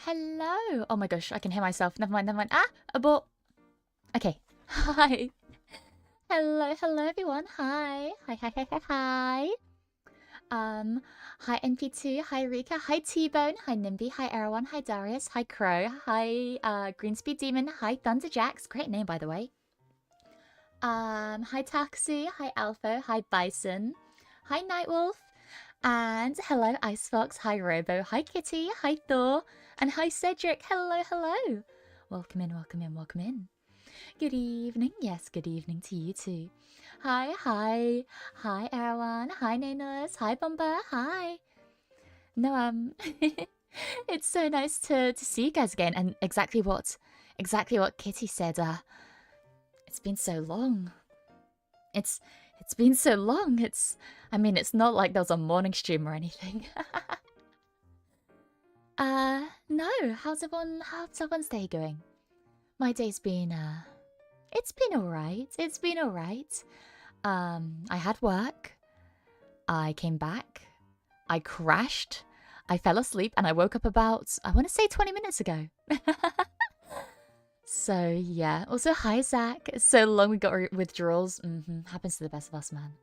Hello. Oh my gosh, I can hear myself. Never mind, never mind. Ah, abort. Okay. Hi. Hello everyone. Hi. Hi. Hi NP2, hi Rika, hi T-Bone, hi Nimby, hi Erwan, hi Darius, hi Crow, hi Greenspeed Demon, hi Thunderjax, great name by the way. Hi Taxi, hi Alpha, hi Bison, hi Nightwolf, and hello Icefox, hi Robo, hi Kitty, hi Thor, and hi Cedric. Hello. Welcome in. Good evening. Yes, good evening to you too. Hi. Hi Erwan, hi Nainus, hi Bomba, hi. No, it's so nice to see you guys again, and exactly what Kitty said. It's been so long. It's been so long. I mean, it's not like there was a morning stream or anything. No. How's everyone's day going? My day's been it's been alright. I had work. I came back. I crashed. I fell asleep and I woke up about, I want to say 20 minutes ago. So, yeah. Also, hi, Zach. It's so long we got withdrawals. Happens to the best of us, man.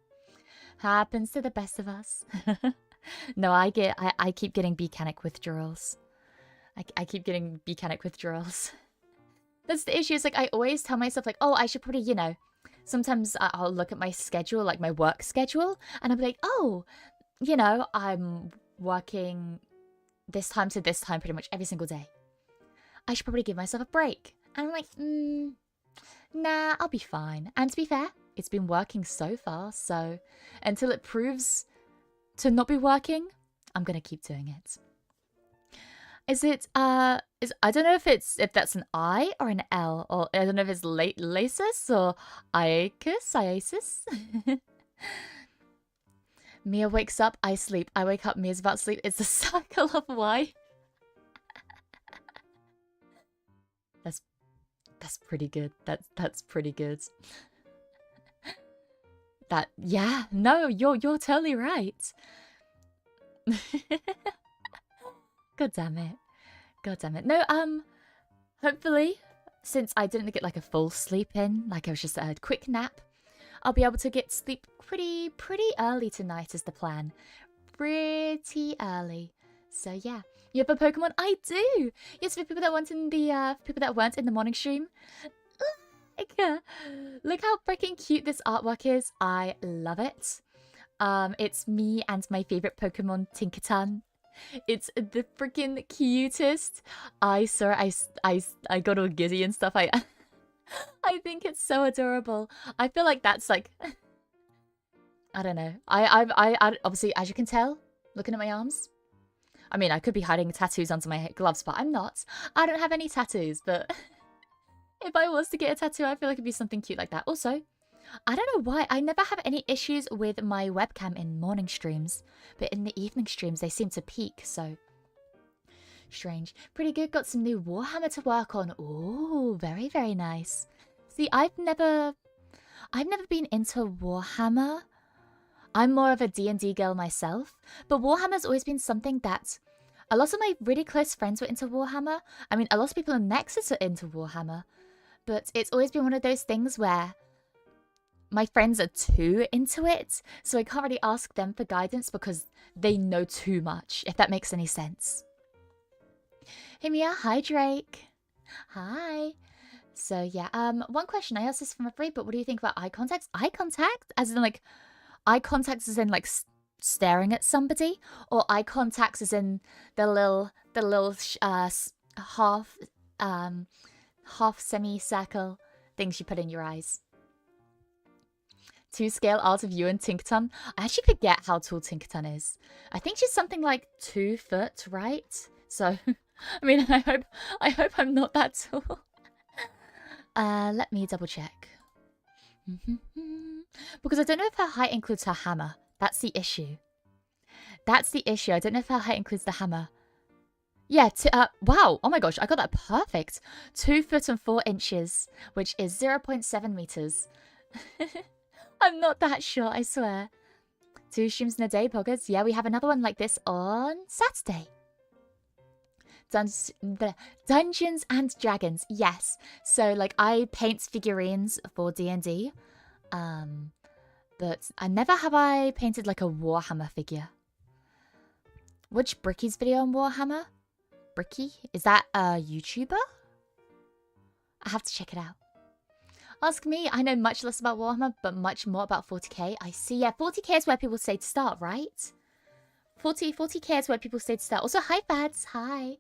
Happens to the best of us. No, I keep getting Beeakery withdrawals. I keep getting Beeakery withdrawals. That's the issue. It's like, I always tell myself, like, oh, I should probably, you know, sometimes I'll look at my schedule, like my work schedule, and I'll be like, oh, you know, I'm working this time to this time pretty much every single day. I should probably give myself a break. And I'm like, nah, I'll be fine. And to be fair, it's been working so far, so until it proves to not be working, I'm gonna keep doing it. Is it, I don't know if that's an I or an L, or I don't know if it's Lasis or Iasis. Mia wakes up, I sleep. I wake up, Mia's about to sleep. It's a cycle of why. That's pretty good. That's pretty good. Yeah, no, you're totally right. God damn it. No, hopefully, since I didn't get like a full sleep in, like I was just a quick nap, I'll be able to get sleep pretty early tonight is the plan. Pretty early. So yeah. You have a Pokemon? I do! Yes, for people that weren't in the morning stream. Look how freaking cute this artwork is. I love it. It's me and my favorite Pokemon, Tinkaton. It's the freaking cutest. I saw it, I got all giddy and stuff. I think it's so adorable. I feel like that's like, I don't know. I obviously, as you can tell, looking at my arms. I mean, I could be hiding tattoos under my gloves, but I'm not. I don't have any tattoos, but if I was to get a tattoo, I feel like it'd be something cute like that. Also, I don't know why, I never have any issues with my webcam in morning streams, but in the evening streams, they seem to peak, so strange. Pretty good, got some new Warhammer to work on. Ooh, very nice. See, I've never been into Warhammer. I'm more of a D&D girl myself, but Warhammer's always been something that a lot of my really close friends were into Warhammer. I mean, a lot of people in Nexus are into Warhammer, but it's always been one of those things where my friends are too into it, so I can't really ask them for guidance because they know too much, if that makes any sense. Hey Mia, hi Drake. Hi. So yeah, one question, I asked this from a free, but what do you think about eye contact? Eye contact? As in like, eye contact as in like staring at somebody, or eye contact as in the little half semicircle things you put in your eyes. 2-scale art of you and Tinkaton. I actually forget how tall Tinkaton is. I think she's something like 2 foot, right? So, I mean, I hope I'm not that tall. Let me double check. Because I don't know if her height includes her hammer. That's the issue. I don't know if her height includes the hammer. Yeah, wow. Oh my gosh, I got that perfect. 2 foot and 4 inches, which is 0.7 meters. I'm not that short, I swear. 2 streams in a day, Poggers. Yeah, we have another one like this on Saturday. Dungeons and Dragons. Yes. So like I paint figurines for D&D. But I never have I painted like a Warhammer figure. Which Bricky's video on Warhammer? Bricky? Is that a YouTuber? I have to check it out. Ask me, I know much less about Warhammer, but much more about 40k. I see, yeah, 40k is where people say to start, right? 40k is where people say to start. Also, hi, Fads, hi.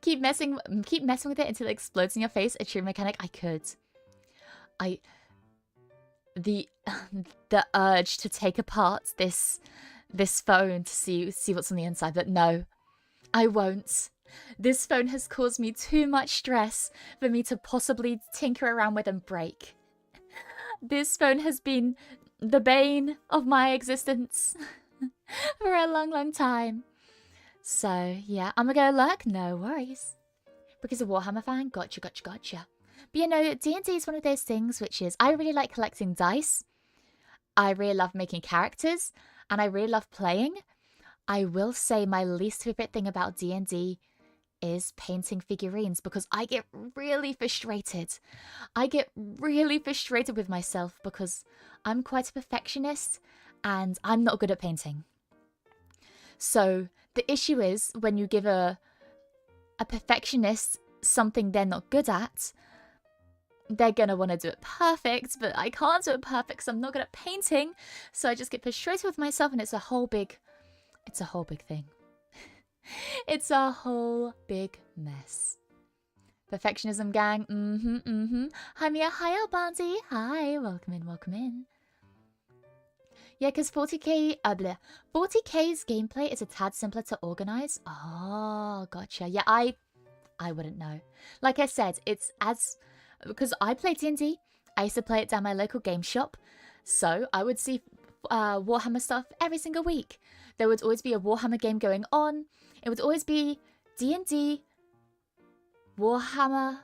keep messing with it until it explodes in your face. A true mechanic, I could. The urge to take apart this phone to see what's on the inside, but no, I won't. This phone has caused me too much stress for me to possibly tinker around with and break. This phone has been the bane of my existence for a long, long time. So, yeah, I'm gonna go lurk, no worries. Because a Warhammer fan, gotcha. But you know, D&D is one of those things which is, I really like collecting dice, I really love making characters, and I really love playing. I will say my least favorite thing about D&D is painting figurines because I get really frustrated. I get really frustrated with myself because I'm quite a perfectionist and I'm not good at painting. So the issue is when you give a perfectionist something they're not good at, they're gonna want to do it perfect, but I can't do it perfect because I'm not good at painting. So I just get frustrated with myself and it's a whole big thing. It's a whole big mess. Perfectionism gang. Hi Mia, hi Albanti. Hi, welcome in. Yeah, because 40k's gameplay is a tad simpler to organize. Oh, gotcha. Yeah, I wouldn't know. Like I said, it's because I play D&D. I used to play it down my local game shop. So I would see Warhammer stuff every single week. There would always be a Warhammer game going on. It would always be D&D, Warhammer,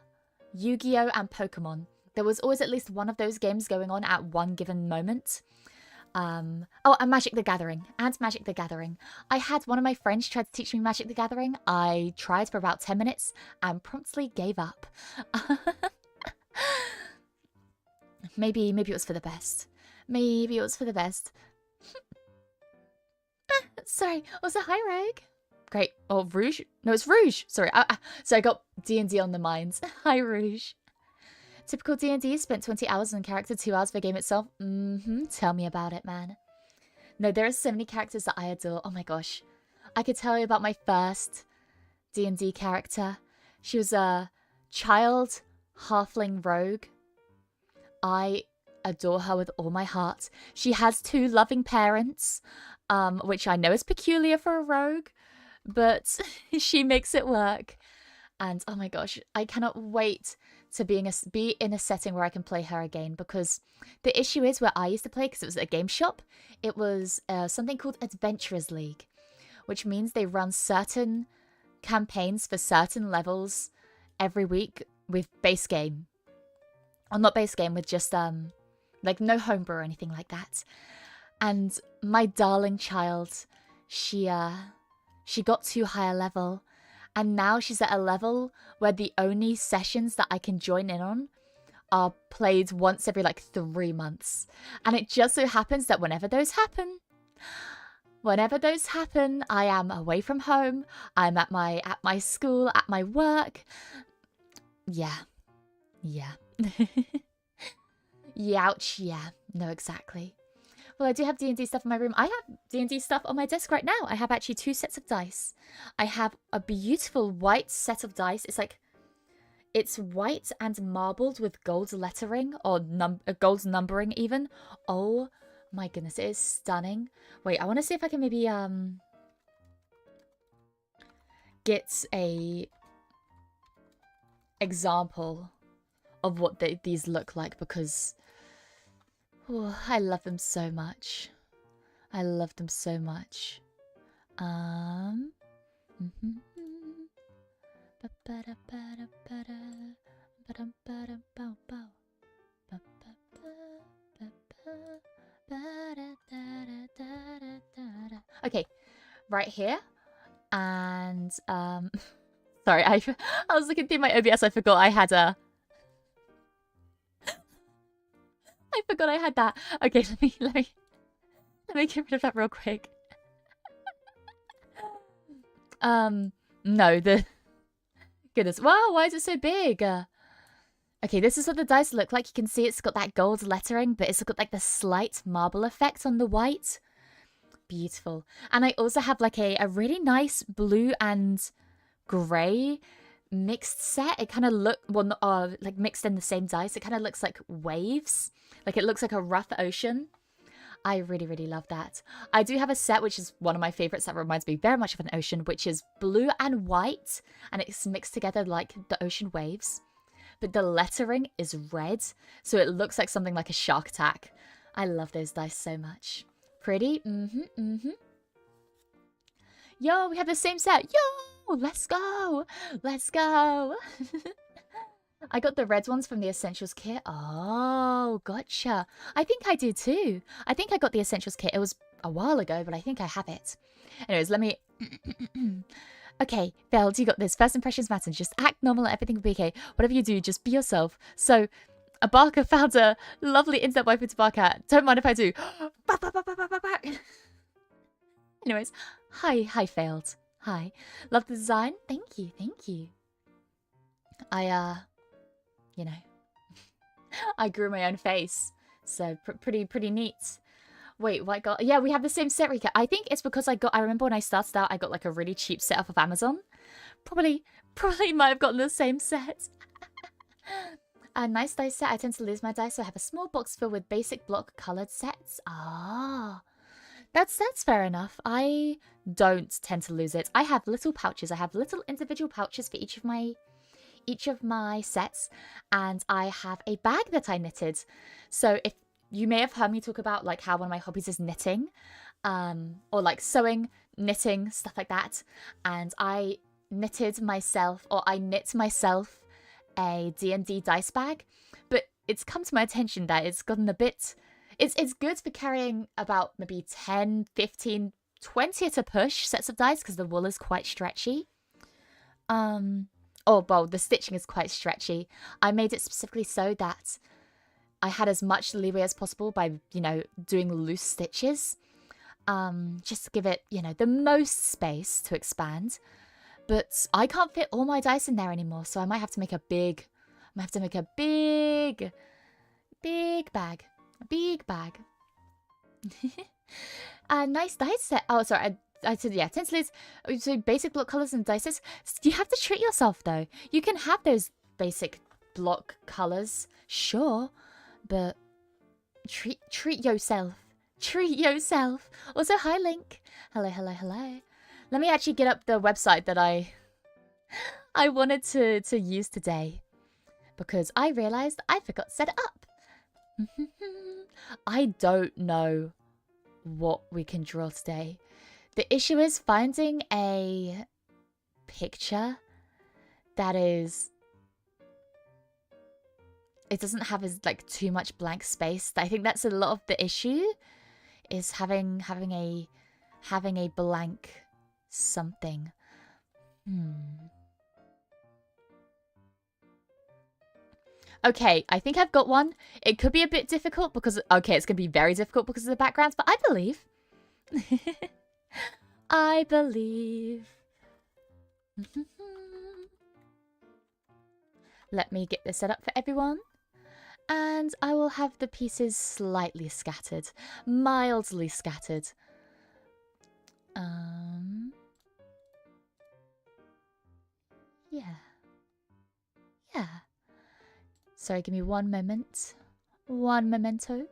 Yu-Gi-Oh! And Pokemon. There was always at least one of those games going on at one given moment. Oh, and Magic the Gathering. I had one of my friends try to teach me Magic the Gathering. I tried for about 10 minutes and promptly gave up. Maybe it was for the best. Sorry. Also, hi, Rogue. Great. Oh, Rouge? No, it's Rouge. Sorry. So I got D&D on the minds. Hi, Rouge. Typical D&D, spent 20 hours on character, 2 hours for the game itself. Tell me about it, man. No, there are so many characters that I adore. Oh my gosh. I could tell you about my first D&D character. She was a child halfling rogue. I adore her with all my heart. She has 2 loving parents, which I know is peculiar for a rogue, but she makes it work. And oh my gosh, I cannot wait to be in a setting where I can play her again, because the issue is where I used to play, because it was a game shop, it was something called Adventurers League, which means they run certain campaigns for certain levels every week with base game. Or not base game, with just like no homebrew or anything like that. And my darling child, she got too high a level, and now she's at a level where the only sessions that I can join in on are played once every like 3 months. And it just so happens that whenever those happen, I am away from home, I'm at my school, at my work. Yeah. Youch, yeah. No, exactly. Well, I do have D&D stuff in my room. I have D&D stuff on my desk right now. I have actually 2 sets of dice. I have a beautiful white set of dice. It's white and marbled with gold lettering, or gold numbering even. Oh my goodness, it is stunning. Wait, I want to see if I can maybe get a example of what these look like, because I love them so much. Okay, right here. And, sorry, I was looking through my OBS, I forgot I had a... I forgot I had that. Okay, let me get rid of that real quick. No, the... Goodness. Wow, why is it so big? Okay, this is what the dice look like. You can see it's got that gold lettering, but it's got like the slight marble effect on the white. Beautiful. And I also have like a really nice blue and grey mixed set. It kind of look, well, not, like mixed in the same dice. It kind of looks like waves. Like it looks like a rough ocean. I really, really love that. I do have a set, which is one of my favorites that reminds me very much of an ocean, which is blue and white, and it's mixed together like the ocean waves. But the lettering is red, so it looks like something like a shark attack. I love those dice so much. Pretty? Yo, we have the same set. Yo, let's go. Let's go. I got the red ones from the Essentials kit. Oh, gotcha. I think I do too. I think I got the Essentials kit. It was a while ago, but I think I have it. Anyways, let me... Okay, Belle, you got this. First impressions matter. Just act normal and everything will be okay. Whatever you do, just be yourself. So, a Barker found a lovely insect waifu to bark at. Don't mind if I do. Anyways, hi, failed. Hi. Love the design. Thank you, thank you. You know, I grew my own face, so pretty neat. Wait, what got? Yeah, we have the same set, Rika. I think it's because I remember when I started out, I got like a really cheap set off of Amazon. Probably might have gotten the same set. A nice dice set. I tend to lose my dice, so I have a small box filled with basic block colored sets. Ah, that's fair enough. I don't tend to lose it. I have little pouches. I have little individual pouches for each of my sets, and I have a bag that I knitted. So if you may have heard me talk about like how one of my hobbies is knitting, or like sewing, knitting, stuff like that. And I knit myself a D&D dice bag, but it's come to my attention that it's gotten a bit, it's good for carrying about maybe 10, 15, 20 at a push sets of dice because the wool is quite stretchy. Oh, well, the stitching is quite stretchy. I made it specifically so that I had as much leeway as possible by, you know, doing loose stitches. Just to give it, you know, the most space to expand. But I can't fit all my dice in there anymore, so I might have to make a big bag. A big bag. A nice dice set. Oh, sorry, I said, yeah, Tinsley's, so basic block colors and dices. You have to treat yourself, though. You can have those basic block colors, sure, but treat yourself. Treat yourself. Also, hi, Link. Hello. Let me actually get up the website that I wanted to use today, because I realized I forgot to set it up. I don't know what we can draw today. The issue is finding a picture that is... It doesn't have as like too much blank space. I think that's a lot of the issue, is having a blank something. Okay, I think I've got one. It could be a bit difficult because... Okay, it's going to be very difficult because of the backgrounds, but I believe. I believe. Let me get this set up for everyone. And I will have the pieces slightly scattered. Mildly scattered. Yeah. Sorry, give me one moment. One memento.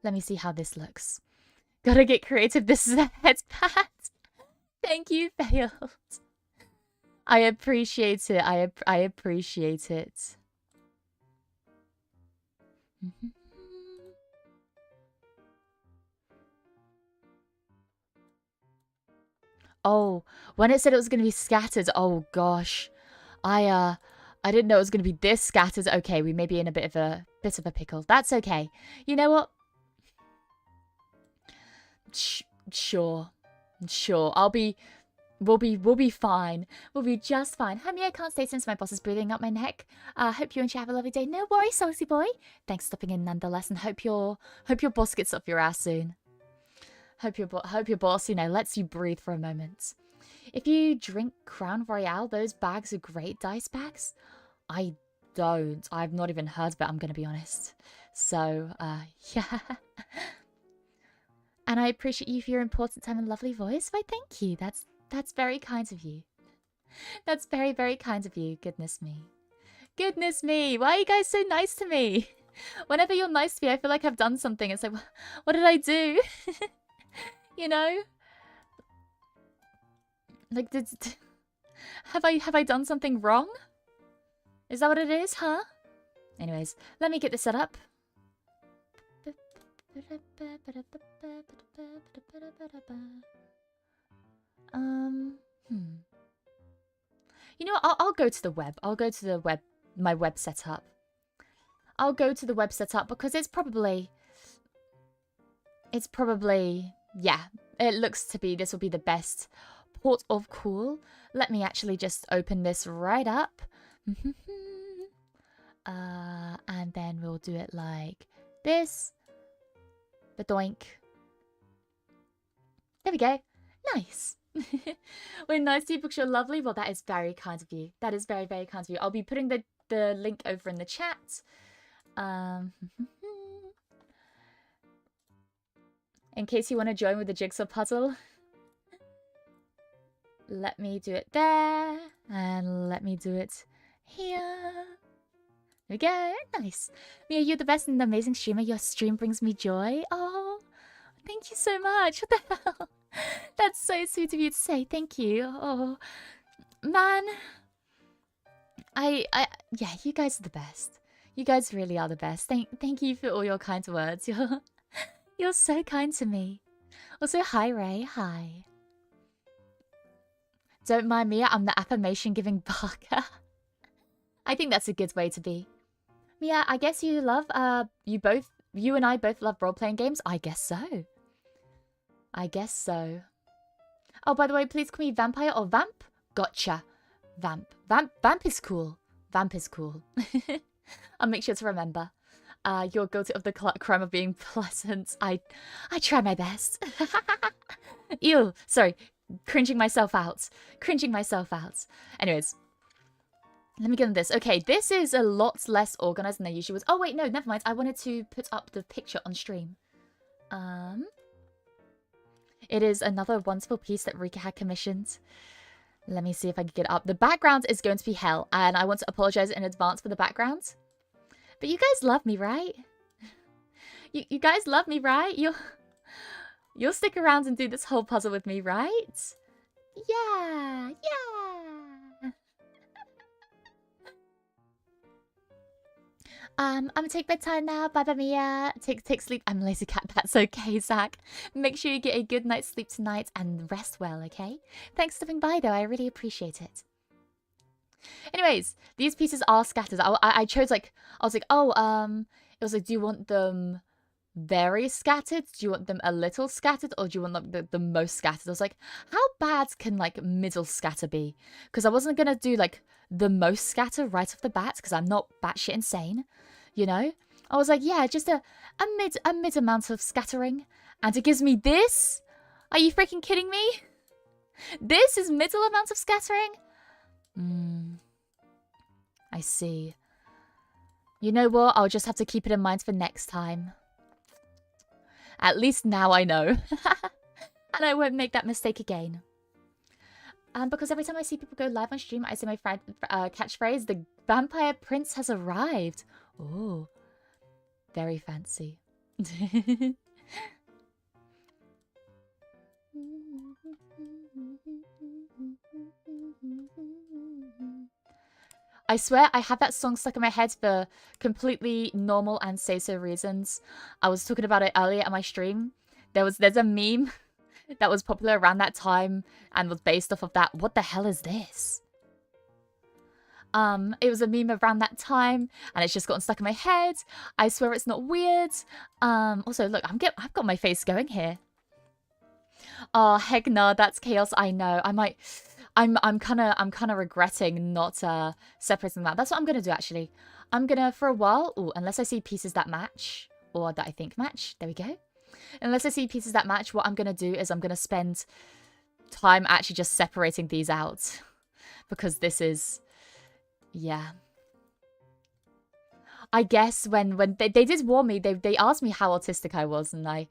Let me see how this looks. Gotta get creative. This is a headpad. Thank you, Failed. I appreciate it. I appreciate it. Oh, when it said it was going to be scattered, oh gosh. I didn't know it was going to be this scattered. Okay, we may be in a bit of a pickle. That's okay. You know what? Sure. We'll be fine. We'll be just fine. Honey, I can't stay since my boss is breathing up my neck. Hope you and you have a lovely day. No worries, saucy boy. Thanks for stopping in nonetheless, and hope your boss gets off your ass soon. Hope your boss, you know, lets you breathe for a moment. If you drink Crown Royale, those bags are great dice bags. I don't. I've not even heard of it, I'm gonna be honest. So, yeah. And I appreciate you for your important time and lovely voice. Why, thank you. That's very kind of you. That's very, very kind of you. Goodness me. Goodness me. Why are you guys so nice to me? Whenever you're nice to me, I feel like I've done something. It's like, what did I do? You know? Like, have I done something wrong? Is that what it is, huh? Anyways, let me get this set up. You know what? I'll go to the web. I'll go to the web, my web setup. I'll go to the web setup because it's probably, yeah, it looks to be, this will be the best port of call. Let me actually just open this right up. And then we'll do it like this. Badoink. There we go. Nice. When nice to you because you're lovely. Well, that is very kind of you. That is very, very kind of you. I'll be putting the link over in the chat. In case you want to join with the jigsaw puzzle. Let me do it there. And let me do it here. There we go. Nice. Mia, you're the best and amazing streamer. Your stream brings me joy. Oh, thank you so much. What the hell? That's so sweet of you to say. Thank you. Oh, man. Yeah, you guys are the best. You guys really are the best. Thank you for all your kind words. You're so kind to me. Also, hi, Ray. Hi. Don't mind me. I'm the affirmation-giving barker. I think that's a good way to be. Mia, I guess you love, you and I both love role-playing games? I guess so. I guess so. Oh, by the way, please call me Vampire or Vamp? Gotcha. Vamp. Vamp is cool. Vamp is cool. I'll make sure to remember. You're guilty of the crime of being pleasant. I try my best. Ew. Sorry. Cringing myself out. Cringing myself out. Anyways. Let me get on this. Okay, this is a lot less organized than I usually was. Oh, wait, no, never mind. I wanted to put up the picture on stream. It is another wonderful piece that Rika had commissioned. Let me see if I can get it up. The background is going to be hell, and I want to apologize in advance for the background. But you guys love me, right? You guys love me, right? You'll stick around and do this whole puzzle with me, right? Yeah, yeah. I'm gonna take bedtime now. Bye bye, Mia. Take sleep. I'm a lazy cat. That's okay, Zach. Make sure you get a good night's sleep tonight and rest well, okay? Thanks for stopping by, though. I really appreciate it. Anyways, these pieces are scattered. I chose like, I was like, oh, it was like, do you want them very scattered? Do you want them a little scattered? Or do you want them the most scattered? I was like, how bad can like middle scatter be? Because I wasn't gonna do like the most scatter right off the bat because I'm not batshit insane, you know? I was like, yeah, just a mid amount of scattering. And it gives me this? Are you freaking kidding me? This is middle amount of scattering? I see. You know what? I'll just have to keep it in mind for next time. At least now I know. And I won't make that mistake again. Because every time I see people go live on stream, I say my catchphrase, the vampire prince has arrived. Oh, very fancy. I swear I had that song stuck in my head for completely normal and say-so reasons. I was talking about it earlier at my stream. There's a meme that was popular around that time and was based off of that. What the hell is this? It was a meme around that time and it's just gotten stuck in my head. I swear it's not weird. Also, look, I've got my face going here. Oh, heck no, that's chaos. I know. I'm kind of regretting not separating that. That's what I'm going to do, actually. I'm going to, for a while, ooh, unless I see pieces that match, or that I think match, there we go. Unless I see pieces that match, what I'm going to do is I'm going to spend time actually just separating these out. Because this is, yeah. I guess when they did warn me, they asked me how autistic I was, and I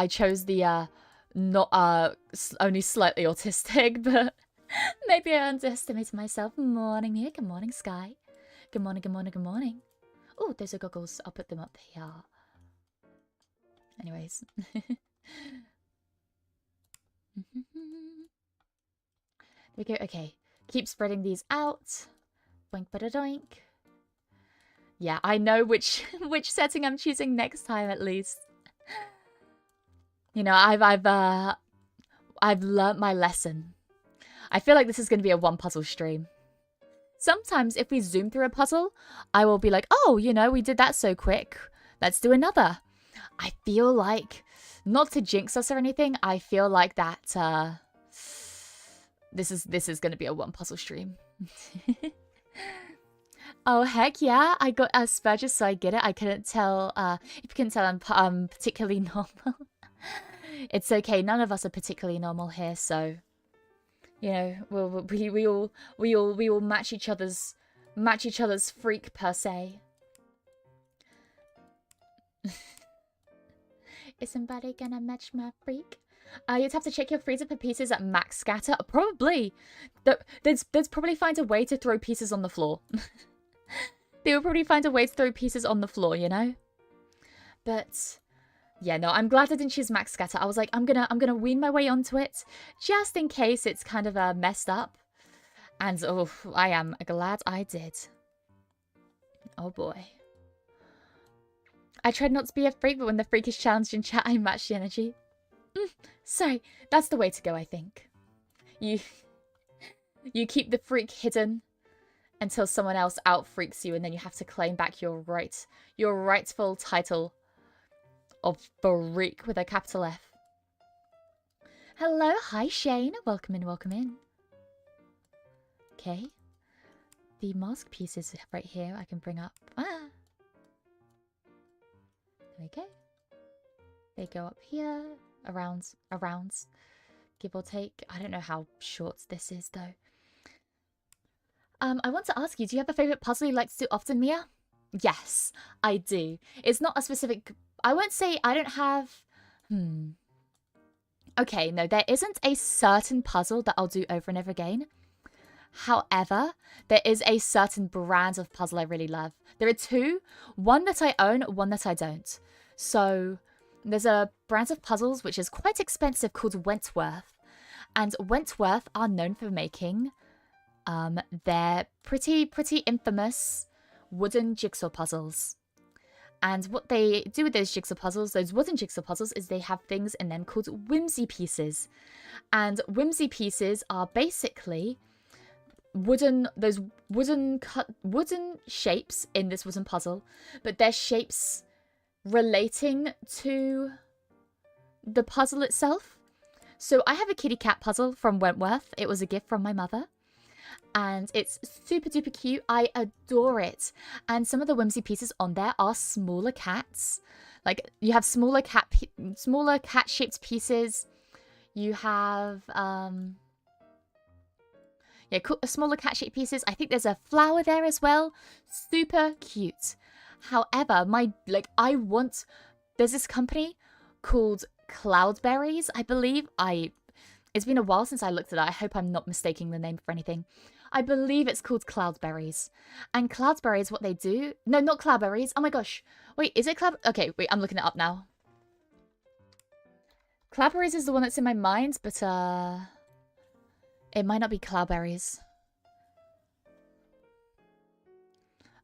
chose the not only slightly autistic, but maybe I underestimated myself. Morning, Mia. Good morning, Sky. Good morning, good morning, good morning. Oh, those are goggles. I'll put them up here. Anyways. There we go. Okay. Keep spreading these out. Boink, bada doink. Yeah, I know which setting I'm choosing next time, at least. You know, I've learnt my lesson. I feel like this is going to be a one puzzle stream. Sometimes if we zoom through a puzzle, I will be like, oh, you know, we did that so quick. Let's do another. I feel like, not to jinx us or anything, I feel like that this is going to be a one puzzle stream. Oh, heck yeah. I got Asperger's, so I get it. I couldn't tell, if you can tell, I'm particularly normal. It's okay. None of us are particularly normal here, so... You know, we all match each other's freak per se. Is somebody gonna match my freak? You'd have to check your freezer for pieces at max scatter. Probably. There's probably find a way to throw pieces on the floor. They will probably find a way to throw pieces on the floor, you know. But. Yeah, no, I'm glad I didn't choose max scatter. I was like, I'm gonna wean my way onto it, just in case it's kind of messed up. And oh, I am glad I did. Oh boy. I tried not to be a freak, but when the freak is challenged in chat, I match the energy. Sorry, that's the way to go, I think. You keep the freak hidden until someone else out freaks you, and then you have to claim back your rightful title of freak with a capital F. Hello, hi Shane. Welcome in, welcome in. Okay. The mask pieces right here I can bring up. There we go. They go up here, around, give or take. I don't know how short this is though. I want to ask you, do you have a favourite puzzle you like to do often, Mia? Yes, I do. It's not a specific... I won't say I don't have... Okay, no, there isn't a certain puzzle that I'll do over and over again. However, there is a certain brand of puzzle I really love. There are two. One that I own, one that I don't. So, there's a brand of puzzles which is quite expensive called Wentworth. And Wentworth are known for making their pretty infamous wooden jigsaw puzzles. And what they do with those jigsaw puzzles, those wooden jigsaw puzzles, is they have things in them called whimsy pieces. And whimsy pieces are basically wooden shapes in this wooden puzzle, but they're shapes relating to the puzzle itself. So I have a kitty cat puzzle from Wentworth. It was a gift from my mother. And it's super duper cute. I adore it. And some of the whimsy pieces on there are smaller cats. Like, you have smaller cat shaped pieces. You have smaller cat shaped pieces. I think there's a flower there as well. Super cute. However, there's this company called Cloudberries, I believe. It's been a while since I looked at it. I hope I'm not mistaking the name for anything. I believe it's called Cloudberries. And Cloudberries, what they do... No, not Cloudberries. Oh my gosh. Wait, is it Cloud... Okay, wait, I'm looking it up now. Cloudberries is the one that's in my mind, but it might not be Cloudberries.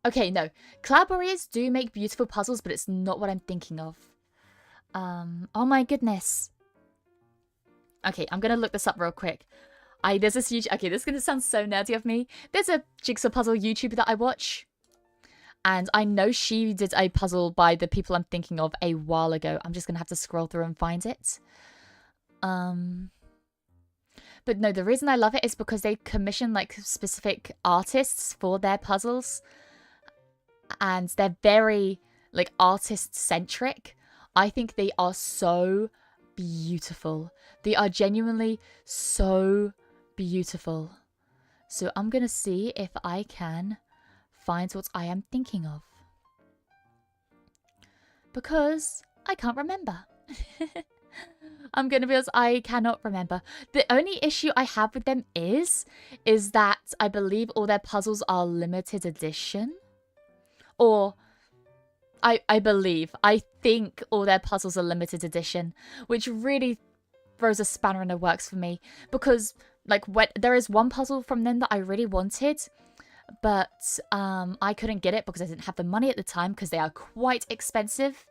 Okay, no. Cloudberries do make beautiful puzzles, but it's not what I'm thinking of. Oh my goodness. Okay, I'm gonna look this up real quick. There's this huge... Okay, this is gonna sound so nerdy of me. There's a jigsaw puzzle YouTuber that I watch. And I know she did a puzzle by the people I'm thinking of a while ago. I'm just gonna have to scroll through and find it. But no, the reason I love it is because they commission like specific artists for their puzzles. And they're very like artist centric. I think they are so beautiful. They are genuinely so beautiful. So I'm gonna see if I can find what I am thinking of. Because I can't remember. I'm gonna be honest, I cannot remember. The only issue I have with them is that I believe all their puzzles are limited edition. Or I think all their puzzles are limited edition, which really throws a spanner in the works for me. Because like there is one puzzle from them that I really wanted, but I couldn't get it because I didn't have the money at the time because they are quite expensive.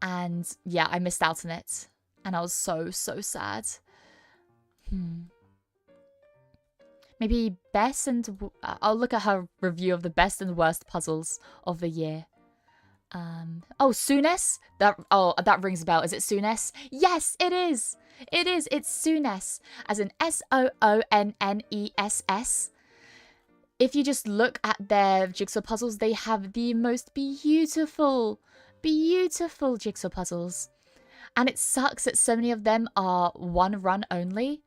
And yeah, I missed out on it. And I was so sad. Maybe best and... I'll look at her review of the best and worst puzzles of the year. Oh, Sooness? That rings a bell. Is it Sooness? Yes, it is! It is! It's Sooness. As in Soonness. If you just look at their jigsaw puzzles, they have the most beautiful jigsaw puzzles. And it sucks that so many of them are one run only.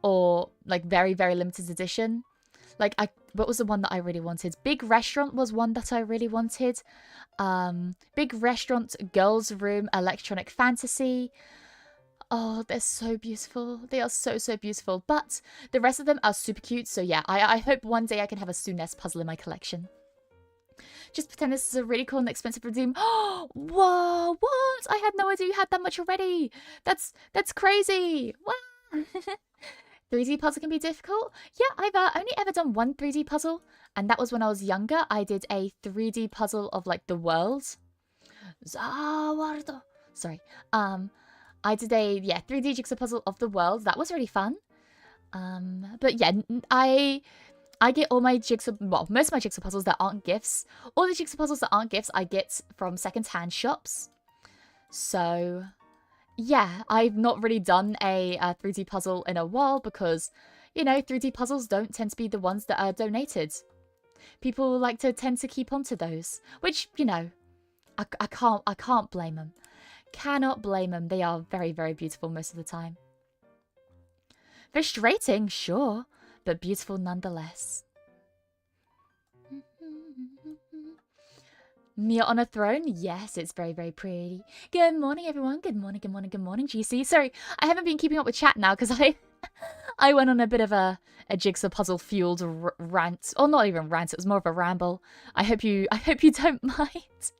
Or like very, very limited edition. Like what was the one that I really wanted? Big Restaurant was one that I really wanted. Big Restaurant, Girls Room, Electronic Fantasy. Oh, they're so beautiful. They are so beautiful. But the rest of them are super cute. So yeah, I hope one day I can have a Sooness puzzle in my collection. Just pretend this is a really cool and expensive redeem. Oh, whoa, what? I had no idea you had that much already. That's crazy. Wow. 3D puzzle can be difficult. Yeah, I've only ever done one 3D puzzle, and that was when I was younger. I did a 3D puzzle of like the world. Sorry. I did a 3D jigsaw puzzle of the world. That was really fun. But yeah, I get all my jigsaw, well, most of my jigsaw puzzles that aren't gifts. All the jigsaw puzzles that aren't gifts, I get from secondhand shops. So yeah, I've not really done a 3D puzzle in a while because, you know, 3D puzzles don't tend to be the ones that are donated. People like to tend to keep on to those, which, you know, I can't blame them. Cannot blame them. They are very, very beautiful most of the time. Frustrating, sure, but beautiful nonetheless. Mia on a throne? Yes, it's very, very pretty. Good morning, everyone. Good morning, GC. Sorry, I haven't been keeping up with chat now because I went on a bit of a jigsaw puzzle fueled rant. Or not even rant, it was more of a ramble. I hope you don't mind.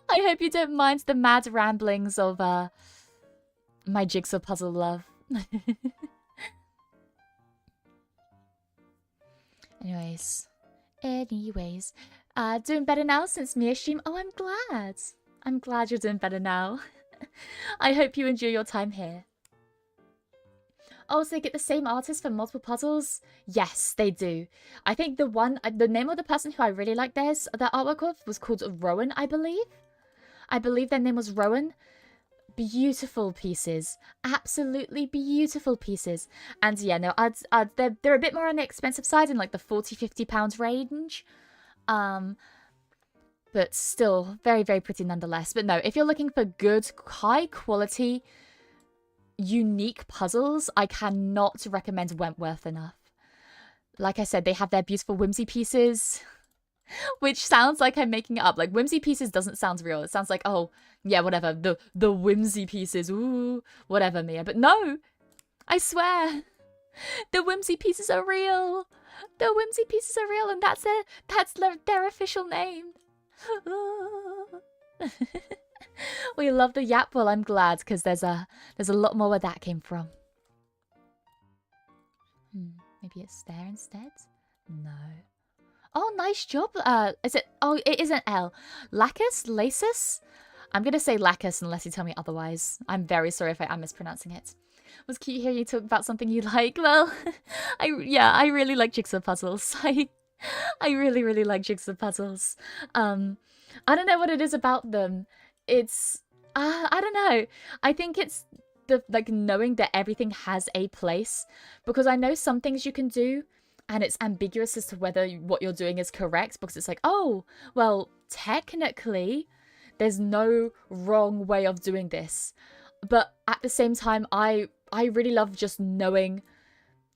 I hope you don't mind the mad ramblings of my jigsaw puzzle love. Anyways. Doing better now since Mia stream. Oh, I'm glad. I'm glad you're doing better now. I hope you enjoy your time here. Oh, so they get the same artist for multiple puzzles? Yes, they do. I think the name of the person who I really like their artwork of was called Rowan, I believe. I believe their name was Rowan. Beautiful pieces. Absolutely beautiful pieces. And yeah, no, they're a bit more on the expensive side in like the £40–50 range. But still very, very pretty nonetheless. But no, if you're looking for good, high quality, unique puzzles, I cannot recommend Wentworth enough. Like I said, they have their beautiful whimsy pieces, which sounds like I'm making it up. Like, whimsy pieces doesn't sound real. It sounds like, oh, yeah, whatever. The whimsy pieces. Ooh, whatever, Mia. But no, I swear, the whimsy pieces are real. The whimsy pieces are real, and that's their official name. We love the yap. Well, I'm glad, because there's a lot more where that came from. Maybe it's there instead? No. Oh, nice job. Is it? Oh, it is an L. Lacus? Lasus? I'm going to say Lacus unless you tell me otherwise. I'm very sorry if I am mispronouncing it. It was cute hearing you talk about something you like. Well, I really like jigsaw puzzles. I really, really like jigsaw puzzles. I don't know what it is about them. It's, I don't know. I think it's the like knowing that everything has a place, because I know some things you can do and it's ambiguous as to whether what you're doing is correct, because it's like, oh, well, technically there's no wrong way of doing this. But at the same time, I really love just knowing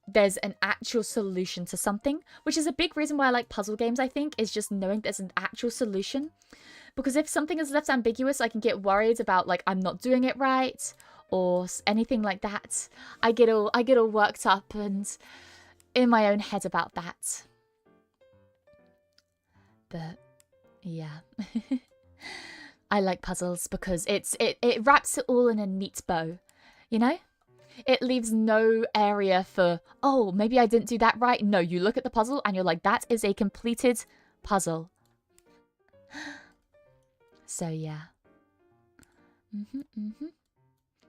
there's an actual solution to something, which is a big reason why I like puzzle games, I think, is just knowing there's an actual solution. Because if something is left ambiguous, I can get worried about, like, I'm not doing it right or anything like that. I get all worked up and in my own head about that. But yeah. I like puzzles because it wraps it all in a neat bow, you know? It leaves no area for, oh, maybe I didn't do that right. No, you look at the puzzle and you're like, that is a completed puzzle. So yeah.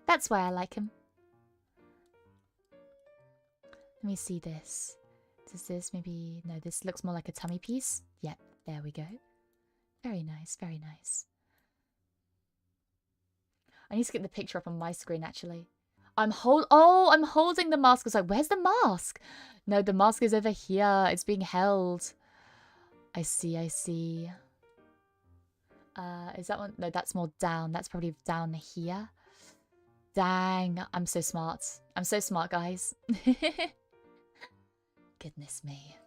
That's why I like him. Let me see this. Does this maybe... No, this looks more like a tummy piece. Yep, there we go. Very nice, very nice. I need to get the picture up on my screen, actually. I'm holding the mask. I was like, where's the mask? No, the mask is over here. It's being held. I see, I see. Is that one? No, that's more down. That's probably down here. Dang, I'm so smart. I'm so smart, guys. Goodness me.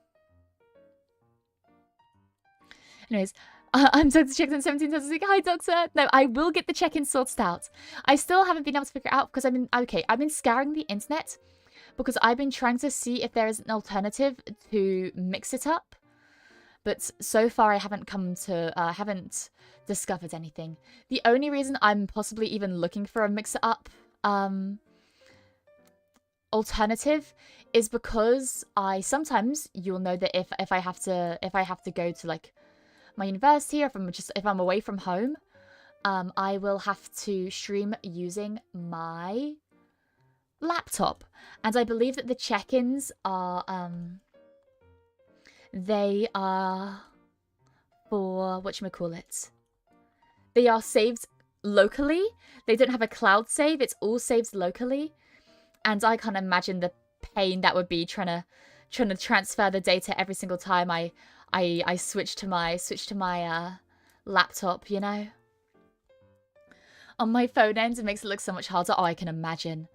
Anyways, I'm Dr. Check-in 17 times a week. Hi, Doctor. No, I will get the check-in sorted out. I still haven't been able to figure it out because I've been scouring the internet because I've been trying to see if there is an alternative to mix it up. But so far, I haven't haven't discovered anything. The only reason I'm possibly even looking for a mix-it-up alternative is because sometimes you'll know that if I have to go to like my university, or if I'm away from home, I will have to stream using my laptop, and I believe that the check-ins are they are for whatchamacallit. They are saved locally. They don't have a cloud save. It's all saved locally. And I can't imagine the pain that would be trying to transfer the data every single time I switch to my laptop, you know. On my phone end, it makes it look so much harder. Oh, I can imagine.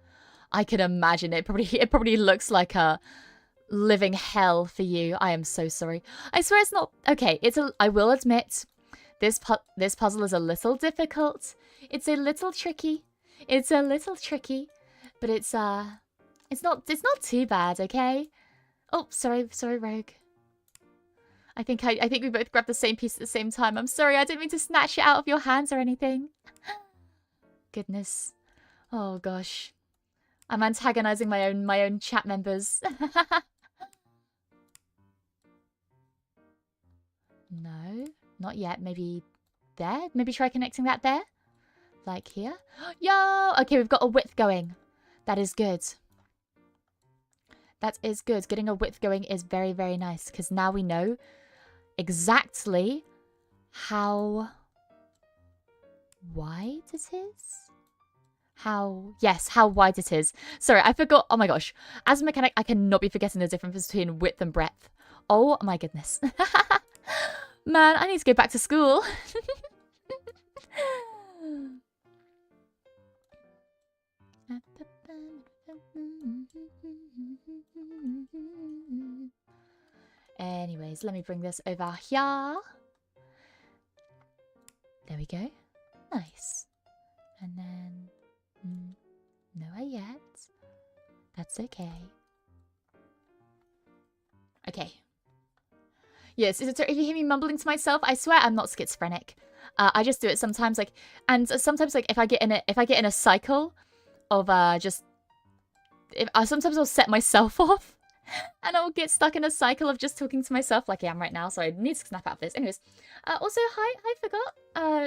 It probably looks like a living hell for you. I am so sorry. I swear it's not okay. I will admit, this puzzle is a little difficult. It's a little tricky. But it's not too bad, okay? Oh, sorry, Rogue. I think we both grabbed the same piece at the same time. I'm sorry, I didn't mean to snatch it out of your hands or anything. Goodness. Oh gosh. I'm antagonizing my own chat members. No, not yet. Maybe there? Maybe try connecting that there? Like here? Yo! Okay, we've got a width going. That is good. That is good. Getting a width going is very, very nice, because now we know exactly how wide it is. How wide it is. Sorry, I forgot. Oh my gosh. As a mechanic, I cannot be forgetting the difference between width and breadth. Oh my goodness. Man, I need to go back to school. Anyways, let me bring this over here. There we go. Nice. And then... nowhere yet. That's okay. Okay. Yes, if you hear me mumbling to myself, I swear I'm not schizophrenic. I just do it sometimes, like, and sometimes, like, if I get in a cycle of sometimes I'll set myself off, and I'll get stuck in a cycle of just talking to myself like I am right now. So I need to snap out of this. Anyways, also, hi, I forgot.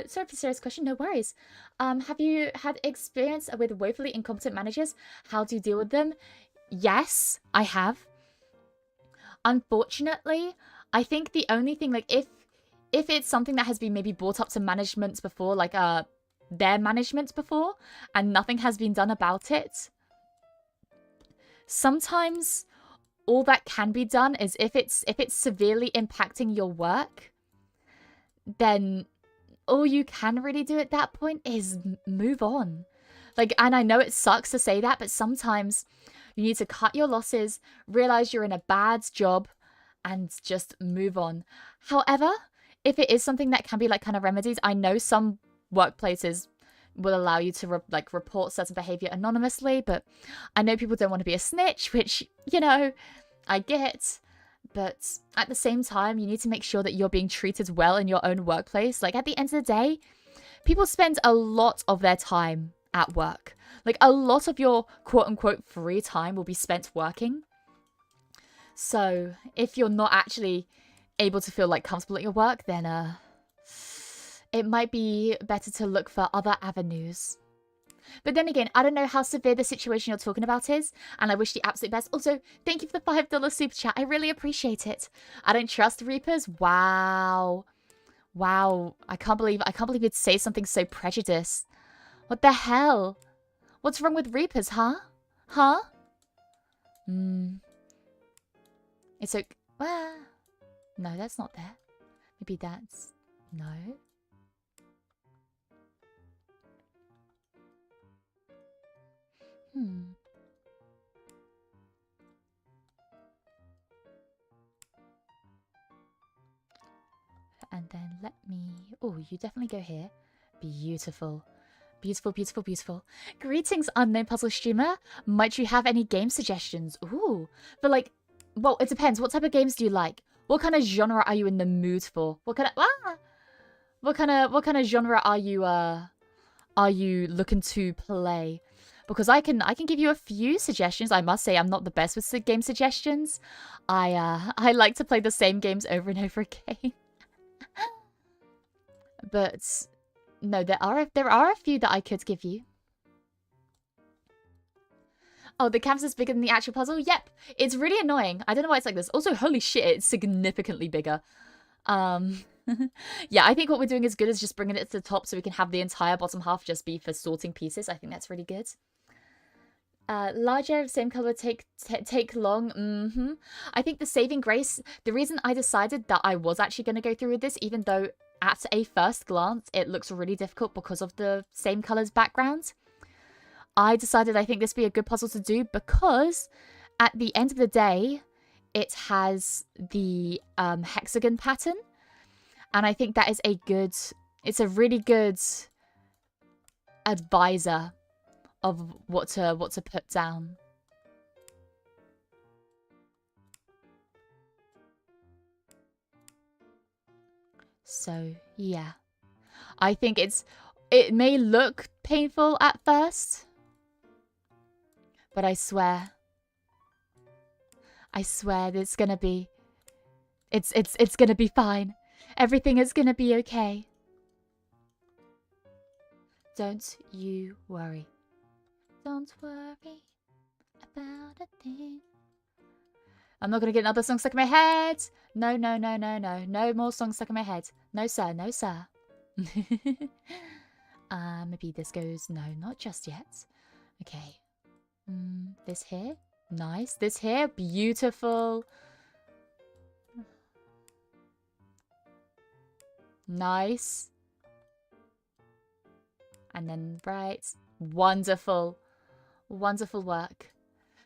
Sorry for the serious question. No worries. Have you had experience with woefully incompetent managers? How do you deal with them? Yes, I have. Unfortunately, I think the only thing, like, if it's something that has been maybe brought up to management before, like their management before and nothing has been done about it, sometimes all that can be done is if it's severely impacting your work, then all you can really do at that point is move on. Like, and I know it sucks to say that, but sometimes you need to cut your losses, realize you're in a bad job, and just move on. However, if it is something that can be like kind of remedied, I know some workplaces will allow you to report certain behavior anonymously, but I know people don't want to be a snitch, which, you know, I get. But at the same time, you need to make sure that you're being treated well in your own workplace. Like, at the end of the day, people spend a lot of their time at work. Like, a lot of your quote-unquote free time will be spent working. So, if you're not actually able to feel, like, comfortable at your work, then, it might be better to look for other avenues. But then again, I don't know how severe the situation you're talking about is, and I wish the absolute best. Also, thank you for the $5 super chat. I really appreciate it. I don't trust Reapers. Wow. Wow. I can't believe you'd say something so prejudiced. What the hell? What's wrong with Reapers, huh? Huh? It's okay. No, that's not there. Maybe that's... No. And then let me... Oh, you definitely go here. Beautiful. Beautiful, beautiful, beautiful. Greetings, unknown puzzle streamer. Might you have any game suggestions? Ooh. But like, well, it depends. What type of games do you like? What kind of genre are you in the mood for? What kind of genre are you looking to play? Because I can give you a few suggestions. I must say I'm not the best with game suggestions. I like to play the same games over and over again. But no, there are a few that I could give you. Oh, the canvas is bigger than the actual puzzle? Yep. It's really annoying. I don't know why it's like this. Also, holy shit, it's significantly bigger. Yeah, I think what we're doing is good as just bringing it to the top so we can have the entire bottom half just be for sorting pieces. I think that's really good. Large area of same color take long. I think the saving grace, the reason I decided that I was actually going to go through with this, even though at a first glance it looks really difficult because of the same colors background, I decided I think this would be a good puzzle to do because at the end of the day, it has the hexagon pattern. And I think that is it's a really good advisor of what to put down. So, yeah. I think it may look painful at first, but I swear that it's gonna be fine. Everything is gonna be okay. Don't you worry. Don't worry about a thing. I'm not gonna get another song stuck in my head. No, no, no, no, no. No more songs stuck in my head. No, sir. No, sir. Maybe this goes... No, not just yet. Okay. This here. Nice. This here. Beautiful. Nice. And then right. Wonderful. Wonderful work.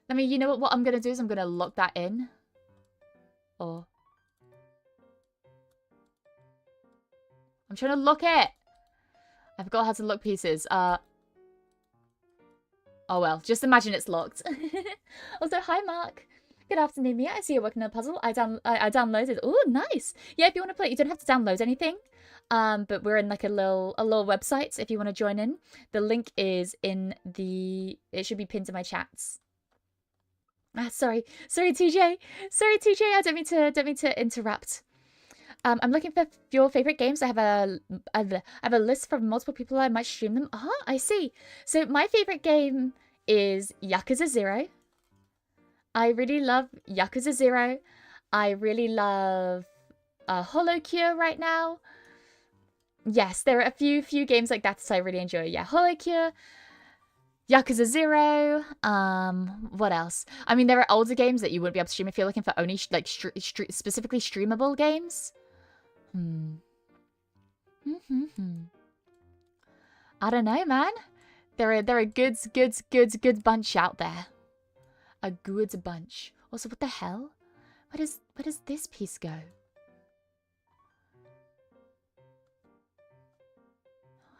I mean, you know what I'm going to do is I'm going to lock that in. Or... I'm trying to lock it. I forgot how to lock pieces. Oh well, just imagine it's locked. Also, hi Mark. Good afternoon, Mia. I see you're working on a puzzle. I downloaded. Oh, nice. Yeah, if you want to play, you don't have to download anything. But we're in like a little website. If you want to join in, the link is in the. It should be pinned to my chats. Sorry, TJ. Sorry, TJ. I don't mean to interrupt. I'm looking for your favorite games. I have a list from multiple people. I might stream them. I see. So my favorite game is Yakuza 0. I really love Yakuza 0. I really love HoloCure right now. yes, there are a few games like that I really enjoy. Yeah, Holocure, Yakuza 0. What else? I mean, there are older games that you wouldn't be able to stream if you're looking for only like specifically streamable games. I don't know, man. There are a good bunch out there. A good bunch. Also, what the hell? Where does this piece go?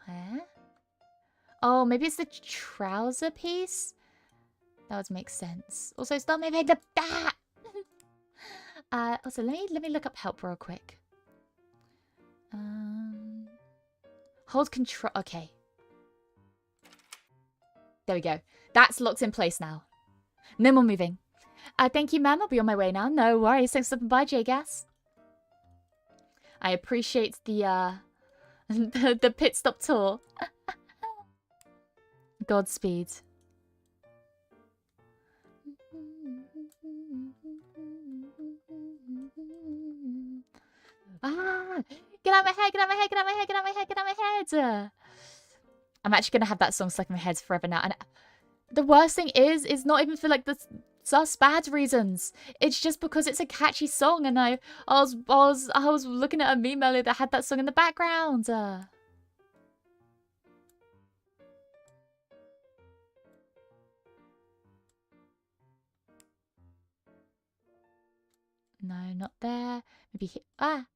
Huh? Oh, maybe it's the trouser piece? That would make sense. Also, it's not maybe the bat. Also, let me look up help real quick. Hold control. Okay. There we go. That's locked in place now. No more moving. Thank you, ma'am. I'll be on my way now. No worries. Thanks for stopping by, J-Gas. I appreciate the the pit stop tour. Godspeed. Ah! Get out of my head, get out of my head, get out of my head, get out of my head, get out of my head! I'm actually gonna have that song stuck in my head forever now. And the worst thing is not even for like the sus bad reasons. It's just because it's a catchy song, and I was looking at a meme earlier that had that song in the background. No, not there. Maybe here. Ah!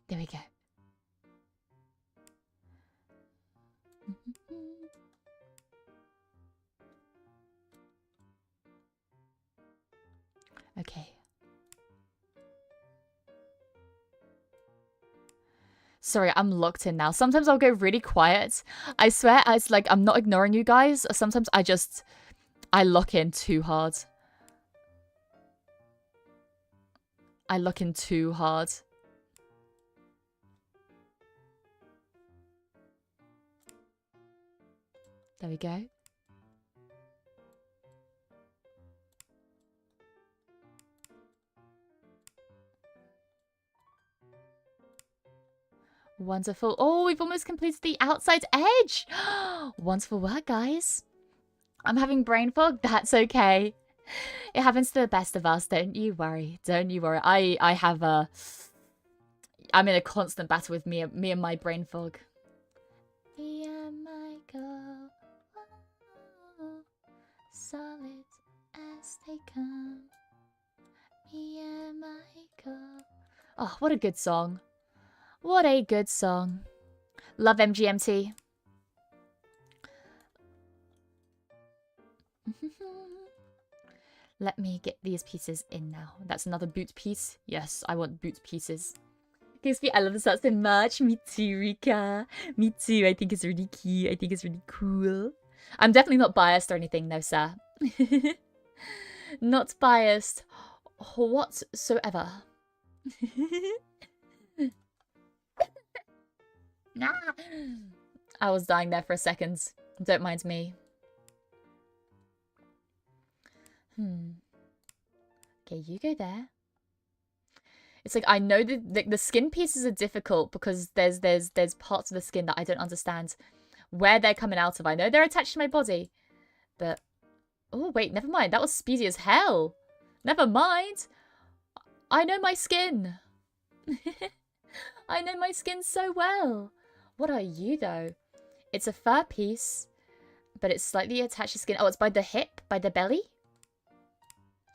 There we go. Okay. Sorry, I'm locked in now. Sometimes I'll go really quiet. I swear, it's like I'm not ignoring you guys. Sometimes I lock in too hard. I lock in too hard. There we go. Wonderful. Oh, we've almost completed the outside edge. Wonderful work, guys. I'm having brain fog. That's okay. It happens to the best of us. Don't you worry. Don't you worry. I have a... I'm in a constant battle with me and my brain fog. Me and my girl, solid as they come. Me and my girl. Oh, what a good song. What a good song. Love MGMT. Let me get these pieces in now. That's another boot piece. Yes, I want boot pieces. Crispy, I love this art so much. Me too, Rika. Me too. I think it's really cute. I think it's really cool. I'm definitely not biased or anything, no, sir. Not biased whatsoever. I was dying there for a second. Don't mind me. Okay, you go there. It's like I know the skin pieces are difficult because there's parts of the skin that I don't understand where they're coming out of. I know they're attached to my body, but oh wait, never mind. That was speedy as hell. Never mind. I know my skin. I know my skin so well. What are you though? It's a fur piece, but it's slightly attached to skin. Oh, it's by the hip, by the belly.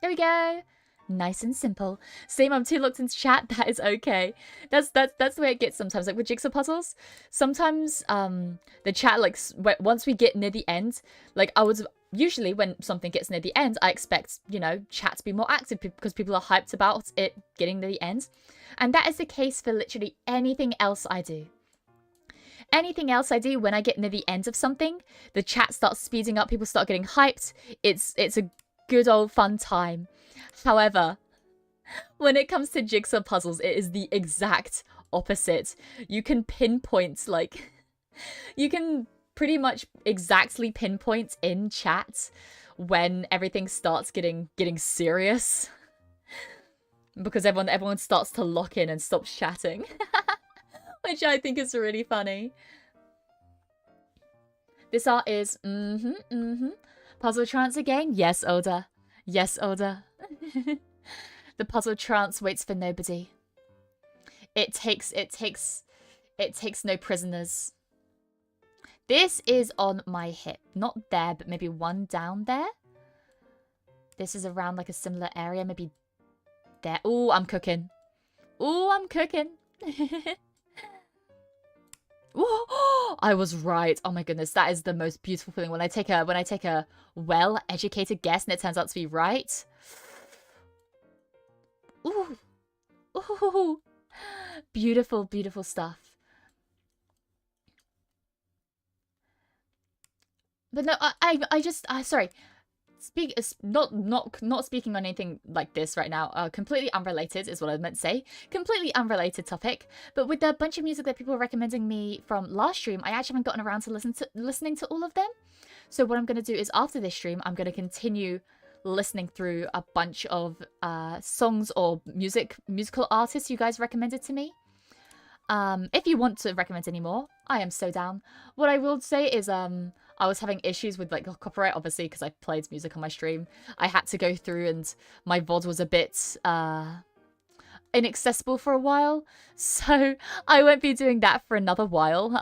There we go. Nice and simple. Same, I'm too locked into chat. That is okay. That's the way it gets sometimes. Like with jigsaw puzzles, sometimes the chat, like once we get near the end, like usually when something gets near the end, I expect, you know, chat to be more active because people are hyped about it getting near the end. And that is the case for literally anything else I do. Anything else I do, when I get near the end of something, the chat starts speeding up, people start getting hyped. It's a good old fun time. However, when it comes to jigsaw puzzles, it is the exact opposite. You can pinpoint, like, you can pretty much exactly pinpoint in chat when everything starts getting serious. Because everyone starts to lock in and stops chatting. Which I think is really funny. This art is, Puzzle trance again? Yes, Oda. Yes, Oda. The puzzle trance waits for nobody. It takes no prisoners. This is on my hip. Not there, but maybe one down there. This is around like a similar area, maybe there. Oh, I'm cooking. Oh, I'm cooking. Whoa, I was right. Oh my goodness, that is the most beautiful feeling when I take a well-educated guess and it turns out to be right. Ooh. Ooh. Beautiful, beautiful stuff. But no, sorry. Not speaking on anything like this right now. Completely unrelated is what I meant to say. Completely unrelated topic. But with the bunch of music that people were recommending me from last stream, I actually haven't gotten around to listening to all of them. So what I'm going to do is after this stream, I'm going to continue listening through a bunch of songs or musical artists you guys recommended to me. If you want to recommend any more, I am so down. What I will say is I was having issues with like copyright, obviously, because I played music on my stream. I had to go through and my VOD was a bit inaccessible for a while. So I won't be doing that for another while.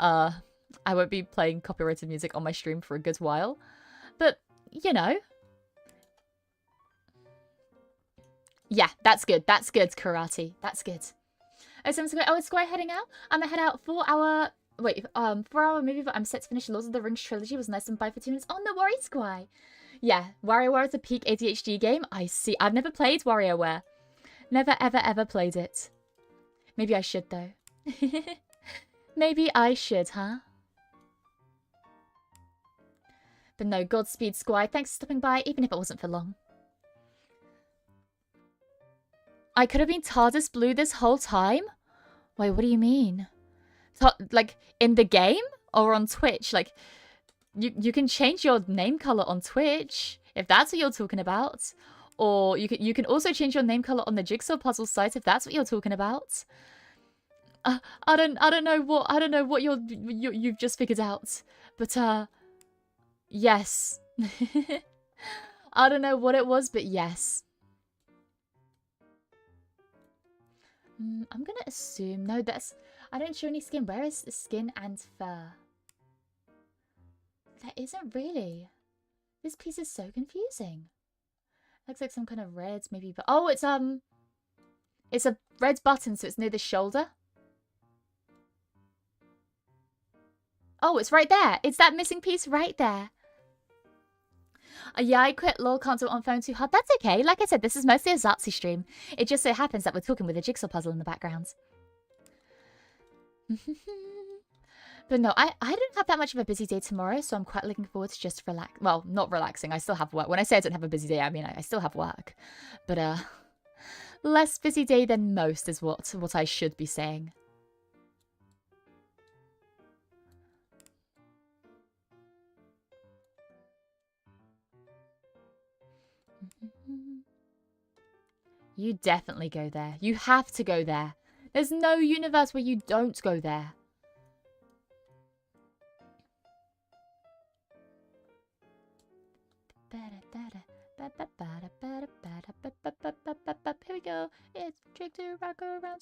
I won't be playing copyrighted music on my stream for a good while. But, you know. Yeah, that's good. That's good, Karate. That's good. Oh, so it's Square heading out. I'm gonna head out for our... Wait, 4-hour movie, but I'm set to finish Lord of the Rings trilogy. Was nice and by for 2 minutes. Oh, no worries, Squire. Yeah, WarioWare is a peak ADHD game. I see. I've never played WarioWare. Never, ever, ever played it. Maybe I should, though. Maybe I should, huh? But no, Godspeed, Squire. Thanks for stopping by, even if it wasn't for long. I could have been TARDIS Blue this whole time? Wait, what do you mean? Like, in the game? Or on Twitch? Like, you can change your name color on Twitch, if that's what you're talking about. Or you can also change your name color on the Jigsaw puzzle site, if that's what you're talking about. I don't know what you've just figured out. But, yes. I don't know what it was, but yes. I'm gonna assume... No, that's... I don't show any skin. Where is the skin and fur? There isn't really. This piece is so confusing. Looks like some kind of red, maybe... But oh, it's a red button, so it's near the shoulder. Oh, it's right there. It's that missing piece right there. Yeah, I quit LOL, can't do it on phone too hard. That's okay. Like I said, this is mostly a ZATSU stream. It just so happens that we're talking with a jigsaw puzzle in the background. But no, I don't have that much of a busy day tomorrow, so I'm quite looking forward to just relax. Well, not relaxing. I still have work. When I say I don't have a busy day, I mean I still have work. But less busy day than most is what I should be saying. You definitely go there. You have to go there. There's no universe where you don't go there. Here we go. It's tricky to rock around.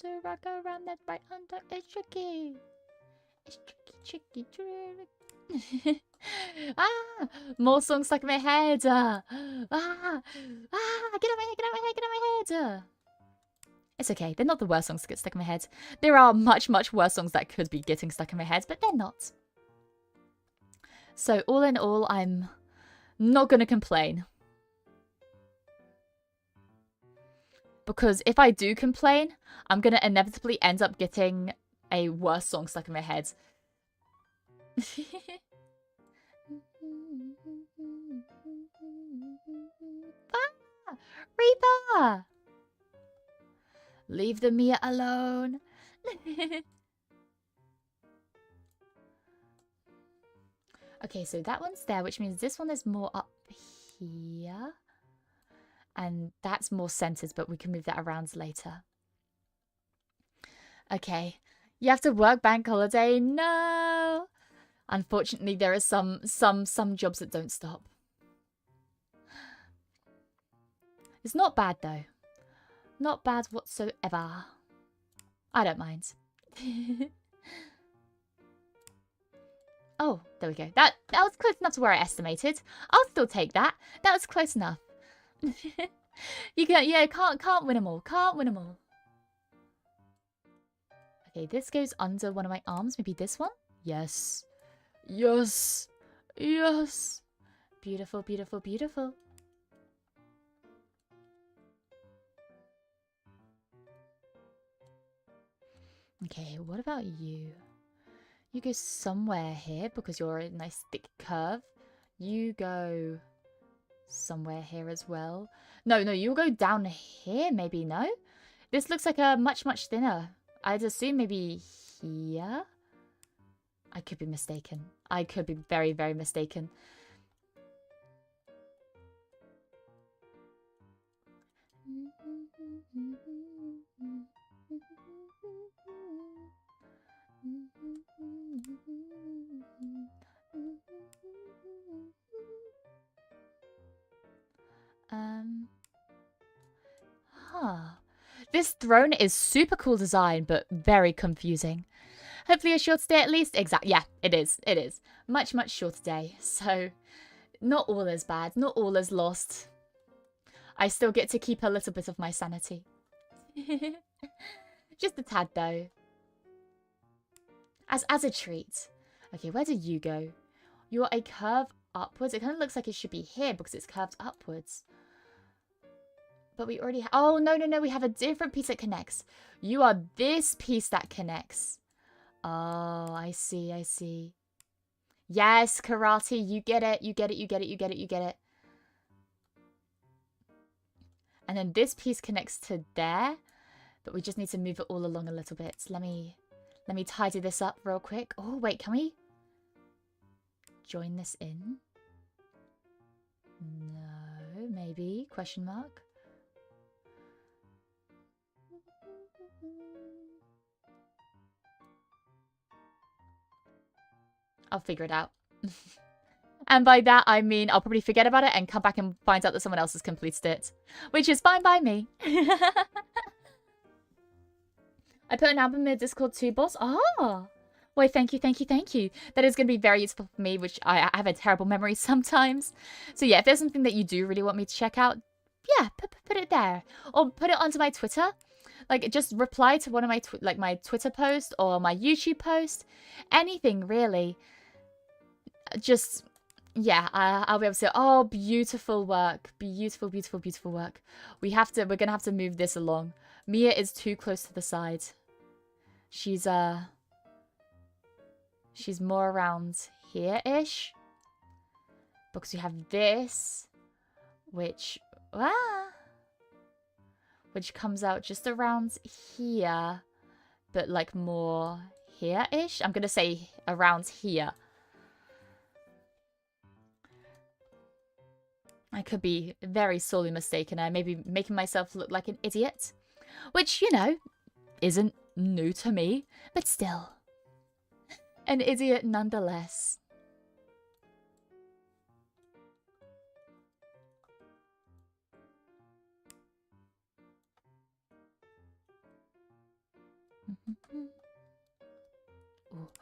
That's right, under. It's tricky. It's tricky. Ah, more songs stuck in my head. Get out my head. It's okay. They're not the worst songs to get stuck in my head. There are much, much worse songs that could be getting stuck in my head, but they're not. So all in all, I'm not going to complain. Because if I do complain, I'm going to inevitably end up getting a worse song stuck in my head. Ah! Reaper! Leave the Mia alone. Okay, so that one's there, which means this one is more up here. And that's more centered, but we can move that around later. Okay. You have to work bank holiday? No. Unfortunately, there are some jobs that don't stop. It's not bad though. Not bad whatsoever. I don't mind. Oh, there we go. That was close enough to where I estimated. I'll still take that. That was close enough. You can't win them all. Can't win them all. Okay, this goes under one of my arms. Maybe this one? Yes. Yes. Yes. Beautiful, beautiful, beautiful. Okay, what about you? You go somewhere here because you're a nice thick curve. You go somewhere here as well. No, you'll go down here maybe, no? This looks like a much thinner. I'd assume maybe here? I could be mistaken. I could be very, very mistaken. This throne is super cool design, but very confusing. Hopefully a short stay at least. Exactly. Yeah, it is. It is. Much shorter day. So, not all is bad. Not all is lost. I still get to keep a little bit of my sanity. Just a tad, though. As a treat. Okay, where do you go? You're a curve upwards. It kind of looks like it should be here because it's curved upwards. But we already have... Oh, no. We have a different piece that connects. You are this piece that connects. Oh, I see. Yes, karate. You get it. You get it. And then this piece connects to there. But we just need to move it all along a little bit. Let me tidy this up real quick. Oh, wait. Can we join this in? No, maybe. Question mark. I'll figure it out. And by that, I mean I'll probably forget about it and come back and find out that someone else has completed it. Which is fine by me. I put an album in the Discord too, boss. Oh! Wait, thank you. That is going to be very useful for me, which I have a terrible memory sometimes. So yeah, if there's something that you do really want me to check out, yeah, put it there. Or put it onto my Twitter. Like, just reply to one of my my Twitter post or my YouTube post. Anything, really. Just, yeah, I'll be able to say, oh, beautiful work. Beautiful work. We're going to have to move this along. Mia is too close to the side. She's more around here-ish. Because we have this, which comes out just around here, but like more here-ish. I'm going to say around here. I could be very sorely mistaken. I may be making myself look like an idiot. Which, you know, isn't new to me. But still. An idiot nonetheless.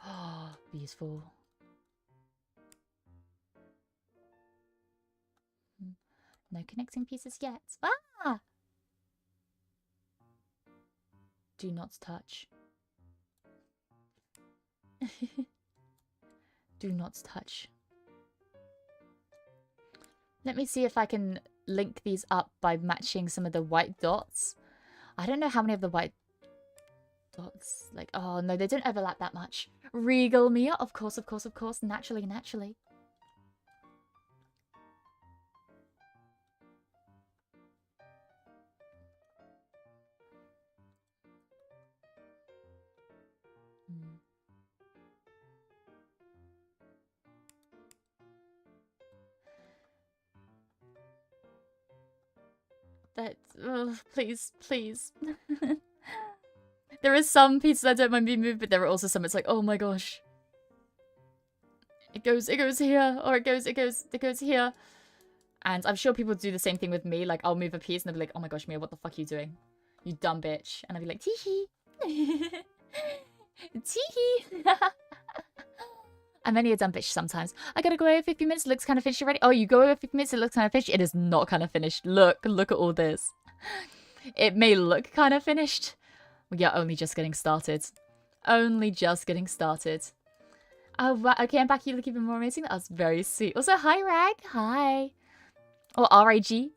Oh, beautiful. No connecting pieces yet. Ah! Do not touch. Do not touch. Let me see if I can link these up by matching some of the white dots. I don't know how many of the white dots... Like, oh no, they don't overlap that much. Regal Mia, of course. Naturally. Please, please. There is some pieces I don't mind being moved, but there are also some it's like, oh my gosh. It goes here, or it goes here. And I'm sure people do the same thing with me. Like, I'll move a piece and they'll be like, oh my gosh, Mia, what the fuck are you doing? You dumb bitch. And I'll be like, tee-hee. Tee-hee. I'm only a dumb bitch sometimes. I gotta go over 50 minutes. It looks kind of finished already. Oh, you go over 50 minutes. It looks kind of finished. It is not kind of finished. Look at all this. It may look kind of finished. We are only just getting started. Only just getting started. Oh, wow. Okay, I'm back. You look even more amazing. That was very sweet. Also, hi, Rag. Hi. Or RIG.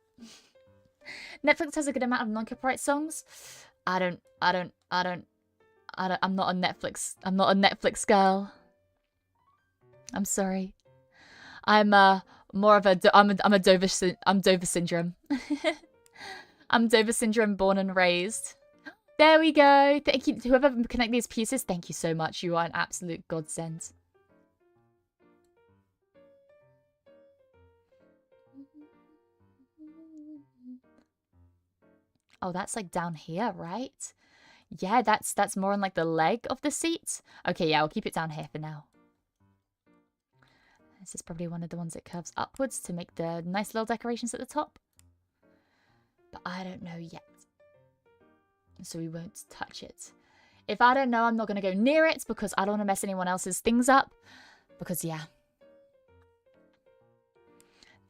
Netflix has a good amount of non-copyright songs. I'm not a Netflix girl. I'm sorry. I'm more of a DOVA syndrome. I'm DOVA syndrome born and raised. There we go. Thank you. Whoever connect these pieces, thank you so much. You are an absolute godsend. Oh, that's like down here, right? Yeah, that's more on like the leg of the seat. Okay, yeah, I'll keep it down here for now. This is probably one of the ones that curves upwards to make the nice little decorations at the top. But I don't know yet. So we won't touch it. If I don't know, I'm not going to go near it because I don't want to mess anyone else's things up. Because, yeah.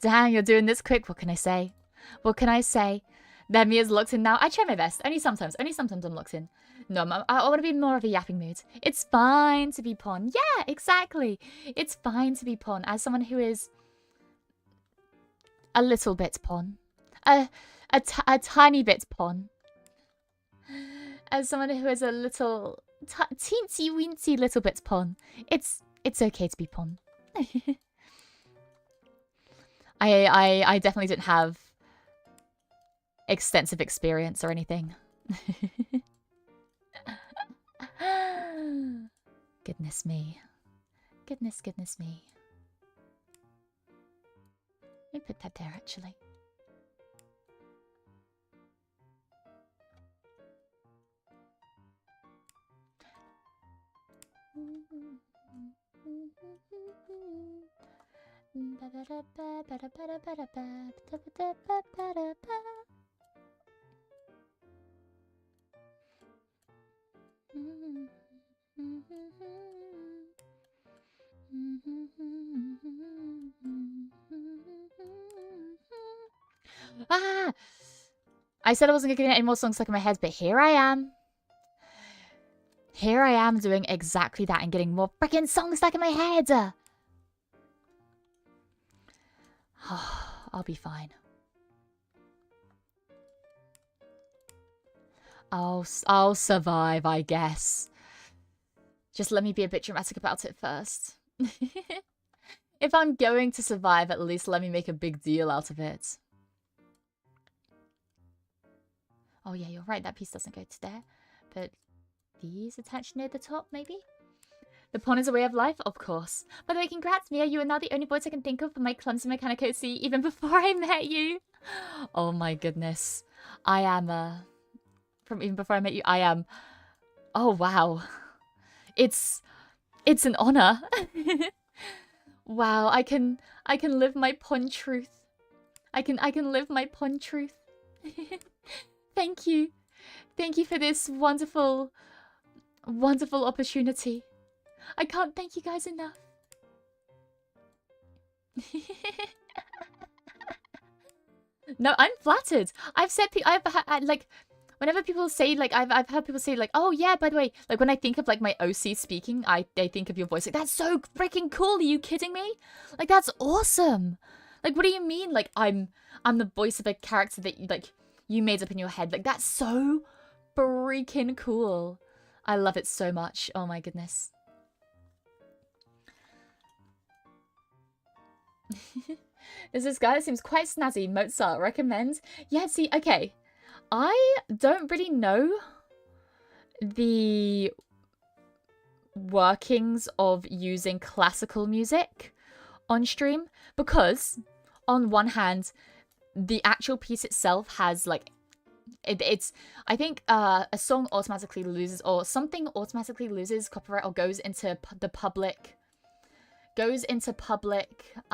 Damn, you're doing this quick. What can I say? What can I say? Then Mia's locked in now. I try my best. Only sometimes I'm locked in. No, I want to be more of a yapping mood. It's fine to be pawn. Yeah, exactly. It's fine to be pawn. As someone who is a little bit pawn. A tiny bit pawn. As someone who is a little, teensy weensy little bit pawn. It's okay to be pawn. I definitely didn't have extensive experience or anything. Goodness me. Goodness me. Let me put that there, actually. Ah! I said I wasn't going to get any more songs stuck in my head, but here I am. Here I am doing exactly that and getting more freaking songs stuck in my head. I'll be fine. I'll survive, I guess. Just let me be a bit dramatic about it first. If I'm going to survive, at least let me make a big deal out of it. Oh yeah, you're right. That piece doesn't go to there. But these attached near the top, maybe? The pawn is a way of life, of course. By the way, congrats, Mia. You are now the only voice I can think of for my clumsy mechanic OC, even before I met you. Oh my goodness. I am, from even before I met you, I am... Oh, wow. It's an honor. Wow, I can live my pawn truth. I can live my pawn truth. Thank you. Thank you for this wonderful, wonderful opportunity. I can't thank you guys enough. No, I'm flattered. I've said, like, whenever people say, like, I've heard people say, like, oh yeah, by the way, like, when I think of, like, my OC speaking, I think of your voice. Like, that's so freaking cool. Are you kidding me? Like, that's awesome. Like, what do you mean? Like, I'm the voice of a character that, like, you made up in your head. Like, that's so freaking cool. I love it so much. Oh my goodness. There's this guy that seems quite snazzy. Mozart, recommend? Yeah, see, okay. I don't really know the workings of using classical music on stream because, on one hand, the actual piece itself has like it's I think a song automatically loses, or something automatically loses copyright, or goes into public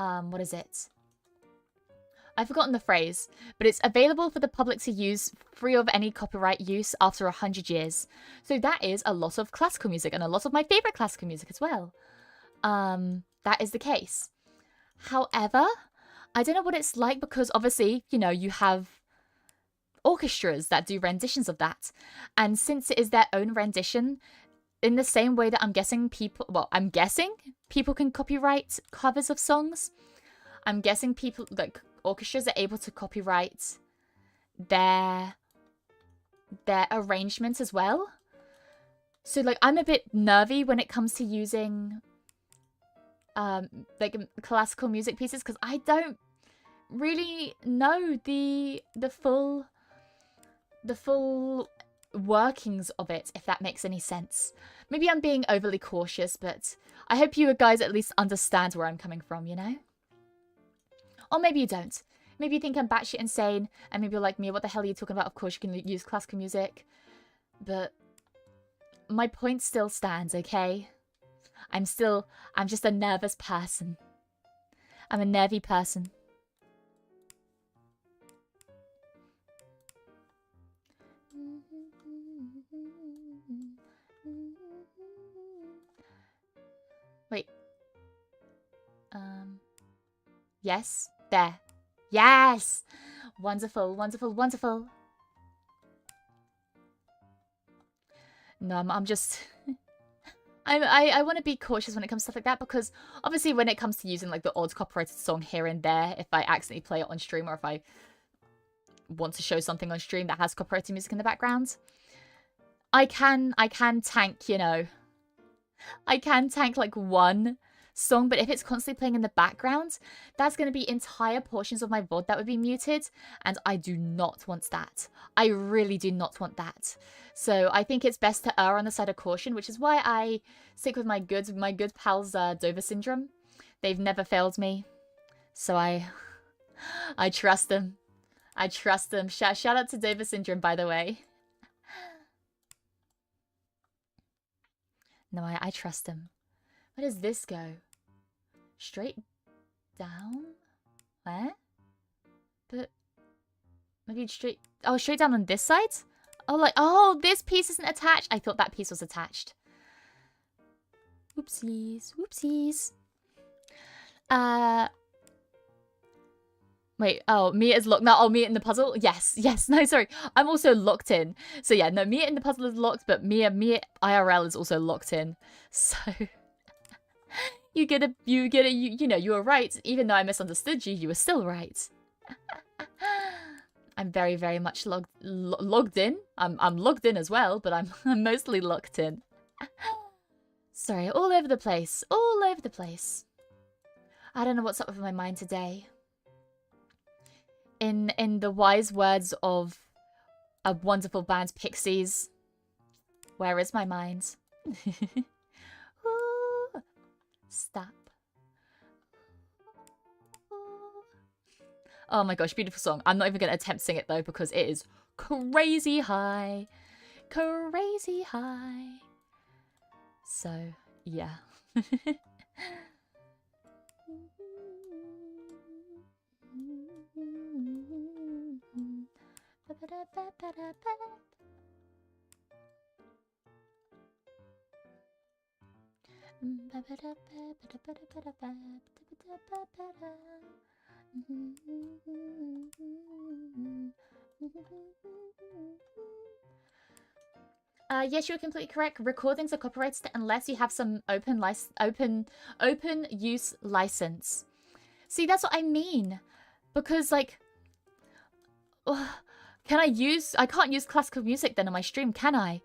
what is it? I've forgotten the phrase, but it's available for the public to use free of any copyright use after 100 years. So that is a lot of classical music, and a lot of my favorite classical music as well. That is the case. However, I don't know what it's like, because obviously, you know, you have orchestras that do renditions of that. And since it is their own rendition, in the same way that I'm guessing people can copyright covers of songs, I'm guessing people, like orchestras, are able to copyright their arrangement as well. So like I'm a bit nervy when it comes to using like classical music pieces, because I don't really know the full workings of it, if that makes any sense. Maybe I'm being overly cautious, but I hope you guys at least understand where I'm coming from, you know? Or maybe you don't. Maybe you think I'm batshit insane, and maybe you're like me, what the hell are you talking about? Of course you can use classical music. But my point still stands, okay? I'm just a nervous person. I'm a nervy person. Wait. Yes. There. Yes! Wonderful, wonderful, wonderful. No, I'm just... I want to be cautious when it comes to stuff like that, because obviously when it comes to using like the odd copyrighted song here and there, if I accidentally play it on stream, or if I want to show something on stream that has copyrighted music in the background, I can tank, you know, I can tank like one song, but if it's constantly playing in the background, that's going to be entire portions of my VOD that would be muted, and I do not want that. I really do not want that. So I think it's best to err on the side of caution, which is why I stick with my good pals DOVA-SYNDROME. They've never failed me, so I trust them. I trust them. Shout out to DOVA-SYNDROME, by the way. No, I trust them. Where does this go? Straight down? Where? But maybe straight... Oh, straight down on this side? Oh, like... Oh, this piece isn't attached. I thought that piece was attached. Whoopsies. Whoopsies. Wait, oh, Mia is locked. No, oh, Mia in the puzzle? Yes, yes. No, sorry. I'm also locked in. So yeah, no, Mia in the puzzle is locked, but Mia IRL is also locked in. So... You know, you were right. Even though I misunderstood you, you were still right. I'm very, very much logged in. I'm logged in as well, but I'm mostly locked in. Sorry, all over the place. All over the place. I don't know what's up with my mind today. In the wise words of a wonderful band, Pixies, where is my mind? Stop. Oh my gosh, beautiful song. I'm not even going to attempt to sing it though, because it is crazy high. Crazy high. So, yeah. Yes, you're completely correct. Recordings are copyrighted unless you have some open use license. See, that's what I mean. Because, like, I can't use classical music then on my stream, can I?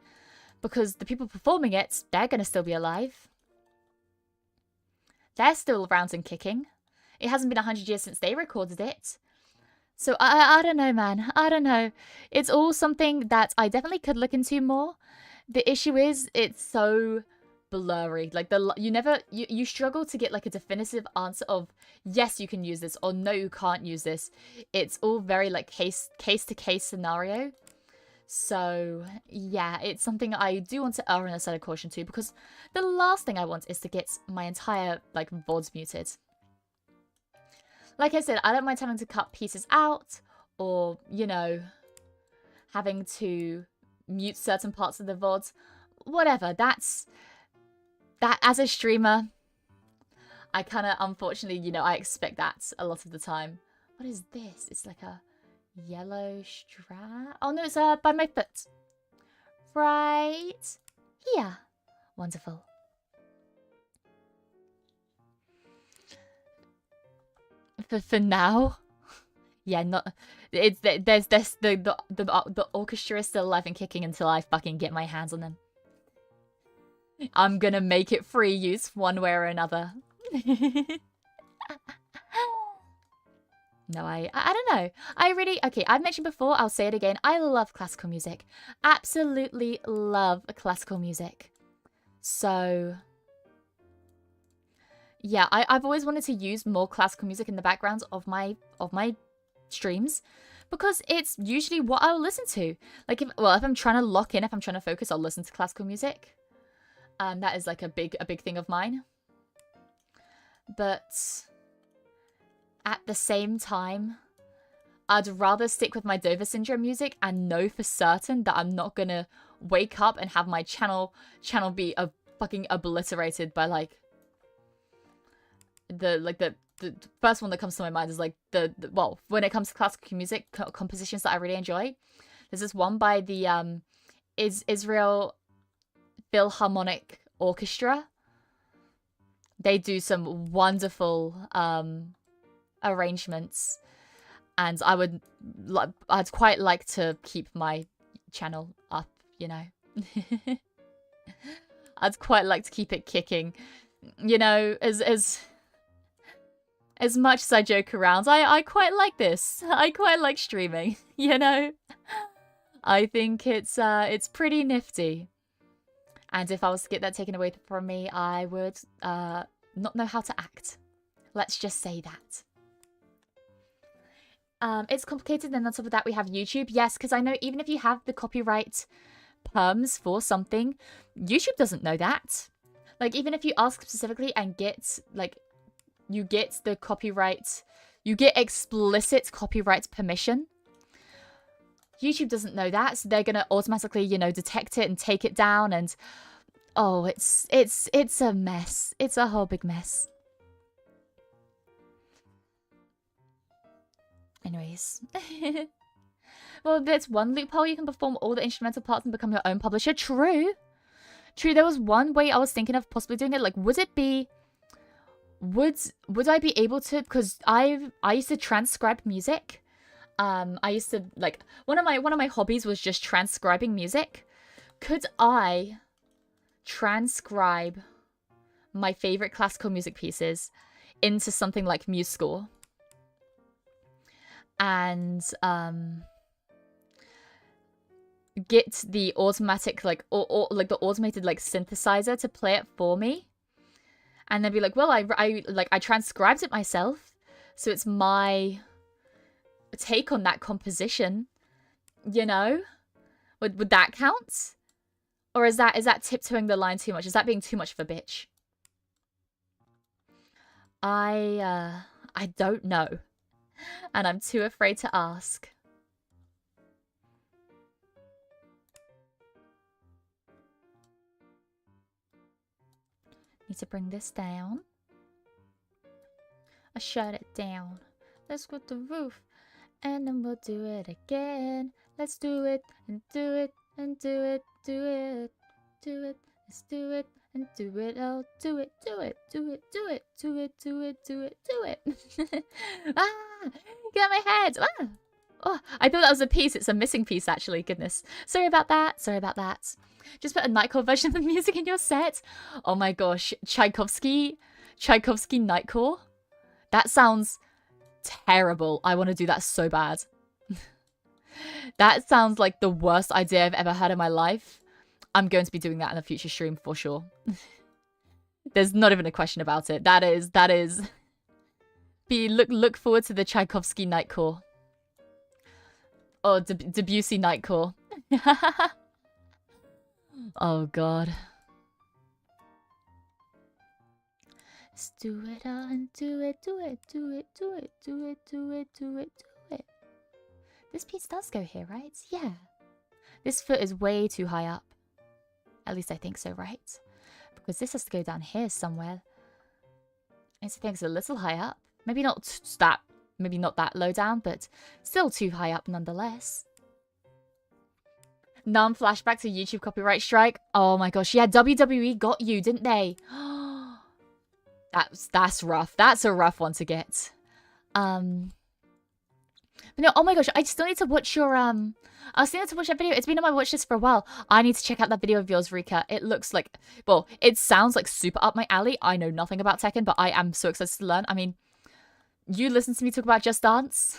Because the people performing it, they're going to still be alive. They're still around and kicking. It hasn't been 100 years since they recorded it. So I don't know, man. I don't know. It's all something that I definitely could look into more. The issue is it's so blurry. Like you struggle to get like a definitive answer of yes, you can use this, or no, you can't use this. It's all very like case to case scenario. So yeah, it's something I do want to err on the side of caution too, because the last thing I want is to get my entire like VODs muted. Like I said, I don't mind having to cut pieces out, or you know, having to mute certain parts of the VODs. Whatever, that as a streamer, I kind of, unfortunately, you know, I expect that a lot of the time. What is this? It's like a yellow strap. Oh no, it's by my foot. Right here. Wonderful. For now. Yeah, not. It's there's this the orchestra is still alive and kicking until I fucking get my hands on them. I'm gonna make it free use one way or another. No, I don't know. Okay, I've mentioned before, I'll say it again. I love classical music. Absolutely love classical music. So yeah, I've always wanted to use more classical music in the backgrounds of my streams, because it's usually what I'll listen to. Like if I'm trying to lock in, if I'm trying to focus, I'll listen to classical music. That is like a big thing of mine. But at the same time, I'd rather stick with my DOVA-SYNDROME music and know for certain that I'm not gonna wake up and have my channel be fucking obliterated by like the first one that comes to my mind is like well, when it comes to classical music compositions that I really enjoy, there's this one by the Israel Philharmonic Orchestra. They do some wonderful arrangements, and I'd quite like to keep my channel up, you know. I'd quite like to keep it kicking, you know, as much as I joke around. I quite like this. I quite like streaming, you know. I think it's pretty nifty. And if I was to get that taken away from me, I would not know how to act. Let's just say that. It's complicated, and on top of that we have YouTube. Yes, because I know even if you have the copyright perms for something, YouTube doesn't know that. Like, even if you ask specifically and get, like, you get the copyright, you get explicit copyright permission, YouTube doesn't know that, so they're gonna automatically, you know, detect it and take it down, and oh, it's a mess. It's a whole big mess. Anyways. Well, there's one loophole. You can perform all the instrumental parts and become your own publisher. True. True, there was one way I was thinking of possibly doing it. Like, would I be able to, because I used to transcribe music. I used to, like, one of my hobbies was just transcribing music. Could I transcribe my favorite classical music pieces into something like MuseScore? And get the automatic, like, or like the automated like synthesizer to play it for me, and then be like, well, I transcribed it myself, so it's my take on that composition, you know? Would that count? Or is that tiptoeing the line too much? Is that being too much of a bitch? I don't know. And I'm too afraid to ask. Need to bring this down. I shut it down. Let's go to the roof. And then we'll do it again. Let's do it and do it and do it. Do it. Do it. Let's do it and do it. Oh, do it. Do it. Do it. Do it. Do it. Do it. Do it. Do it. Ah! Get out of my head! Ah! Oh, I thought that was a piece. It's a missing piece, actually. Goodness. Sorry about that. Sorry about that. Just put a Nightcore version of the music in your set. Oh my gosh. Tchaikovsky Nightcore? That sounds terrible. I want to do that so bad. That sounds like the worst idea I've ever heard in my life. I'm going to be doing that in a future stream for sure. There's not even a question about it. That is. Look forward to the Tchaikovsky Nightcore. Or Debussy Nightcore. Oh god. Let's do it on, do it. This piece does go here, right? Yeah. This foot is way too high up. At least I think so, right? Because this has to go down here somewhere. I think it's a little high up. Maybe not that low down, but still too high up nonetheless. Flashback to YouTube copyright strike. Oh my gosh, yeah, WWE got you, didn't they? That's rough. That's a rough one to get. But no, oh my gosh, I still need to watch your I still need to watch that video. It's been on my watch list for a while. I need to check out that video of yours, Rika. It looks like, well, it sounds like super up my alley. I know nothing about Tekken, but I am so excited to learn. I mean, you listen to me talk about Just Dance.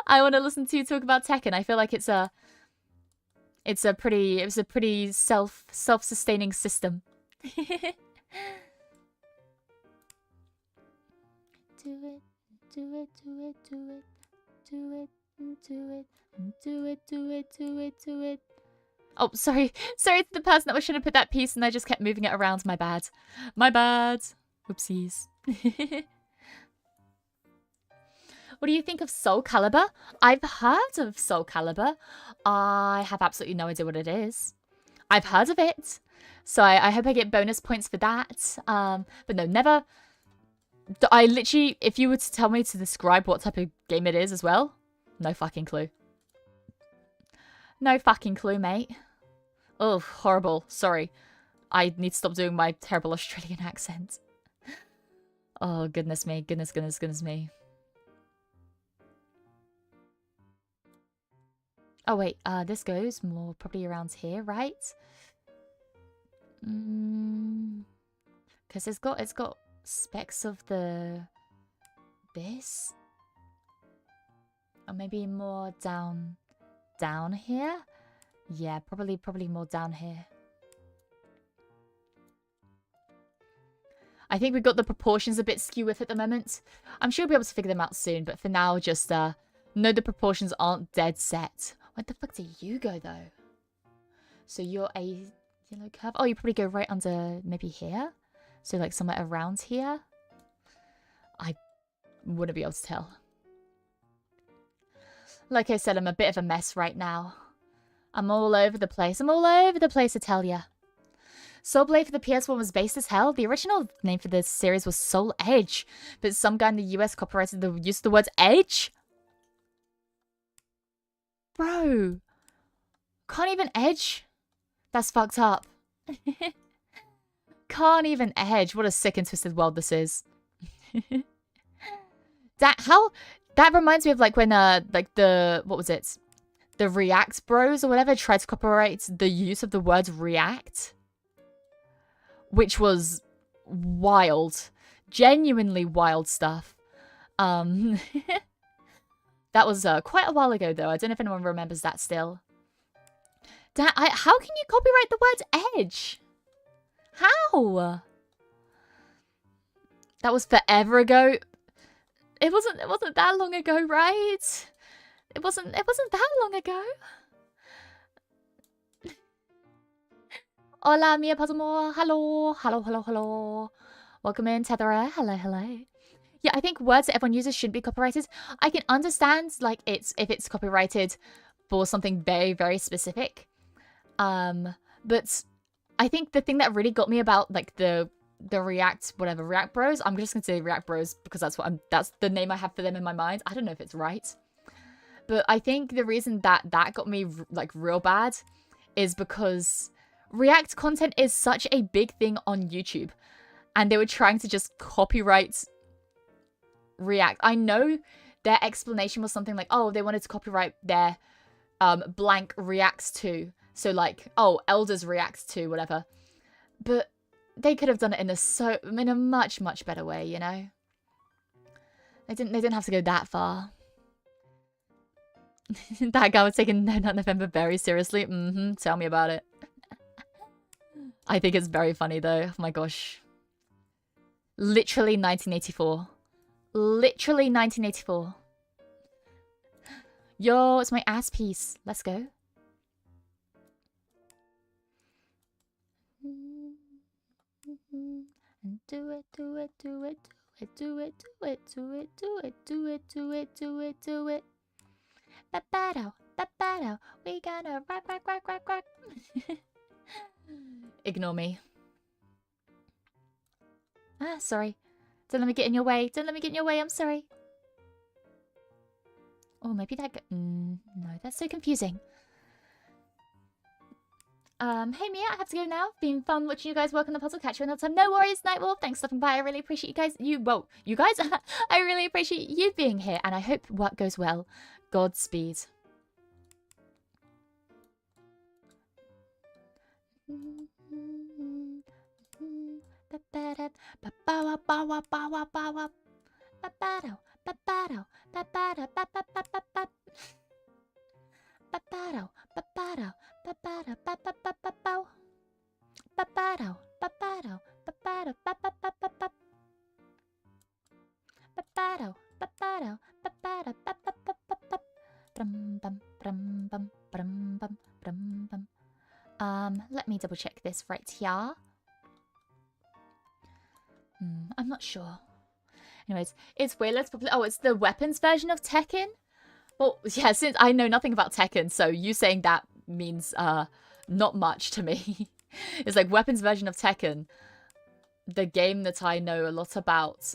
I want to listen to you talk about Tekken. I feel like it was a pretty self-sustaining system. Do it. Oh, sorry to the person that was trying to put that piece and I just kept moving it around. My bad. Whoopsies. What do you think of Soul Calibur? I've heard of Soul Calibur. I have absolutely no idea what it is. I've heard of it. So I hope I get bonus points for that. But no, never. I literally, if you were to tell me to describe what type of game it is as well, no fucking clue. No fucking clue, mate. Oh, horrible. Sorry. I need to stop doing my terrible Australian accent. Oh, goodness me. Goodness me. Oh, wait. This goes more probably around here, right? Because it's got specks of this. Or maybe more down here? Yeah, probably more down here. I think we got the proportions a bit skew with at the moment. I'm sure we'll be able to figure them out soon, but for now, just know the proportions aren't dead set. Where the fuck do you go, though? So you're a yellow curve? Oh, you probably go right under maybe here? So like somewhere around here? I wouldn't be able to tell. Like I said, I'm a bit of a mess right now. I'm all over the place. I tell ya. Soul Blade for the PS1 was based as hell. The original name for this series was Soul Edge, but some guy in the US copyrighted the use of the words edge. Bro. Can't even edge? That's fucked up. Can't even edge. What a sick and twisted world this is. That reminds me of like when like what was it? The React Bros or whatever tried to copyright the use of the word react. Which was wild. Genuinely wild stuff. That was quite a while ago though. I don't know if anyone remembers that still. How can you copyright the word edge? How? That was forever ago. It wasn't that long ago, right? It wasn't that long ago. Hola, Mia Fenimore. Hello. Welcome in, Tetherer. Hello. Yeah, I think words that everyone uses shouldn't be copyrighted. I can understand like if it's copyrighted for something very, very specific. But I think the thing that really got me about like the React Bros, I'm just gonna say React Bros because that's the name I have for them in my mind. I don't know if it's right. But I think the reason that got me like real bad is because React content is such a big thing on YouTube. And they were trying to just copyright React. I know their explanation was something like, oh, they wanted to copyright their blank reacts to. So like, oh, elders react to, whatever. But they could have done it in a much, much better way, you know? They didn't have to go that far. That guy was taking No Nut November very seriously. Tell me about it. I think it's very funny though. Oh my gosh. Literally 1984. Literally 1984. Yo, it's my ass piece. Let's go. Do it, do it, do it, do it, do it, do it, do it, do it, do it, do it, do it. Ba-ba-do, ba-ba-do. We gonna rock, rock, rock, rock, rock. Ignore me. Ah, sorry. Don't let me get in your way. Don't let me get in your way. I'm sorry. Oh, maybe that... no, that's so confusing. Hey Mia, I have to go now. Been fun watching you guys work on the puzzle. Catch you another time. No worries, Nightwolf. Thanks for stopping by. I really appreciate you guys. You guys. I really appreciate you being here, and I hope work goes well. Godspeed. Let me double check this right here. I'm not sure. Anyways, it's weird. Let's probably... Oh, it's the weapons version of Tekken? Well, yeah, since I know nothing about Tekken, so you saying that means not much to me. It's like weapons version of Tekken. The game that I know a lot about.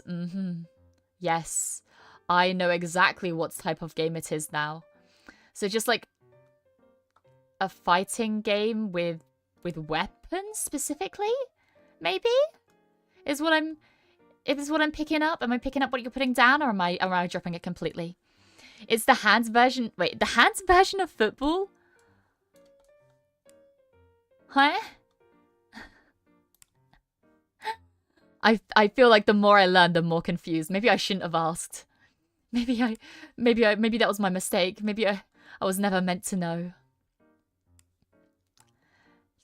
Yes. I know exactly what type of game it is now. So just like a fighting game with weapons specifically? Maybe? Is what I'm picking up? Am I picking up what you're putting down, or am I dropping it completely? It's the hands version. Wait, the hands version of football? Huh? I feel like the more I learn, the more confused. Maybe I shouldn't have asked. Maybe that was my mistake. Maybe I was never meant to know.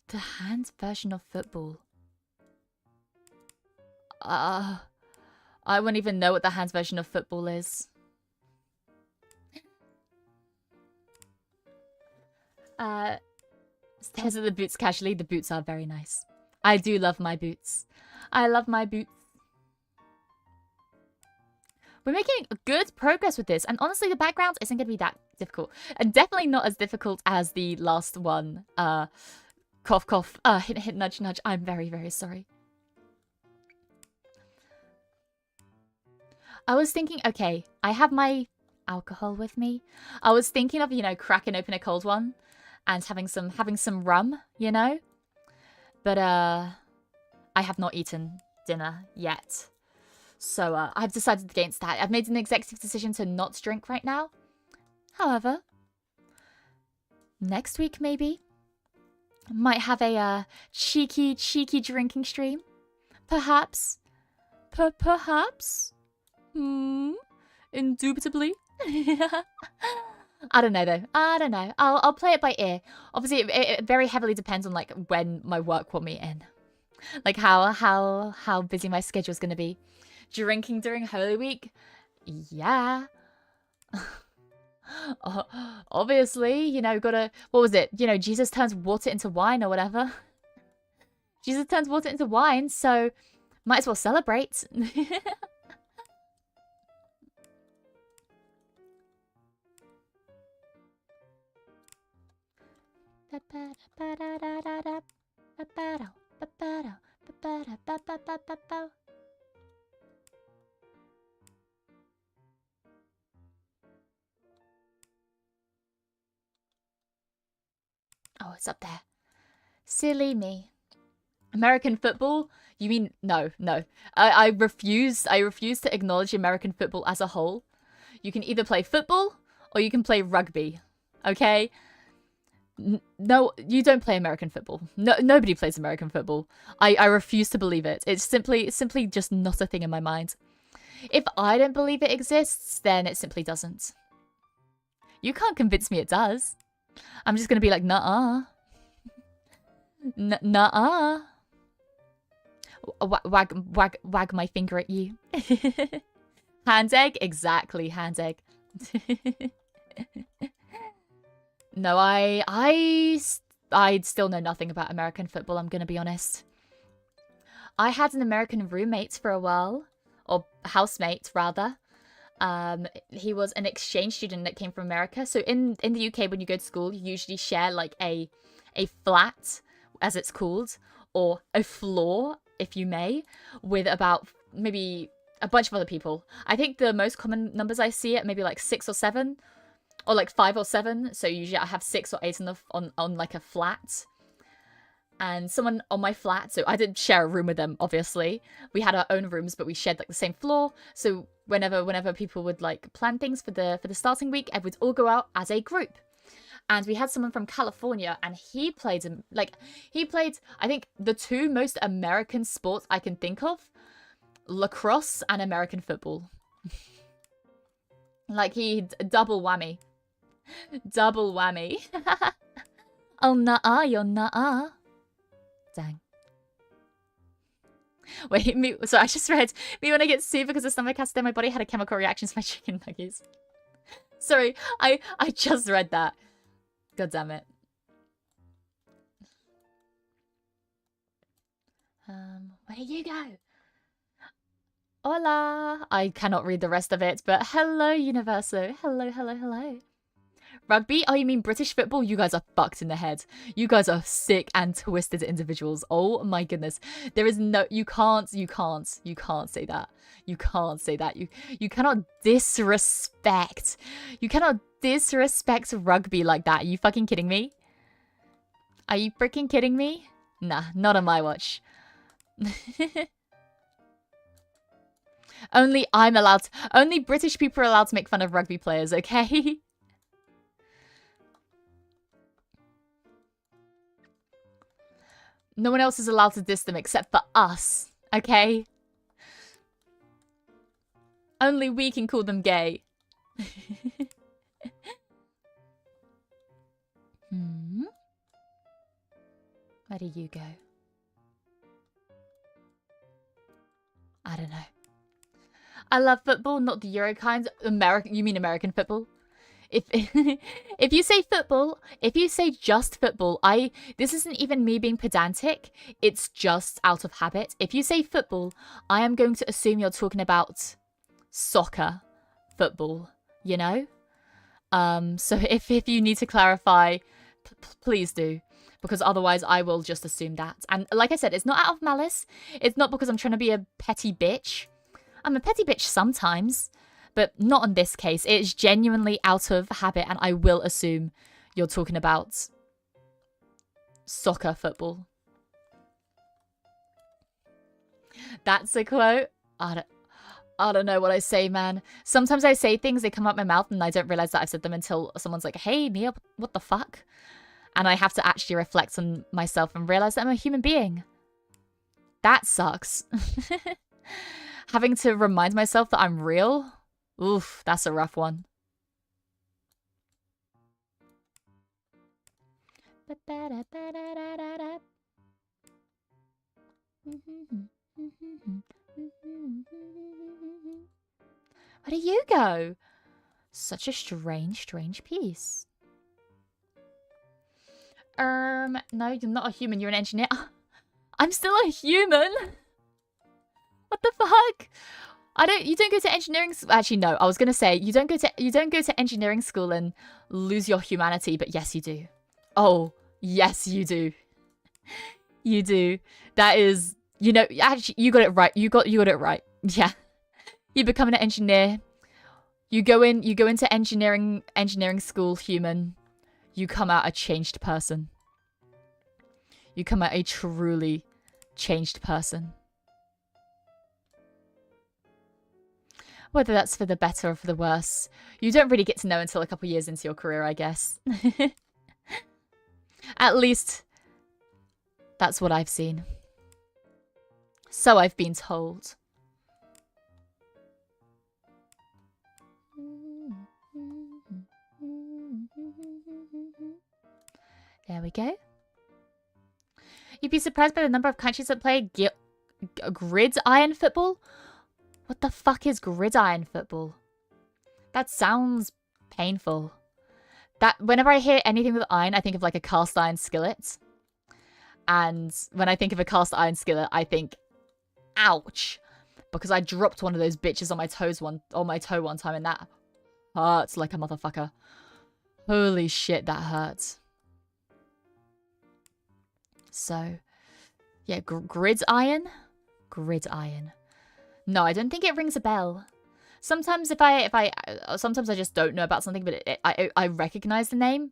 The hands version of football. I wouldn't even know what the hands version of football is. Stares at the boots casually. The boots are very nice. I do love my boots. I love my boots. We're making good progress with this, and honestly, the background isn't going to be that difficult. And definitely not as difficult as the last one. Cough, cough. Hint, hint, nudge, nudge. I'm very, very sorry. I was thinking, okay, I have my alcohol with me. I was thinking of, you know, cracking open a cold one and having some rum, you know? But, I have not eaten dinner yet. So, I've decided against that. I've made an executive decision to not drink right now. However, next week, maybe, might have a, cheeky drinking stream. Perhaps. Perhaps? Indubitably. I don't know though. I don't know. I'll play it by ear. Obviously, it very heavily depends on like when my work will me in, like how busy my schedule's gonna be. Drinking during Holy Week, yeah. Obviously, you know, gotta. What was it? You know, Jesus turns water into wine or whatever. Jesus turns water into wine, so might as well celebrate. Oh, it's up there. Silly me. American football? You mean no. I refuse to acknowledge American football as a whole. You can either play football or you can play rugby. Okay? No, you don't play American football. No, nobody plays American football. I refuse to believe it. It's simply just not a thing in my mind. If I don't believe it exists, then it simply doesn't. You can't convince me it does. I'm just gonna be like, nuh-uh. Nuh-uh. wag my finger at you. Hand egg? Exactly, hand egg. No, I still know nothing about American football, I'm gonna be honest. I had an American roommate for a while, or housemate rather. He was an exchange student that came from America. So in the UK, when you go to school, you usually share like a flat, as it's called, or a floor, if you may, with about maybe a bunch of other people. I think the most common numbers I see are maybe like 6 or 7, or like 5 or 7. So usually I have 6 or 8 on like a flat. And someone on my flat, so I didn't share a room with them, obviously. We had our own rooms, but we shared like the same floor. So whenever people would like plan things for the starting week, I would all go out as a group. And we had someone from California, and he played, I think, the 2 most American sports I can think of: lacrosse and American football. Like, he double whammy. Double whammy. Oh, nah, you're nah. Dang. Wait, so I just read, me when I get sick because the stomach acid in my body had a chemical reaction to my chicken nuggets. Sorry, I just read that. God damn it. Where did you go? Hola. I cannot read the rest of it, but hello, Universo. Hello. Rugby? Oh, you mean British football? You guys are fucked in the head. You guys are sick and twisted individuals. Oh my goodness. There is no, you can't say that. You can't say that. You cannot disrespect. You cannot disrespect rugby like that. Are you fucking kidding me? Are you freaking kidding me? Nah, not on my watch. Only British people are allowed to make fun of rugby players, okay? No one else is allowed to diss them except for us, okay? Only we can call them gay. Where do you go? I don't know. I love football, not the Euro kind. You mean American football? If you say football, if you say just football, this isn't even me being pedantic. It's just out of habit. If you say football, I am going to assume you're talking about soccer football, you know? So if you need to clarify, please do. Because otherwise I will just assume that. And like I said, it's not out of malice. It's not because I'm trying to be a petty bitch. I'm a petty bitch sometimes. But not in this case. It is genuinely out of habit, and I will assume you're talking about soccer football. That's a quote. I don't know what I say, man. Sometimes I say things, they come out my mouth, and I don't realize that I've said them until someone's like, hey, Mia, what the fuck? And I have to actually reflect on myself and realize that I'm a human being. That sucks. Having to remind myself that I'm real. Oof, that's a rough one. Where do you go? Such a strange piece. No, you're not a human, you're an engineer. I'm still a human. What the fuck? You don't go to engineering school. Actually, no, I was gonna say you don't go to engineering school and lose your humanity, but yes, you do. Oh, yes, you do. You do. That is, you know, actually, you got it right. You got it right. Yeah. You become an engineer. You go into engineering school human. You come out a changed person. You come out a truly changed person. Whether that's for the better or for the worse, you don't really get to know until a couple years into your career, I guess. At least, that's what I've seen. So I've been told. There we go. You'd be surprised by the number of countries that play Gridiron football? What the fuck is gridiron football? That sounds painful. That whenever I hear anything with iron, I think of like a cast iron skillet. And when I think of a cast iron skillet, I think, ouch. Because I dropped one of those bitches on my toe one time, and that hurts like a motherfucker. Holy shit, that hurts. So, yeah, gridiron? Gridiron. No, I don't think it rings a bell. Sometimes sometimes I just don't know about something, but I recognize the name.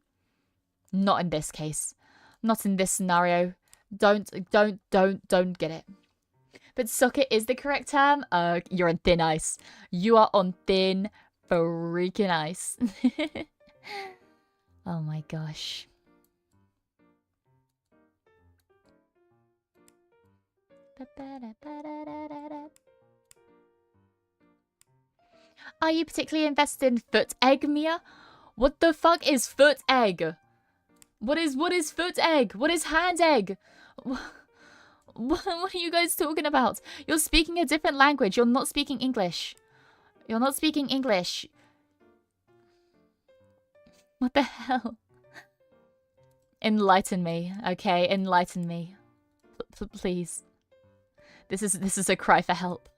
Not in this case. Not in this scenario. Don't get it. But soccer is the correct term. You're on thin ice. You are on thin freaking ice. Oh my gosh. Are you particularly invested in foot egg, Mia? What the fuck is foot egg? What is foot egg? What is hand egg? What are you guys talking about? You're speaking a different language. You're not speaking English. You're not speaking English. What the hell? Enlighten me, okay? Enlighten me. Please. This is a cry for help.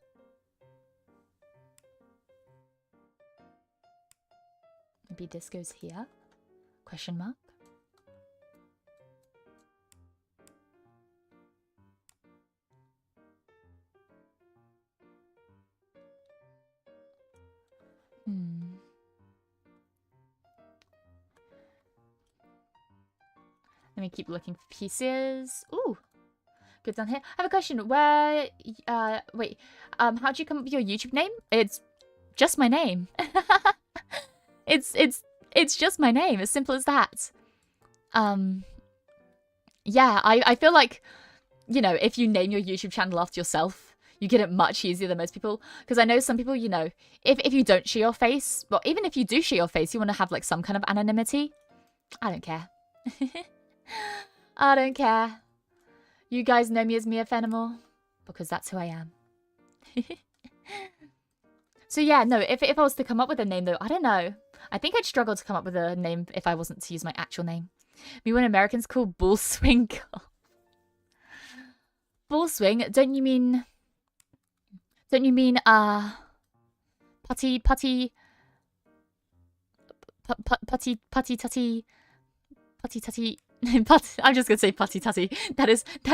Maybe this goes here? Question mark? Let me keep looking for pieces. Ooh. Good down here. I have a question. Wait, how do you come up with your YouTube name? It's just my name. It's just my name. As simple as that. Yeah, I feel like, you know, if you name your YouTube channel after yourself, you get it much easier than most people. Because I know some people, you know, if you don't show your face, well, even if you do show your face, you want to have like some kind of anonymity. I don't care. I don't care. You guys know me as Mia Fenimore because that's who I am. So yeah, no, if I was to come up with a name though, I don't know. I think I'd struggle to come up with a name if I wasn't to use my actual name. Me when Americans call bull swing. Bull swing? Don't you mean putty tutty I'm just gonna say putty tutty. That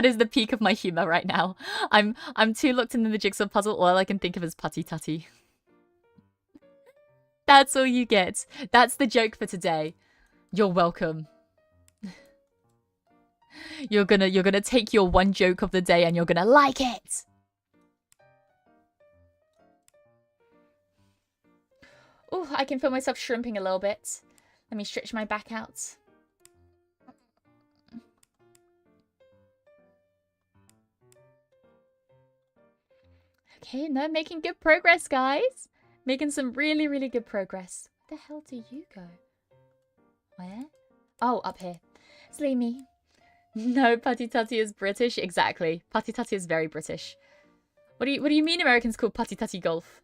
is the peak of my humor right now. I'm too locked into the jigsaw puzzle. All I can think of is putty tutty. That's all you get. That's the joke for today. You're welcome. You're gonna take your one joke of the day and you're gonna like it. Oh, I can feel myself shrimping a little bit. Let me stretch my back out. Okay, no, making good progress, guys. Making some really, really good progress. Where the hell do you go? Where? Oh, up here. Sleemy. No, Putty Tutty is British. Exactly. Putty Tutty is very British. What do you mean Americans call Putty Tutty golf?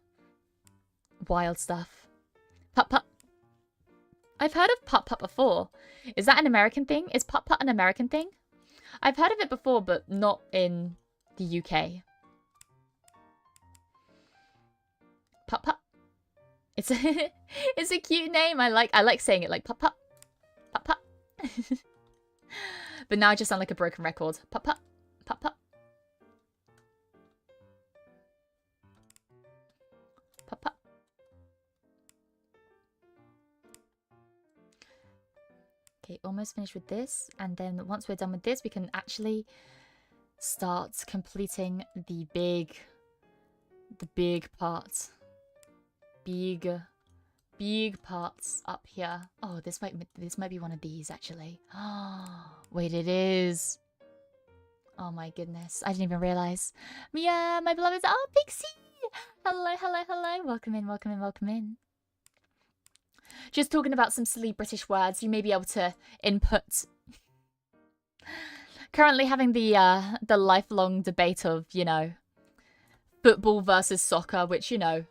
Wild stuff. Putt-putt. I've heard of putt-putt before. Is that an American thing? Is putt-putt an American thing? I've heard of it before, but not in the UK. Putt-putt. It's a cute name. I like saying it like putt-putt. Putt-putt. But now I just sound like a broken record. Putt-putt. Putt-putt. Putt-putt. Okay, almost finished with this. And then once we're done with this, we can actually start completing the big parts. Big parts up here. Oh, this might be one of these actually. Oh, wait, it is. Oh my goodness, I didn't even realize. Mia, my beloved. Oh, Pixie. Hello, hello, hello. Welcome in, welcome in, welcome in. Just talking about some silly British words you may be able to input. Currently having the lifelong debate of, you know, football versus soccer, which, you know,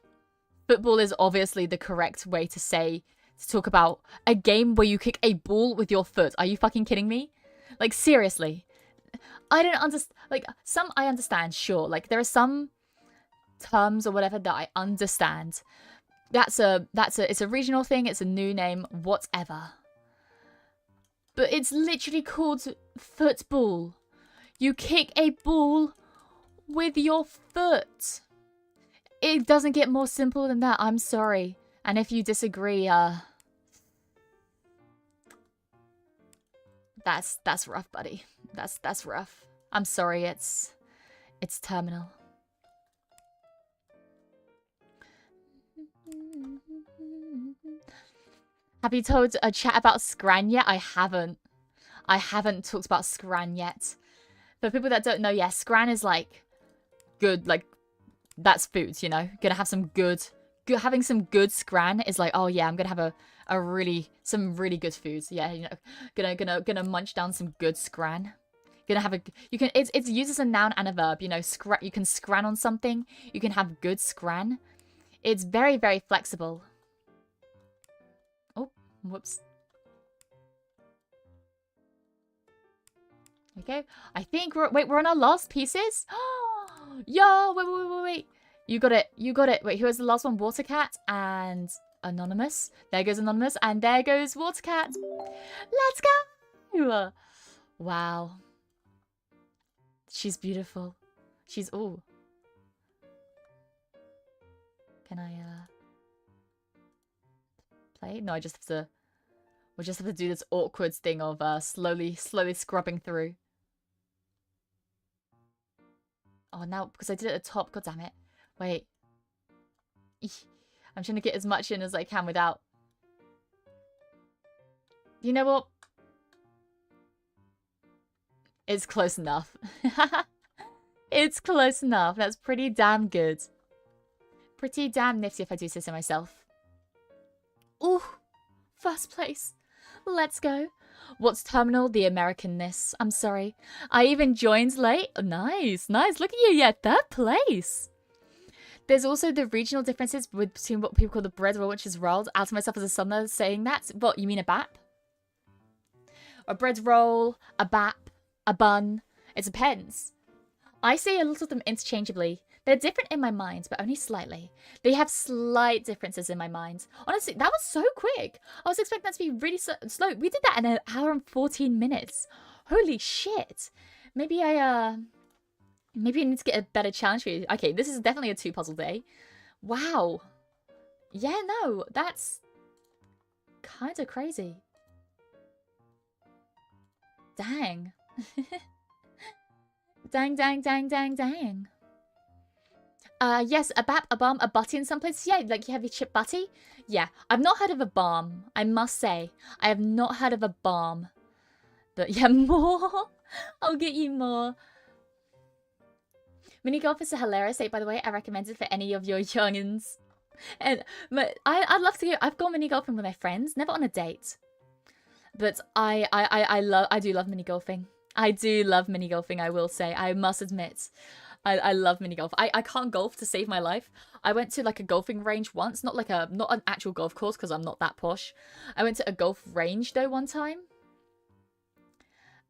football is obviously the correct way to say, to talk about a game where you kick a ball with your foot. Are you fucking kidding me? Like, seriously. I don't understand. Like, some I understand, sure. Like, there are some terms or whatever that I understand. It's a regional thing. It's a new name, whatever. But it's literally called football. You kick a ball with your foot. It doesn't get more simple than that. I'm sorry. And if you disagree, that's rough, buddy. That's rough. I'm sorry. It's terminal. Have you told a chat about Scran yet? I haven't. I haven't talked about Scran yet. For people that don't know, yeah, Scran is like good, like that's food, you know. Gonna have some good having some good Scran is like, oh yeah, I'm gonna have some really good foods. Yeah, you know, gonna munch down some good Scran. Gonna have it's used as a noun and a verb, you know. You can Scran on something. You can have good Scran. It's very, very flexible. Oh, whoops. Okay, I think we're on our last pieces. Yo, wait. You got it. Wait, who was the last one? Watercat and Anonymous. There goes Anonymous, and there goes Watercat. Let's go. Wow. She's beautiful. She's, ooh. Can I, play? No, we'll just have to do this awkward thing of, slowly scrubbing through. Oh, now, because I did it at the top, god damn it. Wait. I'm trying to get as much in as I can without... You know what? It's close enough. It's close enough. That's pretty damn good. Pretty damn nifty if I do say so myself. Ooh, first place. Let's go. What's terminal? The Americanness. I'm sorry. I even joined late. Nice. Look at you. Yeah, third place. There's also the regional differences between what people call the bread roll, which is rolled. Out of myself as a southerner saying that. What, you mean a bap? A bread roll, a bap, a bun. It depends. I say a lot of them interchangeably. They're different in my mind, but only slightly. They have slight differences in my mind. Honestly, that was so quick. I was expecting that to be really slow. We did that in an hour and 14 minutes. Holy shit. Maybe I need to get a better challenge for you. Okay, this is definitely a 2 puzzle day. Wow. Yeah, no, that's kind of crazy. Dang. Dang. Yes, a bap, a balm, a butty in some places. Yeah, like you have your chip butty. Yeah, I've not heard of a balm, I must say. I have not heard of a balm. But yeah, more. I'll get you more. Mini golf is a hilarious date, by the way. I recommend it for any of your youngins. And I'd love to go. I've gone mini golfing with my friends, never on a date. But I do love mini golfing. I do love mini golfing, I will say. I must admit. I love mini golf. I can't golf to save my life. I went to like a golfing range once, not an actual golf course because I'm not that posh. I went to a golf range though one time.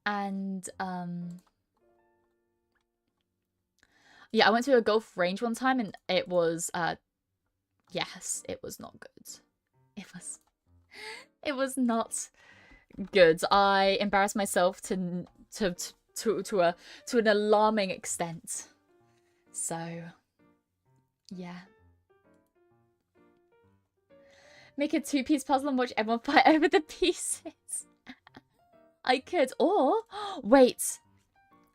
And yeah, I went to a golf range one time and it was yes, it was not good. It was not good. I embarrassed myself to an alarming extent. So, yeah. Make a 2-piece puzzle and watch everyone fight over the pieces. I could. Or, wait.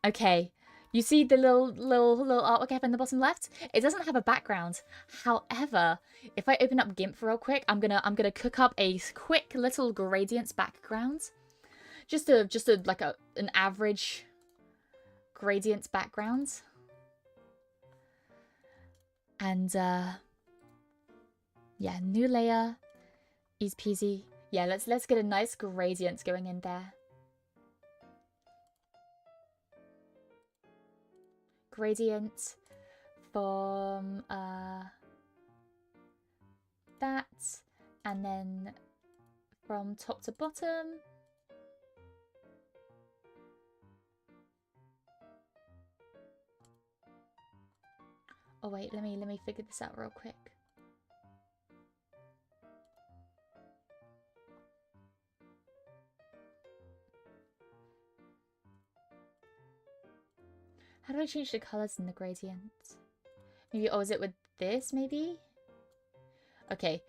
Okay. You see the little artwork I have in the bottom left? It doesn't have a background. However, if I open up GIMP real quick, I'm gonna cook up a quick little gradients background. Just like an average gradient background. And yeah, new layer, easy peasy. Yeah, let's get a nice gradient going in there. Gradient from that, and then from top to bottom. Oh wait, let me figure this out real quick. How do I change the colors in the gradient? Maybe, oh, is it with this, maybe? Okay,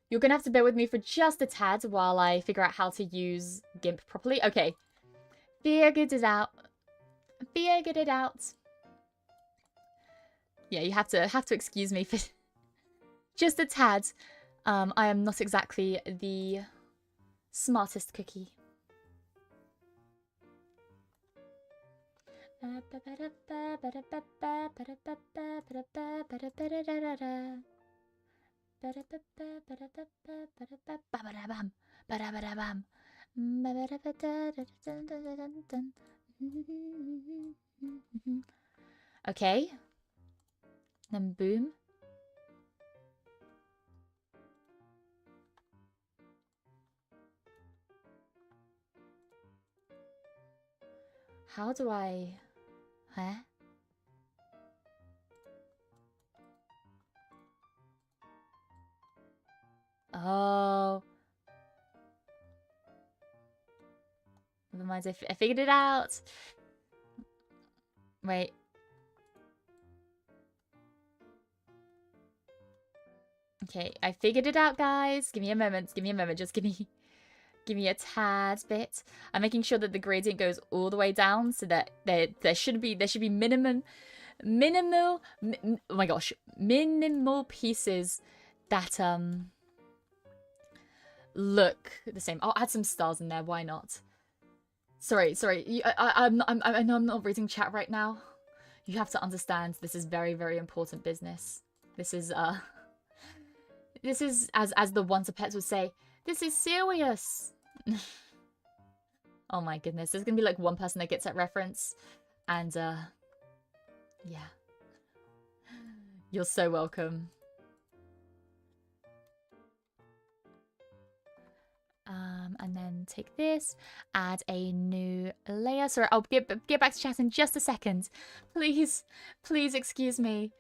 you're gonna have to bear with me for just a tad while I figure out how to use GIMP properly. Okay, figured it out. Figured it out. Yeah, you have to excuse me for just a tad. I am not exactly the smartest cookie. Okay. Then boom. How do I... Huh? Oh. Never mind, I figured it out. Wait. Okay, I figured it out, guys. Give me a moment. Give me a moment. Just give me a tad bit. I'm making sure that the gradient goes all the way down so that there should be minimal oh my gosh, minimal pieces that look the same. I'll add some stars in there. Why not? Sorry. I know I'm not reading chat right now. You have to understand this is very, very important business. This is as the Wonder Pets would say, this is serious. Oh my goodness, there's gonna be like one person that gets that reference, and yeah, you're so welcome. And then take this, add a new layer. Sorry, I'll get back to chat in just a second. Please excuse me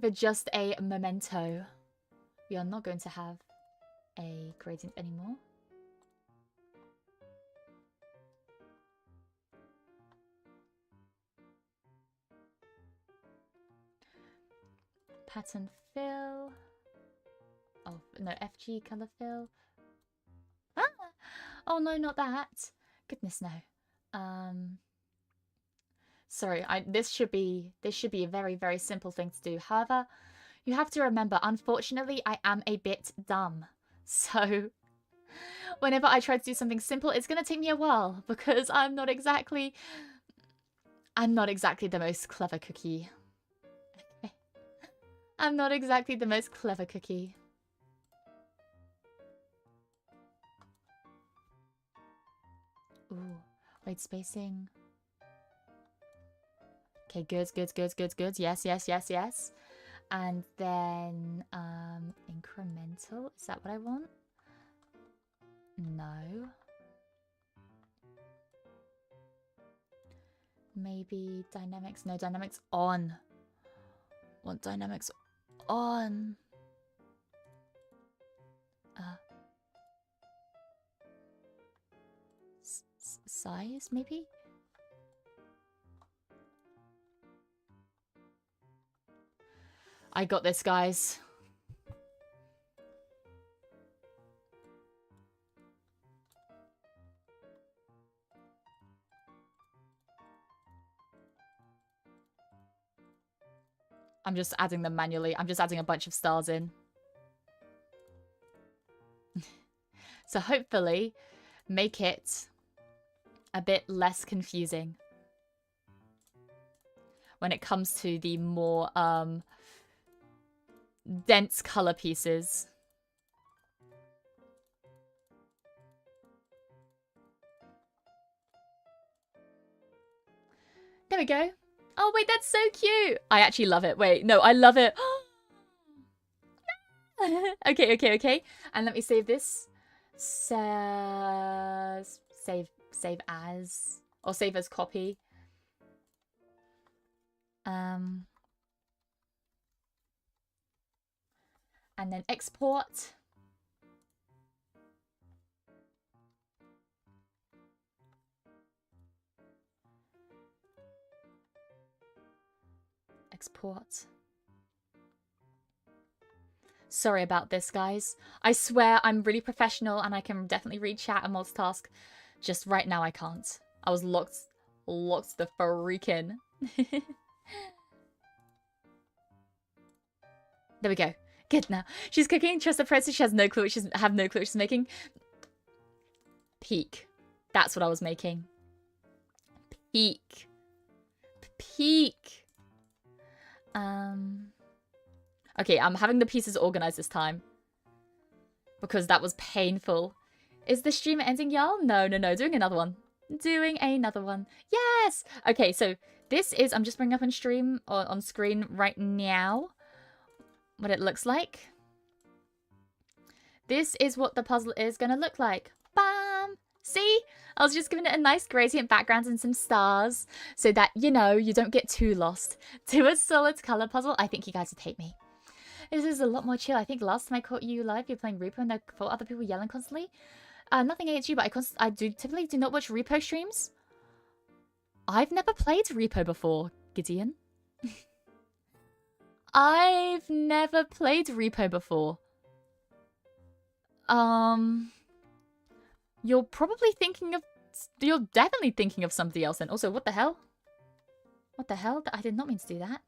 for just a memento. We are not going to have a gradient anymore. Pattern fill. Oh, no, FG color fill. Ah! Oh no, not that. Goodness no. Sorry, this should be a very, very simple thing to do. However, you have to remember, unfortunately, I am a bit dumb. So whenever I try to do something simple, it's going to take me a while because I'm not exactly the most clever cookie. Okay. I'm not exactly the most clever cookie. Ooh, white spacing. Okay, good. Yes. And then incremental. Is that what I want? No. Maybe dynamics. No, dynamics on. Want dynamics on. Size, maybe? I got this, guys. I'm just adding them manually. I'm just adding a bunch of stars in. So hopefully make it a bit less confusing when it comes to the more dense color pieces. There we go. Oh, wait, that's so cute. I actually love it. Wait, no, I love it. Okay. And let me save this. Save as. Or save as copy. And then export. Export. Sorry about this, guys. I swear I'm really professional and I can definitely read chat and multitask. Just right now I can't. I was locked the freaking. There we go. Good now. She's cooking. Trust the process. She has no clue. Have no clue what she's making. Peak. That's what I was making. Peak. Okay, I'm having the pieces organized this time. Because that was painful. Is the stream ending, y'all? No. Doing another one. Yes! Okay, so this is... I'm just bringing up on stream, or on screen right now, what it looks like. This is what the puzzle is going to look like. Bam! See? I was just giving it a nice gradient background and some stars so that, you know, you don't get too lost. To a solid color puzzle. I think you guys would hate me. This is a lot more chill. I think last time I caught you live, you're playing Repo and I thought other people yelling constantly. Nothing against you, but I typically do not watch Repo streams. I've never played Repo before, Gideon. I've never played Repo before. You're probably thinking of... You're definitely thinking of somebody else. And also, what the hell? What the hell? I did not mean to do that.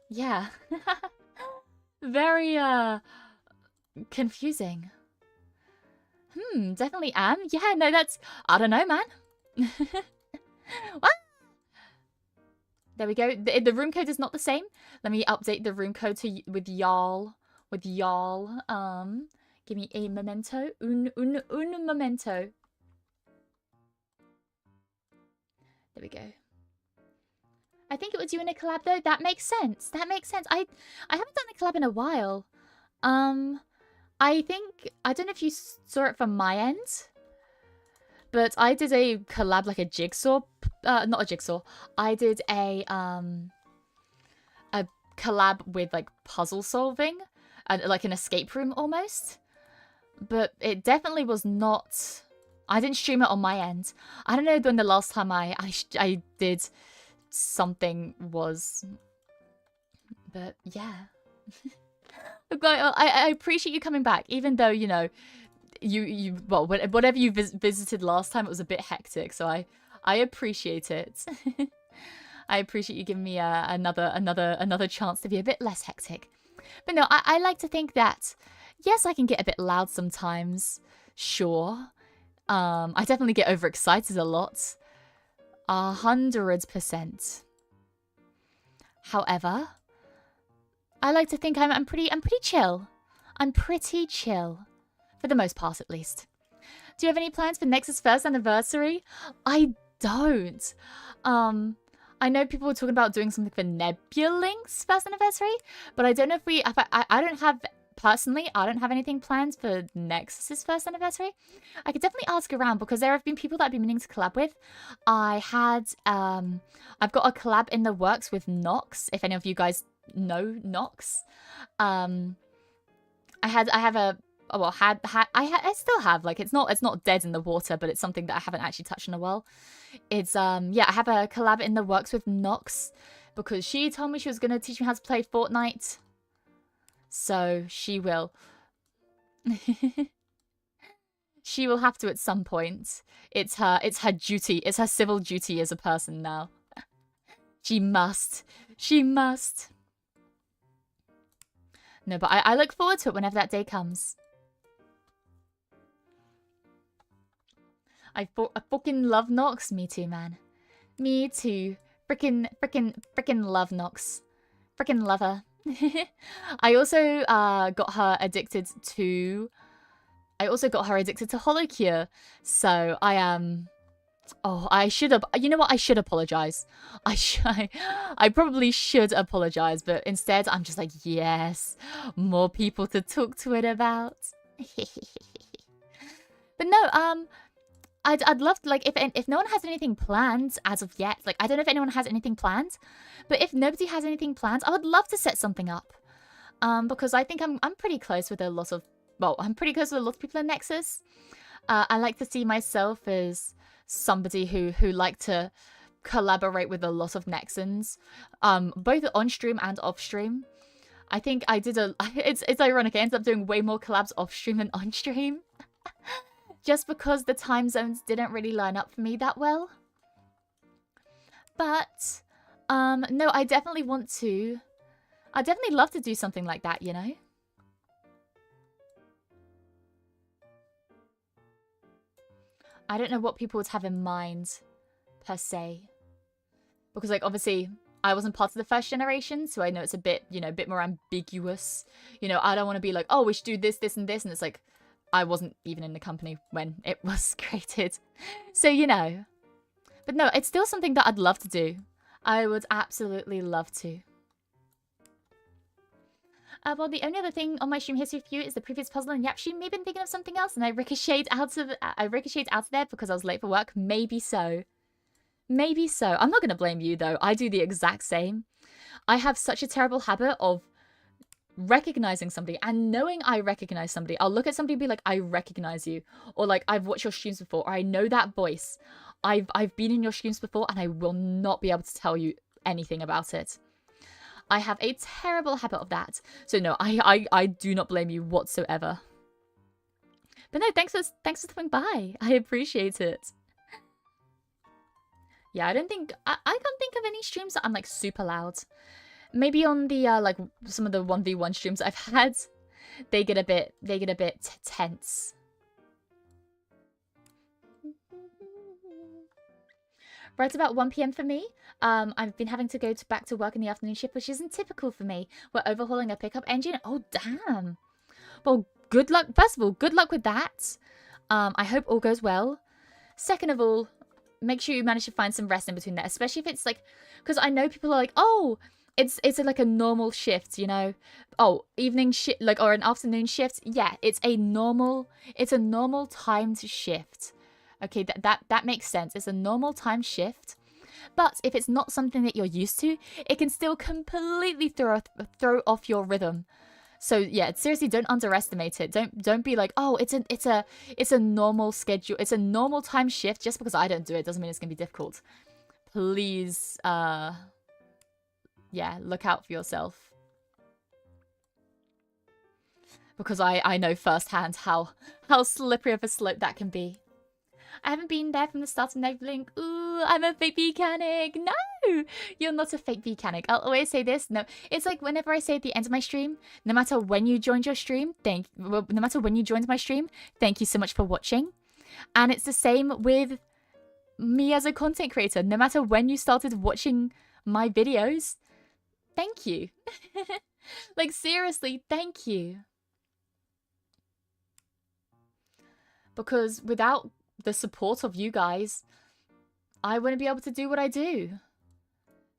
Yeah. Very, confusing. Definitely am. Yeah, no, that's... I don't know, man. What? There we go. The room code is not the same. Let me update the room code to with y'all. With y'all. Give me a memento. Un memento. There we go. I think it was you in a collab though. That makes sense. That makes sense. I haven't done a collab in a while. I think, I don't know if you saw it from my end, but I did a collab, like a jigsaw, not a jigsaw. I did a collab with like puzzle solving and like an escape room almost. But it definitely was not, I didn't stream it on my end. I don't know when the last time I did something was, but yeah. I appreciate you coming back, even though, you know, well, whatever you visited last time, it was a bit hectic, so I appreciate it. I appreciate you giving me another chance to be a bit less hectic. But no, I like to think that, yes, I can get a bit loud sometimes, sure. I definitely get overexcited a lot. 100%. However, I like to think I'm pretty chill. I'm pretty chill. For the most part, at least. Do you have any plans for Nexus 1st anniversary? I don't. I know people were talking about doing something for Nebullink's 1st anniversary, but I don't know if I don't have, personally, I don't have anything planned for Nexus's 1st anniversary. I could definitely ask around because there have been people that I've been meaning to collab with. I've got a collab in the works with Nox, if any of you guys know Nox. I still have, like, it's not dead in the water, but it's something that I haven't actually touched in a while. It's yeah, I have a collab in the works with Nox because she told me she was gonna teach me how to play Fortnite. So she will. She will have to at some point. It's her duty. It's her civil duty as a person now. She must. She must. No, but I look forward to it whenever that day comes. I fucking love Nox. Me too, man. Me too. Frickin' love Nox. Frickin' love her. I also got her addicted to... HoloCure. So I am... Oh, I should have. You know what? I should apologize. I probably should apologize, but instead I'm just like, yes, more people to talk to it about. But no, I'd love to, like, if no one has anything planned as of yet, like, I don't know if anyone has anything planned, but if nobody has anything planned, I would love to set something up. Because I think I'm pretty close with a lot of, well, I'm pretty close with a lot of people in Nexus. I like to see myself as somebody who like to collaborate with a lot of Nexans, both on stream and off stream. I think I did it's ironic, I ended up doing way more collabs off stream than on stream. Just because the time zones didn't really line up for me that well. But, no, I definitely want to. I'd definitely love to do something like that, you know? I don't know what people would have in mind, per se. Because, like, obviously, I wasn't part of the first generation, so I know it's a bit, you know, a bit more ambiguous. You know, I don't want to be like, oh, we should do this, this, and this, and it's like, I wasn't even in the company when it was created. So, you know. But no, it's still something that I'd love to do. I would absolutely love to. Well, the only other thing on my stream history for you is the previous puzzle and yap stream. Maybe I'm thinking of something else and I ricocheted out of there because I was late for work. Maybe so. Maybe so. I'm not going to blame you, though. I do the exact same. I have such a terrible habit of recognizing somebody and knowing I recognize somebody. I'll look at somebody and be like, I recognize you, or like, I've watched your streams before, or I know that voice. I've been in your streams before and I will not be able to tell you anything about it. I have a terrible habit of that. So no, I do not blame you whatsoever. But no, thanks for stopping by. I appreciate it. Yeah, I can't think of any streams that I'm like super loud. Maybe on the like some of the 1v1 streams I've had, they get a bit tense. Right about 1 PM for me. I've been having to go back to work in the afternoon shift, which isn't typical for me. We're overhauling a pickup engine. Oh damn. Well, good luck. First of all, good luck with that. I hope all goes well. Second of all, make sure you manage to find some rest in between there, especially if it's like, because I know people are like, oh, it's like a normal shift, you know? Oh, evening shift, like, or an afternoon shift. Yeah, it's a normal timed shift. Okay, that makes sense. It's a normal time shift. But if it's not something that you're used to, it can still completely throw off your rhythm. So yeah, seriously, don't underestimate it. Don't be like, oh, it's a normal schedule. It's a normal time shift. Just because I don't do it doesn't mean it's gonna be difficult. Please, yeah, look out for yourself. Because I know firsthand how slippery of a slope that can be. I haven't been there from the start of Neverlink. Ooh, I'm a fake mechanic. No, you're not a fake mechanic. I'll always say this. No, it's like whenever I say at the end of my stream, no matter when you joined your stream, no matter when you joined my stream, thank you so much for watching. And it's the same with me as a content creator. No matter when you started watching my videos, thank you. Like seriously, thank you. Because without the support of you guys, I wouldn't be able to do what I do.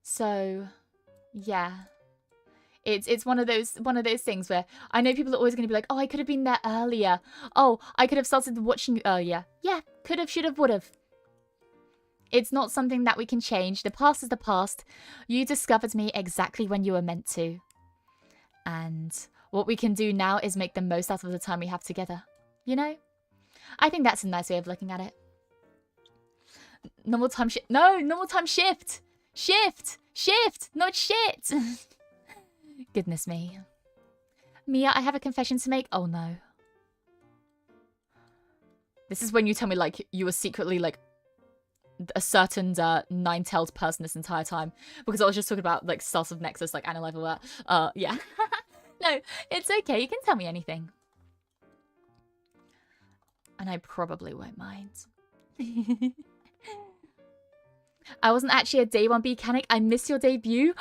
So, yeah. It's one of those things where I know people are always going to be like, oh, I could have been there earlier. Oh, I could have started watching you earlier. Yeah, could have, should have, would have. It's not something that we can change. The past is the past. You discovered me exactly when you were meant to. And what we can do now is make the most out of the time we have together. You know? I think that's a nice way of looking at it. Normal time shift. No, normal time shift. Shift. Shift. Not shit. Goodness me. Mia, I have a confession to make. Oh no. This is when you tell me like you were secretly like a certain nine-tailed person this entire time. Because I was just talking about like stars of Nexus, like Anna Level. Yeah. No, it's okay. You can tell me anything. And I probably won't mind. I wasn't actually a day one mechanic. I missed your debut.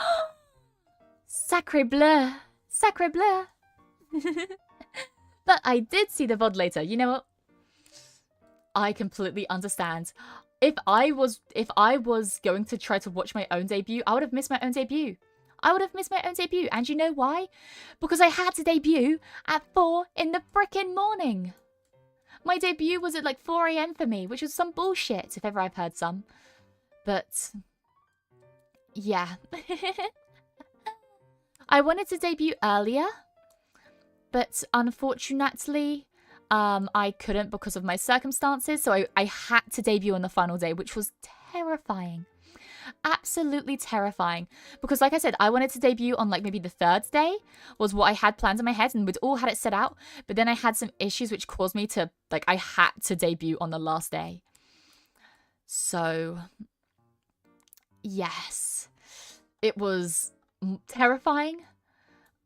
Sacre bleu. Sacre bleu. But I did see the VOD later. You know what? I completely understand. if I was going to try to watch my own debut, I would have missed my own debut. I would have missed my own debut. And you know why? Because I had to debut at 4 in the frickin' morning. My debut was at like 4 AM for me, which was some bullshit, if ever I've heard some. But, yeah. I wanted to debut earlier, but unfortunately, I couldn't because of my circumstances. So I had to debut on the final day, which was terrifying. Absolutely terrifying, because like I said, I wanted to debut on like maybe the 3rd day was what I had planned in my head, and we'd all had it set out, but then I had some issues which caused me to like, I had to debut on the last day. So yes, it was terrifying.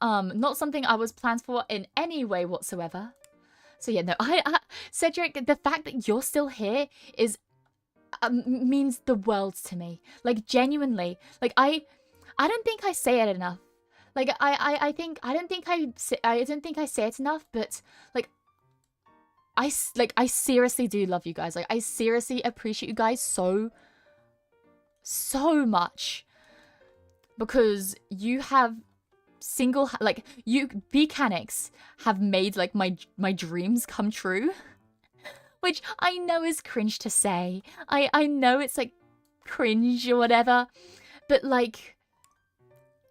Not something I was planned for in any way whatsoever. So yeah, no, Cedric, the fact that you're still here is means the world to me. Like, genuinely, like I don't think I say it enough. Like I don't think I say it enough, but like I seriously do love you guys. Like, I seriously appreciate you guys so much, because you have you Beeakery have made like my dreams come true. Which I know is cringe to say. I know it's like cringe or whatever. But like,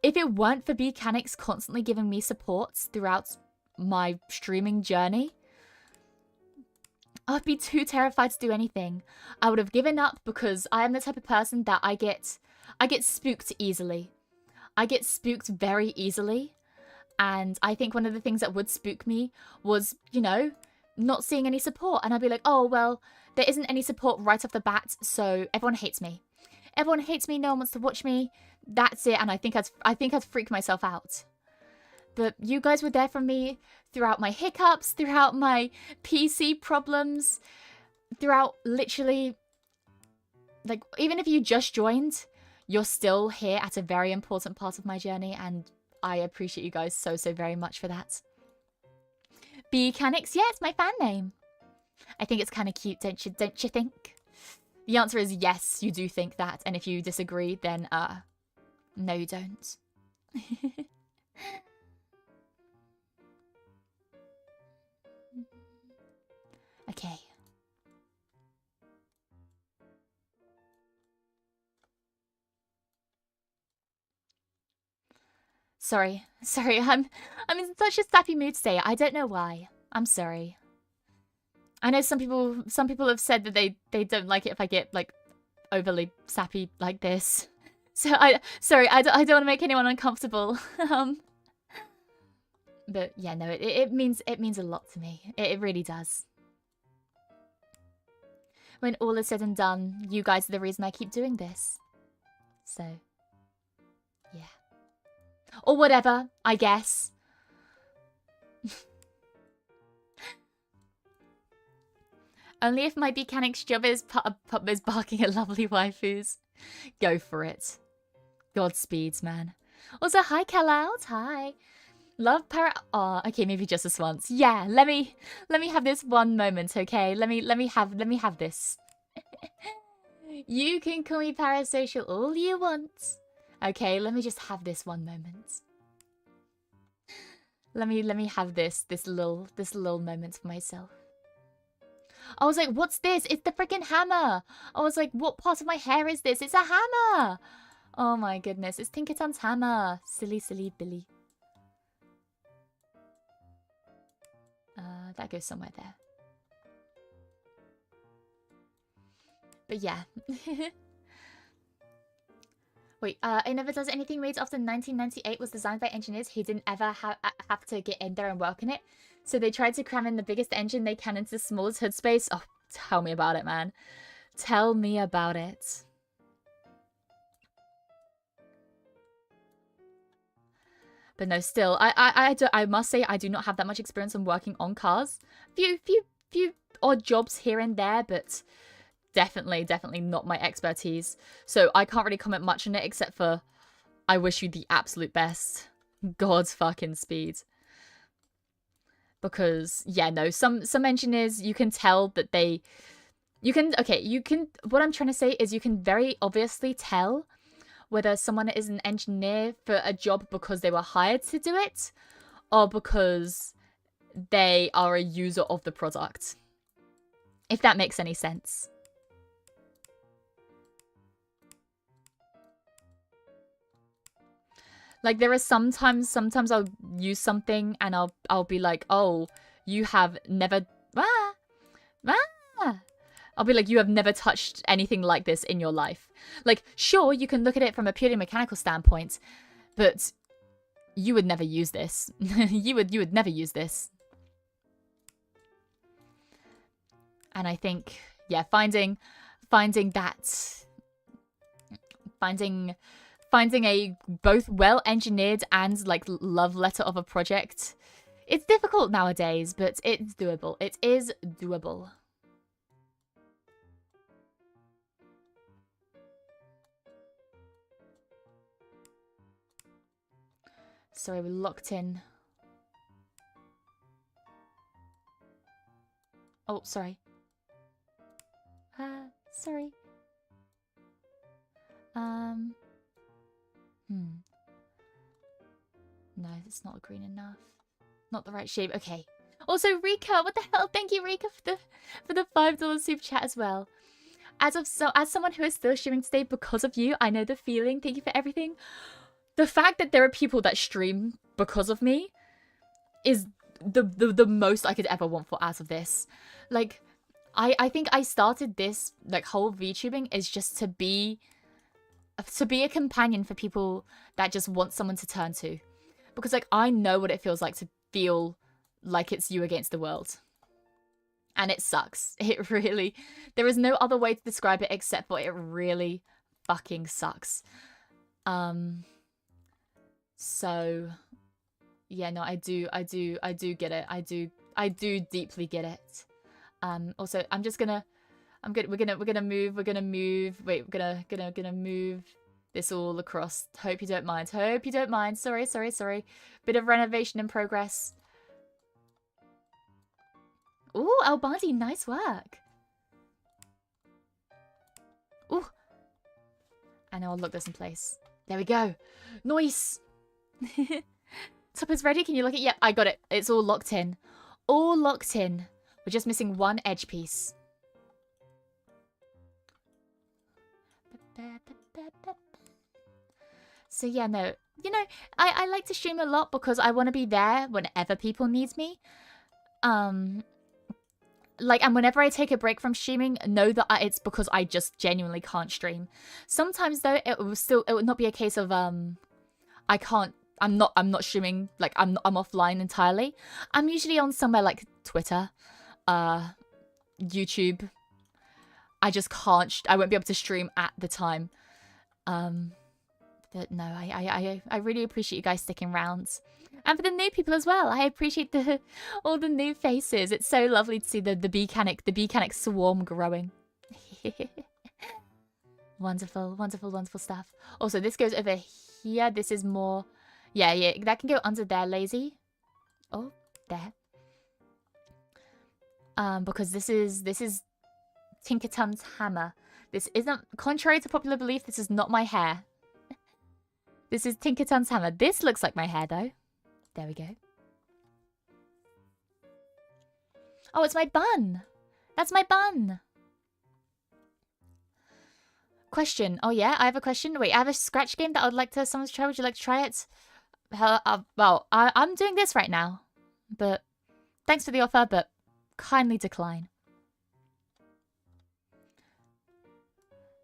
if it weren't for Beeakery constantly giving me support throughout my streaming journey, I'd be too terrified to do anything. I would have given up, because I am the type of person that I get spooked easily. I get spooked very easily. And I think one of the things that would spook me was, you know, not seeing any support, and I'd be like, oh well, there isn't any support right off the bat, so everyone hates me. Everyone hates me, no one wants to watch me. That's it. And I think I'd freak myself out. But you guys were there for me throughout my hiccups, throughout my PC problems, throughout literally, like, even if you just joined, you're still here at a very important part of my journey, and I appreciate you guys so very much for that. Beeakery, yeah, it's my fan name. I think it's kind of cute, don't you think? The answer is yes, you do think that, and if you disagree, then no, you don't. Okay. Sorry, I'm in such a sappy mood today. I don't know why. I'm sorry. I know some people have said that they don't like it if I get like overly sappy like this. So sorry, I don't want to make anyone uncomfortable. But yeah, no, it means a lot to me. It really does. When all is said and done, you guys are the reason I keep doing this. So yeah. Or whatever, I guess. Only if my Beeakery's job is barking at lovely waifus. Go for it. Godspeeds, man. Also, hi, Kellout. Hi. Love para. Oh, okay, maybe just this once. Yeah, let me have this one moment, okay? Let me have this. You can call me parasocial all you want. Okay, let me just have this one moment. Let me have this little moment for myself. I was like, what's this? It's the freaking hammer. I was like, what part of my hair is this? It's a hammer. Oh my goodness, it's Tinkerton's hammer. Silly Billy. That goes somewhere there. But yeah. Wait, It Never Does Anything made after 1998 was designed by engineers who didn't ever have to get in there and work in it. So they tried to cram in the biggest engine they can into the smallest hood space. Oh, tell me about it, man. Tell me about it. But no, still, I must say I do not have that much experience on working on cars. Few odd jobs here and there, but definitely not my expertise. So I can't really comment much on it except for I wish you the absolute best. God's fucking speed. Because yeah, no, some engineers, you can tell that they You can, okay, you can, what I'm trying to say is you can very obviously tell whether someone is an engineer for a job because they were hired to do it or because they are a user of the product. If that makes any sense. Like there are sometimes I'll use something and I'll be like, oh, you have never, I'll be like, you have never touched anything like this in your life. Like, sure, you can look at it from a purely mechanical standpoint, but you would never use this. you would never use this. And I think, yeah, finding a both well-engineered and like love letter of a project. It's difficult nowadays, but it's doable. It is doable. Sorry, we're locked in. Oh, sorry. Sorry. No, it's not green enough. Not the right shape. Okay. Also, Rika, what the hell? Thank you, Rika, for the $5 super chat as well. As someone who is still streaming today because of you, I know the feeling. Thank you for everything. The fact that there are people that stream because of me is the most I could ever want for out of this. Like, I think I started this like whole VTubing is just to be a companion for people that just want someone to turn to. Because like I know what it feels like to feel like it's you against the world. And it sucks. It really, there is no other way to describe it except for it really fucking sucks. So yeah, no, I do get it. I do deeply get it. Also, we're gonna move. Wait, we're gonna move this all across. Hope you don't mind. Sorry. Bit of renovation in progress. Ooh, Albandi, nice work. Ooh. And now I'll lock this in place. There we go. Nice. Top is ready. Can you look at it? Yep, I got it. It's all locked in. All locked in. We're just missing one edge piece. So yeah, no. You know, I like to stream a lot because I want to be there whenever people need me. Like, and whenever I take a break from streaming, know that it's because I just genuinely can't stream. Sometimes though, it would not be a case of I'm not streaming, like I'm offline entirely. I'm usually on somewhere like Twitter, YouTube. I just can't, I won't be able to stream at the time. But no, I really appreciate you guys sticking around. And for the new people as well, I appreciate all the new faces. It's so lovely to see the Beeakery swarm growing. Wonderful stuff. Also, this goes over here. This is more, yeah, that can go under there, lazy. Oh, there. Because this is Tinkerton's hammer. This isn't, contrary to popular belief, this is not my hair. This is Tinkerton's hammer. This looks like my hair though. There we go. Oh, it's my bun. That's my bun. Question. Oh yeah, I have a question. Wait, I have a scratch game that I would like to someone to try. Would you like to try it? Well, I'm doing this right now. But thanks for the offer, but kindly decline.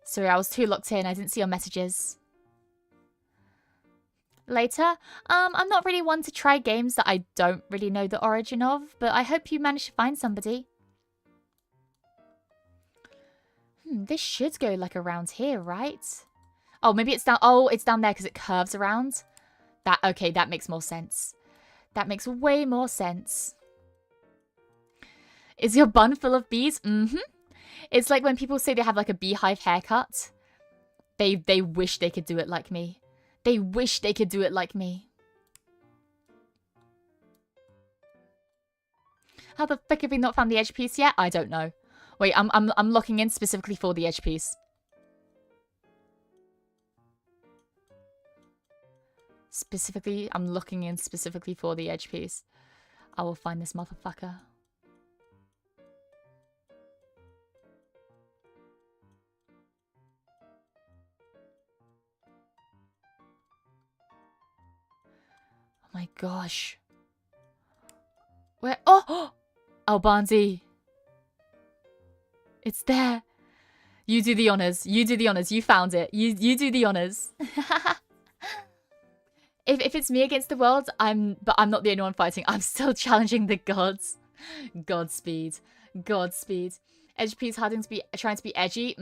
Sorry, I was too locked in. I didn't see your messages. Later. I'm not really one to try games that I don't really know the origin of, but I hope you manage to find somebody. This should go like around here, right? Oh, maybe it's down. Oh, it's down there because it curves around. Okay, that makes more sense. That makes way more sense. Is your bun full of bees? Mm-hmm. It's like when people say they have like a beehive haircut. They wish they could do it like me. They wish they could do it like me. How the frick have we not found the edge piece yet? I don't know. Wait, I'm locking in specifically for the edge piece. Specifically, I'm looking in specifically for the edge piece. I will find this motherfucker. Oh my gosh. Where? Oh! Oh, Barnsey. It's there. You do the honors. You do the honors. You found it. You do the honors. If it's me against the world, but I'm not the only one fighting. I'm still challenging the gods. Godspeed. Godspeed. Edge piece trying to be edgy.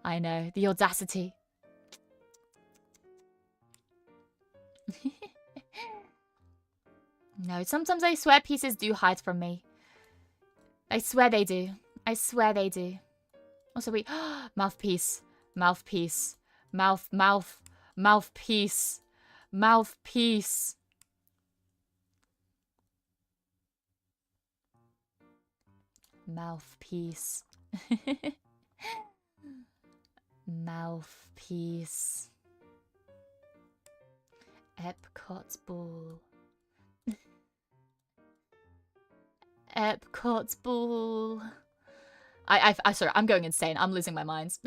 I know. The audacity. No, sometimes I swear pieces do hide from me. I swear they do. I swear they do. Also, wait. Mouthpiece. Mouthpiece. Mouthpiece. Mouthpiece. Mouthpiece. Mouthpiece. Epcot's ball. Epcot's ball. Sorry, I'm going insane. I'm losing my mind.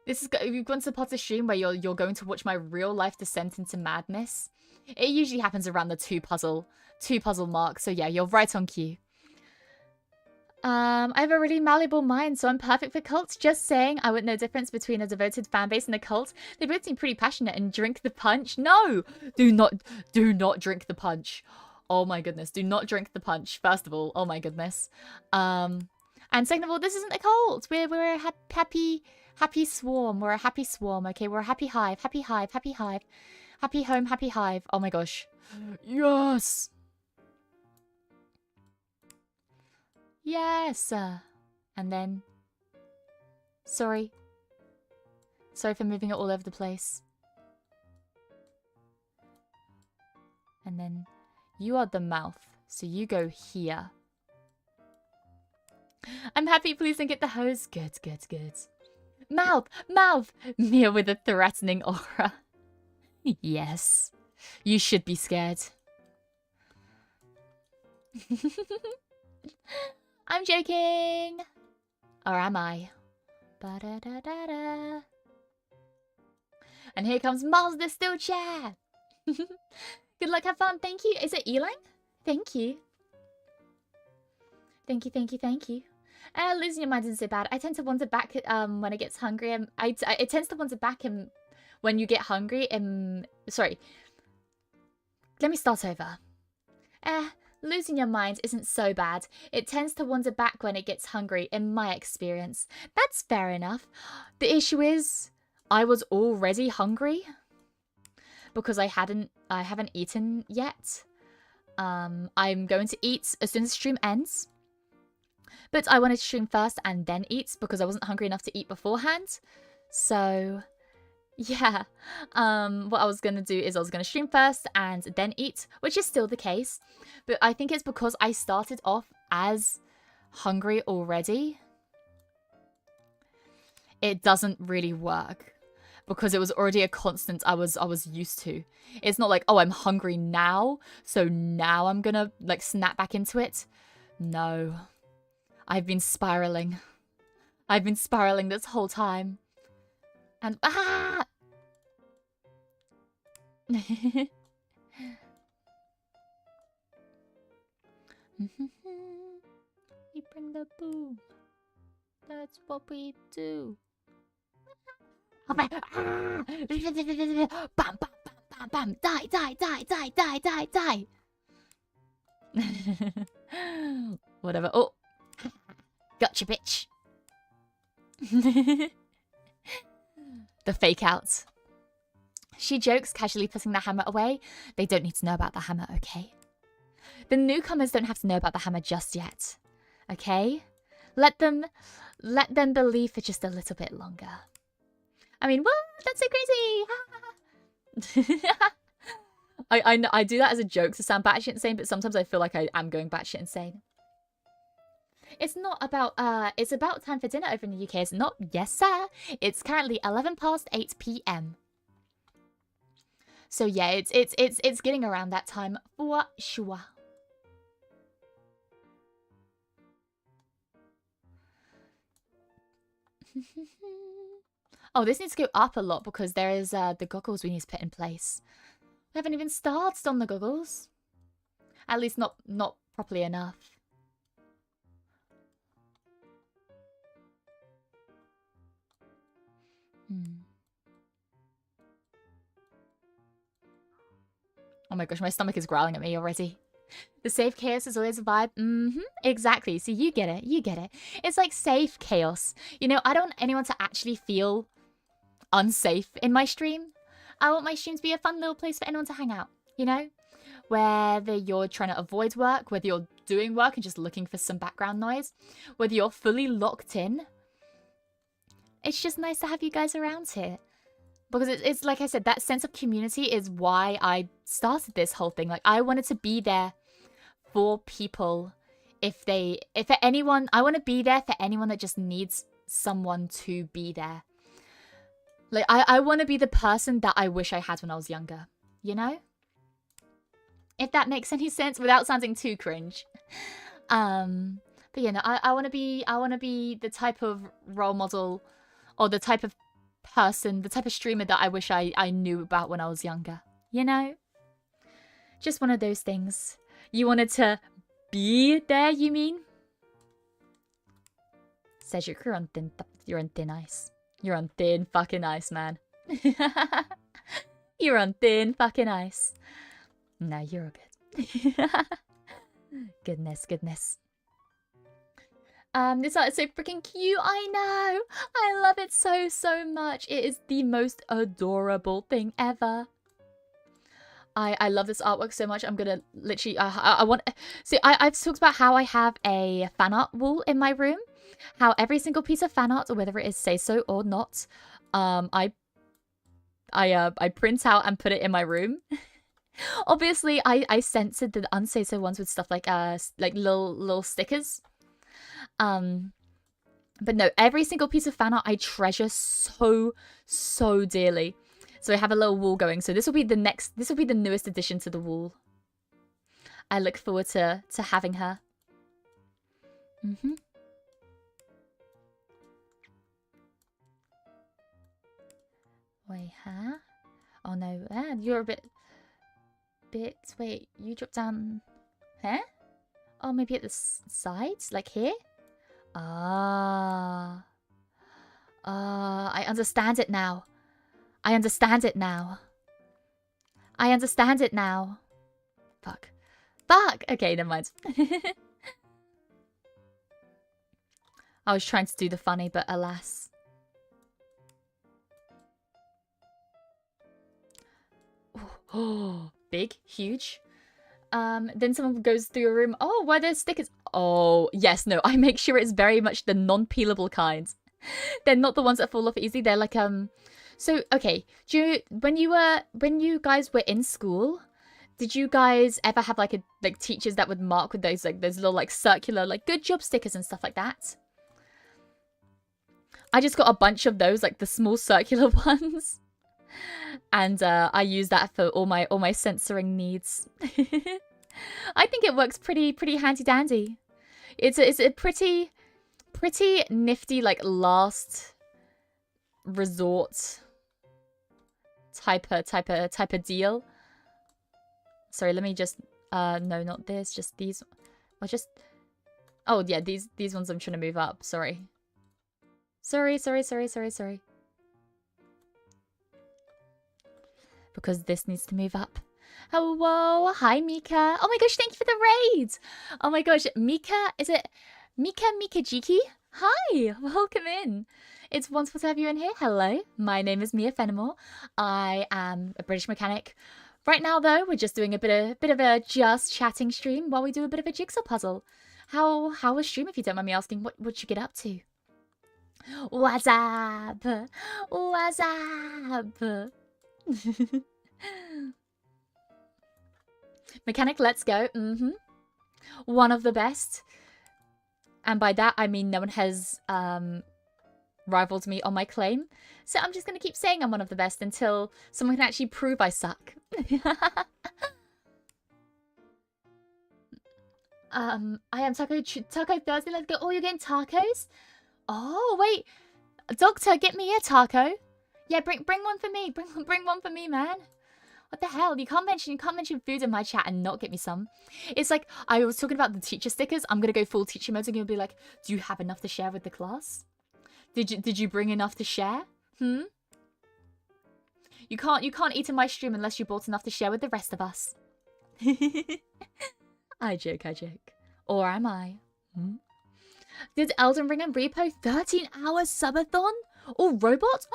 We've gone to the part of the stream where you're going to watch my real life descent into madness. It usually happens around the two puzzle mark. So yeah, you're right on cue. I have a really malleable mind, so I'm perfect for cults. Just saying, I wouldn't know the difference between a devoted fan base and a cult. They both seem pretty passionate and drink the punch. No, do not drink the punch. Oh my goodness, do not drink the punch. First of all, oh my goodness. And second of all, this isn't a cult. We're a happy swarm. We're a happy swarm, okay? We're a happy hive. Happy hive. Happy hive. Happy home. Happy hive. Oh my gosh. Yes. Yes. And then... Sorry. Sorry for moving it all over the place. And then... You are the mouth. So you go here. I'm happy. Please don't get the hose. Good, good, good. Mouth! Mouth! Mia with a threatening aura. Yes. You should be scared. I'm joking! Or am I? Ba-da-da-da-da. And here comes Miles the Steel Chair! Good luck, have fun. Thank you. Is it Elang? Thank you. Thank you, thank you, thank you. Losing your mind isn't so bad. I tend to wander back when it gets hungry. It tends to wander back when you get hungry. Sorry. Let me start over. Losing your mind isn't so bad. It tends to wander back when it gets hungry, in my experience. That's fair enough. The issue is, I was already hungry. Because I haven't eaten yet. I'm going to eat as soon as the stream ends. But I wanted to stream first and then eat because I wasn't hungry enough to eat beforehand. So, yeah. What I was going to do is I was going to stream first and then eat, which is still the case. But I think it's because I started off as hungry already. It doesn't really work. Because it was already a constant I was used to. It's not like, oh, I'm hungry now, so now I'm gonna, like, snap back into it. No. I've been spiraling. I've been spiraling this whole time. And, ah! We bring the boom. That's what we do. Bam, bam, bam, bam, bam. Die, die, die, die, die, die, die. Whatever. Oh. Gotcha, bitch. The fake out. She jokes, casually putting the hammer away. They don't need to know about the hammer, okay? The newcomers don't have to know about the hammer just yet. Okay? Let them believe for just a little bit longer. I mean, what? That's so crazy! I do that as a joke to sound batshit insane, but sometimes I feel like I am going batshit insane. It's not about, it's about time for dinner over in the UK, is it not? Yes, sir. It's currently 11 past 8 p.m. So yeah, it's getting around that time for sure. Oh, this needs to go up a lot because there is the goggles we need to put in place. We haven't even started on the goggles. At least not properly enough. Oh my gosh, my stomach is growling at me already. The safe chaos is always a vibe. Exactly. So you get it. You get it. It's like safe chaos. You know, I don't want anyone to actually feel unsafe in my stream. I want my stream to be a fun little place for anyone to hang out, you know? Whether you're trying to avoid work, whether you're doing work and just looking for some background noise, whether you're fully locked in. It's just nice to have you guys around here. Because it's like I said, that sense of community is why I started this whole thing. Like, I wanted to be there for people. For anyone, I want to be there for anyone that just needs someone to be there. Like, I want to be the person that I wish I had when I was younger. You know? If that makes any sense, without sounding too cringe. But you know, I want to be the type of role model, or the type of person, the type of streamer that I wish I knew about when I was younger. You know? Just one of those things. You wanted to be there, you mean? Says you're on thin ice. You're on thin fucking ice, man. You're on thin fucking ice. No, you're all good. Goodness. This art is so freaking cute. I know. I love it so much. It is the most adorable thing ever. I love this artwork so much. I'm gonna literally I've talked about how I have a fan art wall in my room. How every single piece of fan art, whether it is say so or not, I print out and put it in my room. Obviously, I censored the unsay so ones with stuff like little stickers. But no, every single piece of fan art I treasure so dearly. So I have a little wall going. So this will be the newest addition to the wall. I look forward to having her. Wait, huh? Oh no, you're a bit. Wait, you drop down. Huh? Oh, maybe at the sides, like here. I understand it now. I understand it now. Fuck. Okay, never mind. I was trying to do the funny, but alas. Oh, big, huge. Then someone goes through a room. Oh, why there's stickers? Oh, yes, no. I make sure it's very much the non-peelable kind. They're not the ones that fall off easy. They're like So okay, when you guys were in school, did you guys ever have like teachers that would mark with those little circular good job stickers and stuff like that? I just got a bunch of those, the small circular ones. And I use that for all my censoring needs. I think it works pretty handy dandy. It's a pretty nifty last resort type of deal. Sorry, let me just no, not this, just these. Oh yeah, these ones I'm trying to move up. Sorry. Because this needs to move up. Hello, hi Mika. Oh my gosh, thank you for the raid. Oh my gosh, Mika, is it Mikajiki? Hi, welcome in. It's wonderful to have you in here. Hello, my name is Mia Fenimore. I am a British mechanic. Right now though, we're just doing a bit of a just chatting stream while we do a bit of a jigsaw puzzle. How was stream, if you don't mind me asking? What'd you get up to? What's up? What's up? Mechanic, let's go. One of the best. And by that, I mean no one has rivaled me on my claim. So I'm just going to keep saying I'm one of the best until someone can actually prove I suck. I am Taco Thursday. Let's go. Oh, you're getting tacos? Oh, wait. Doctor, get me a taco. Yeah, bring one for me. Bring one for me, man. What the hell? You can't mention food in my chat and not get me some. It's like I was talking about the teacher stickers. I'm gonna go full teacher mode and you'll be like, do you have enough to share with the class? Did you bring enough to share? You can't eat in my stream unless you bought enough to share with the rest of us. I joke. Or am I? Did Elden Ring and Repo 13 hours subathon? Or robots?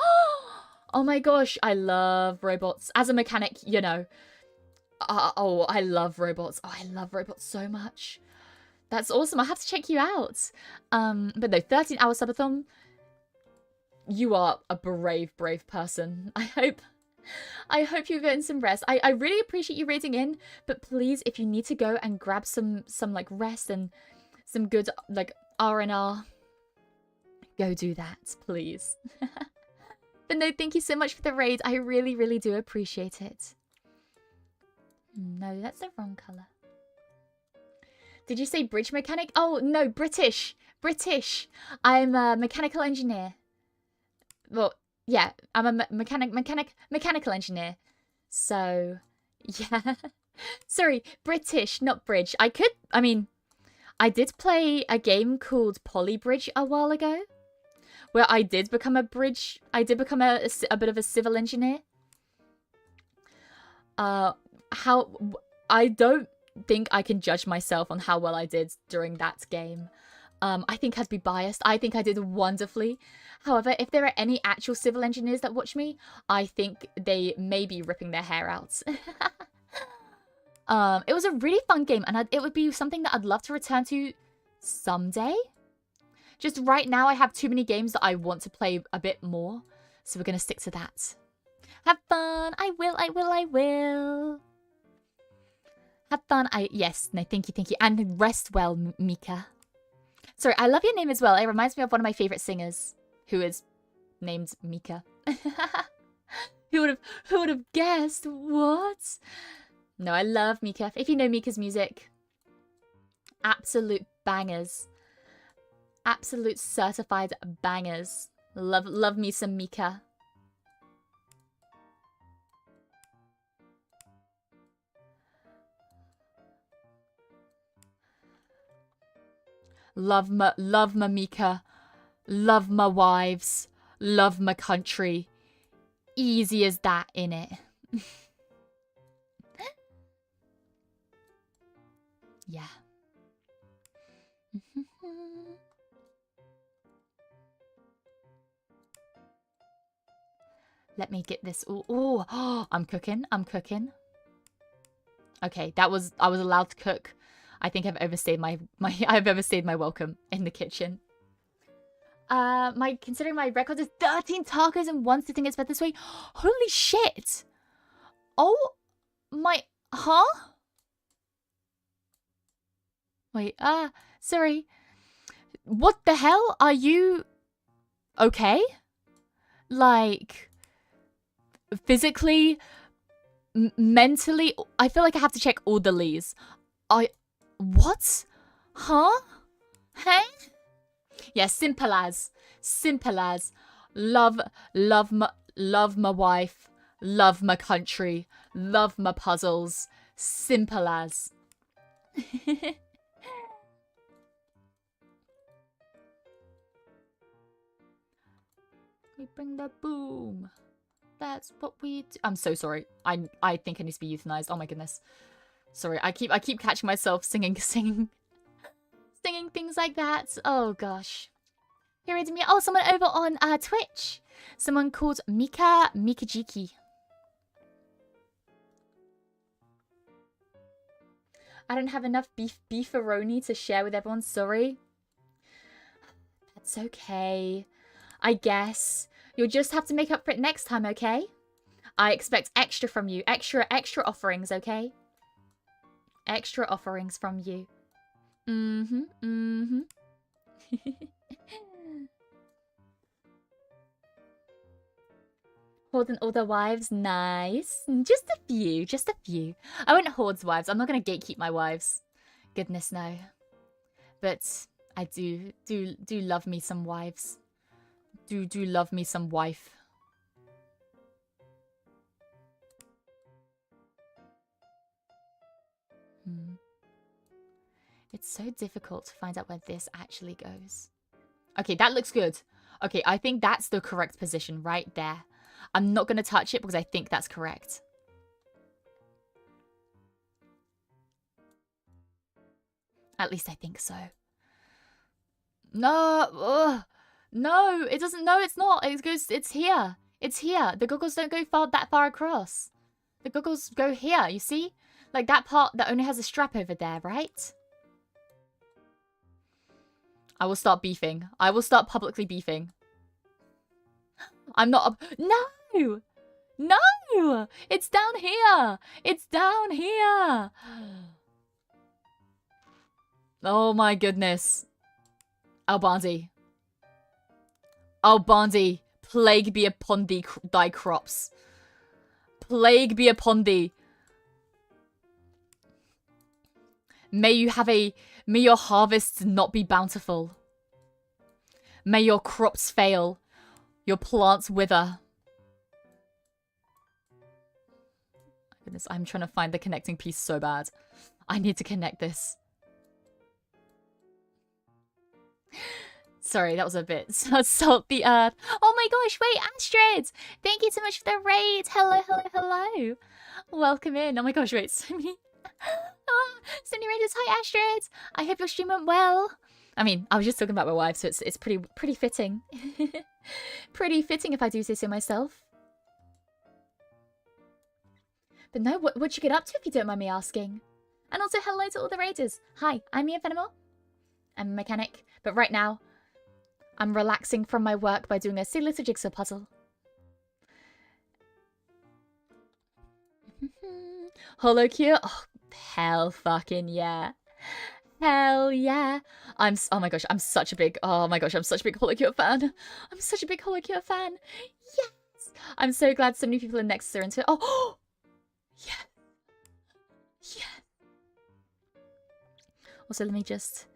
Oh my gosh, I love robots. As a mechanic, you know. Oh, I love robots. Oh, I love robots so much. That's awesome. I have to check you out. But no, 13 hours subathon. You are a brave person. I hope you're getting some rest. I really appreciate you raiding in, but please, if you need to go and grab some like rest and some good like R&R, go do that, please. But no, thank you so much for the raid. I really do appreciate it. No, that's the wrong color. Did you say bridge mechanic? Oh no, British. I'm a mechanical engineer. Well, yeah, I'm a mechanical engineer. So, yeah. Sorry, British, not bridge. I did play a game called Polybridge a while ago, where I did become a bit of a civil engineer. I don't think I can judge myself on how well I did during that game. I think I'd be biased. I think I did wonderfully. However, if there are any actual civil engineers that watch me, I think they may be ripping their hair out. It was a really fun game, and it would be something that I'd love to return to someday. Just right now, I have too many games that I want to play a bit more, so we're going to stick to that. Have fun. I will. Have fun. Yes. No, thank you. And rest well, Mika. Sorry, I love your name as well. It reminds me of one of my favorite singers, who is named Mika. Who would have guessed? What? No, I love Mika. If you know Mika's music, absolute bangers. Absolute certified bangers. Love me some Mika. Love my Mika. Love my wives. Love my country. Easy as that, innit? Yeah. Let me get this. Oh, I'm cooking. Okay, I was allowed to cook. I think I've overstayed my welcome in the kitchen. Considering my record is 13 tacos and one sitting its bed this way. Holy shit! Oh my, huh? Wait, sorry. What the hell? Are you okay? Like, physically, mentally? I feel like I have to check all the lees. What? Huh? Hey? Yeah, simple as. Love my wife. Love my country. Love my puzzles. Simple as. We bring the boom. That's what we do. I'm so sorry. I think I need to be euthanized. Oh my goodness. Sorry, I keep catching myself singing things like that. Oh gosh. Here is me. Oh, someone over on Twitch. Someone called Mikajiki. I don't have enough beefaroni to share with everyone. Sorry. That's okay. I guess you'll just have to make up for it next time, okay? I expect extra from you. Extra offerings, okay? Extra offerings from you. Hoarding all the wives, nice. Just a few, just a few. I wouldn't hoard wives. I'm not gonna gatekeep my wives. Goodness no. But I do love me some wives. Do love me some wife. It's so difficult to find out where this actually goes. Okay, that looks good. Okay, I think that's the correct position right there. I'm not going to touch it because I think that's correct. At least I think so. No, ugh. No, it doesn't. No, it's not. It goes. It's here. It's here. The goggles don't go that far across. The goggles go here. You see, like that part that only has a strap over there, right? I will start beefing. I will start publicly beefing. I'm not. No, no. It's down here. It's down here. Oh my goodness. Albandi. Albandi, plague be upon thee, thy crops. Plague be upon thee. May your harvests not be bountiful. May your crops fail. Your plants wither. Goodness, I'm trying to find the connecting piece so bad. I need to connect this. Sorry, that was a bit salt the earth. Oh my gosh, wait, Astrid! Thank you so much for the raid. Hello, hello, hello. Welcome in. Oh my gosh, wait, so many raiders. Hi, Astrid. I hope your stream went well. I mean, I was just talking about my wife, so it's pretty fitting. Pretty fitting if I do say so myself. But no, what'd you get up to if you don't mind me asking? And also, hello to all the raiders. Hi, I'm Mia Fenimore. I'm a mechanic, but right now, I'm relaxing from my work by doing a silly little jigsaw puzzle. HoloCure? Oh, hell fucking yeah. Hell yeah. Oh my gosh, I'm such a big HoloCure fan. I'm such a big HoloCure fan. Yes! I'm so glad so many people in Nexus are into it. Oh! Yeah. Yeah. Also, let me just...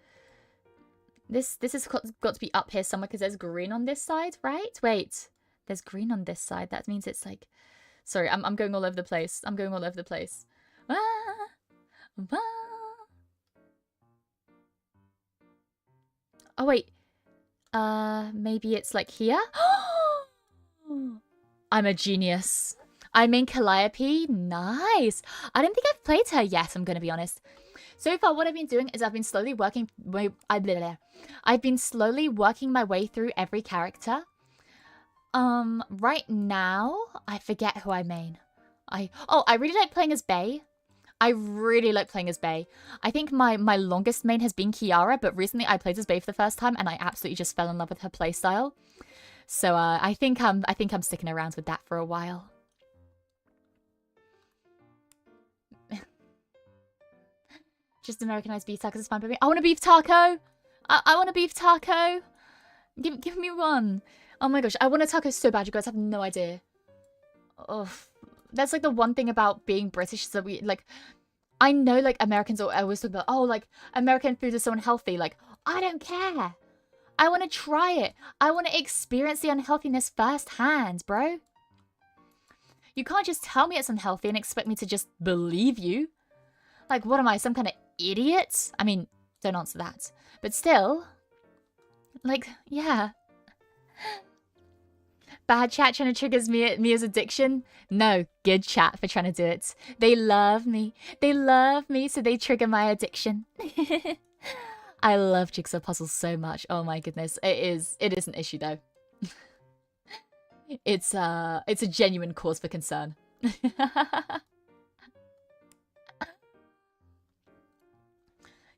This has got to be up here somewhere because there's green on this side, right? Wait, there's green on this side. That means it's like... Sorry, I'm going all over the place. I'm going all over the place. Ah, ah. Oh, wait. Maybe it's like here? I'm a genius. I mean Calliope. Nice. I don't think I've played her yet, I'm going to be honest. So far, what I've been doing is I've been slowly working my way through every character. Right now, I forget who I main. I really like playing as Bae. I really like playing as Bae. I think my longest main has been Kiara, but recently I played as Bae for the first time and I absolutely just fell in love with her playstyle. So I think I'm sticking around with that for a while. Just Americanized beef tacos is fine for me. I want a beef taco. I want a beef taco. Give me one. Oh my gosh, I want a taco so bad. You guys have no idea. Oh, that's like the one thing about being British is that we like. I know like Americans always talk about, oh, like American food is so unhealthy. Like, I don't care. I want to try it. I want to experience the unhealthiness firsthand, bro. You can't just tell me it's unhealthy and expect me to just believe you. Like, what am I, some kind of idiot? I mean, don't answer that. But still, like, yeah. Bad chat trying to trigger Mia's addiction? No, good chat for trying to do it. They love me. They love me, so they trigger my addiction. I love jigsaw puzzles so much. Oh my goodness. It is an issue though. It's a genuine cause for concern.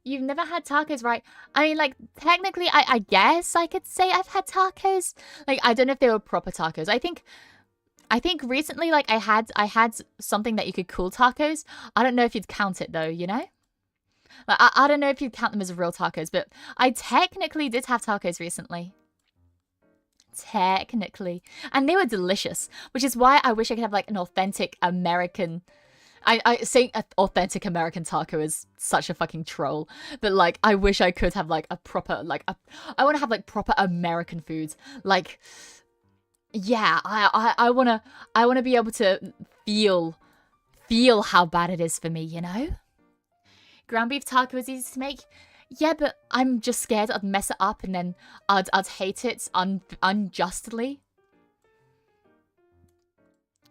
You've never had tacos, right? I mean, like, technically, I guess I could say I've had tacos. Like, I don't know if they were proper tacos. I think recently, like, I had something that you could call tacos. I don't know if you'd count it, though, you know? Like, I don't know if you'd count them as real tacos, but I technically did have tacos recently. technically. And they were delicious, which is why I wish I could have like an authentic American... I saying authentic American taco is such a fucking troll, but like I wish I could have like a proper I want to have like proper American foods. Like, yeah, I wanna be able to feel how bad it is for me, you know? Ground beef taco is easy to make. Yeah, but I'm just scared I'd mess it up and then I'd hate it unjustly.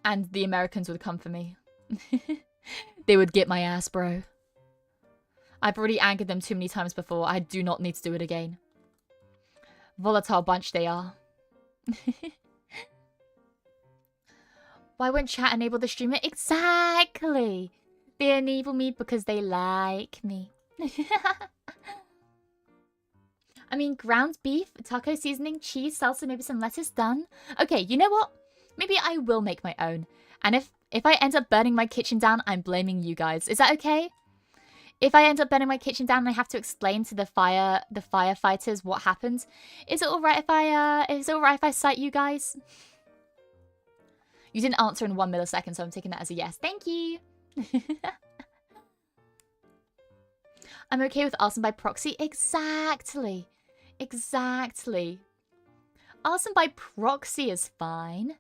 And the Americans would come for me. They would get my ass, bro. I've already angered them too many times before. I do not need to do it again. Volatile bunch they are. Why won't chat enable the streamer? Exactly. They enable me because they like me. I mean, ground beef, taco seasoning, cheese, salsa, maybe some lettuce, done. Okay, you know what? Maybe I will make my own. And if I end up burning my kitchen down, I'm blaming you guys. Is that okay? If I end up burning my kitchen down and I have to explain to the firefighters what happened, is it alright if I cite you guys? You didn't answer in 1 millisecond, so I'm taking that as a yes. Thank you. I'm okay with arson by proxy. Exactly. Exactly. Arson by proxy is fine.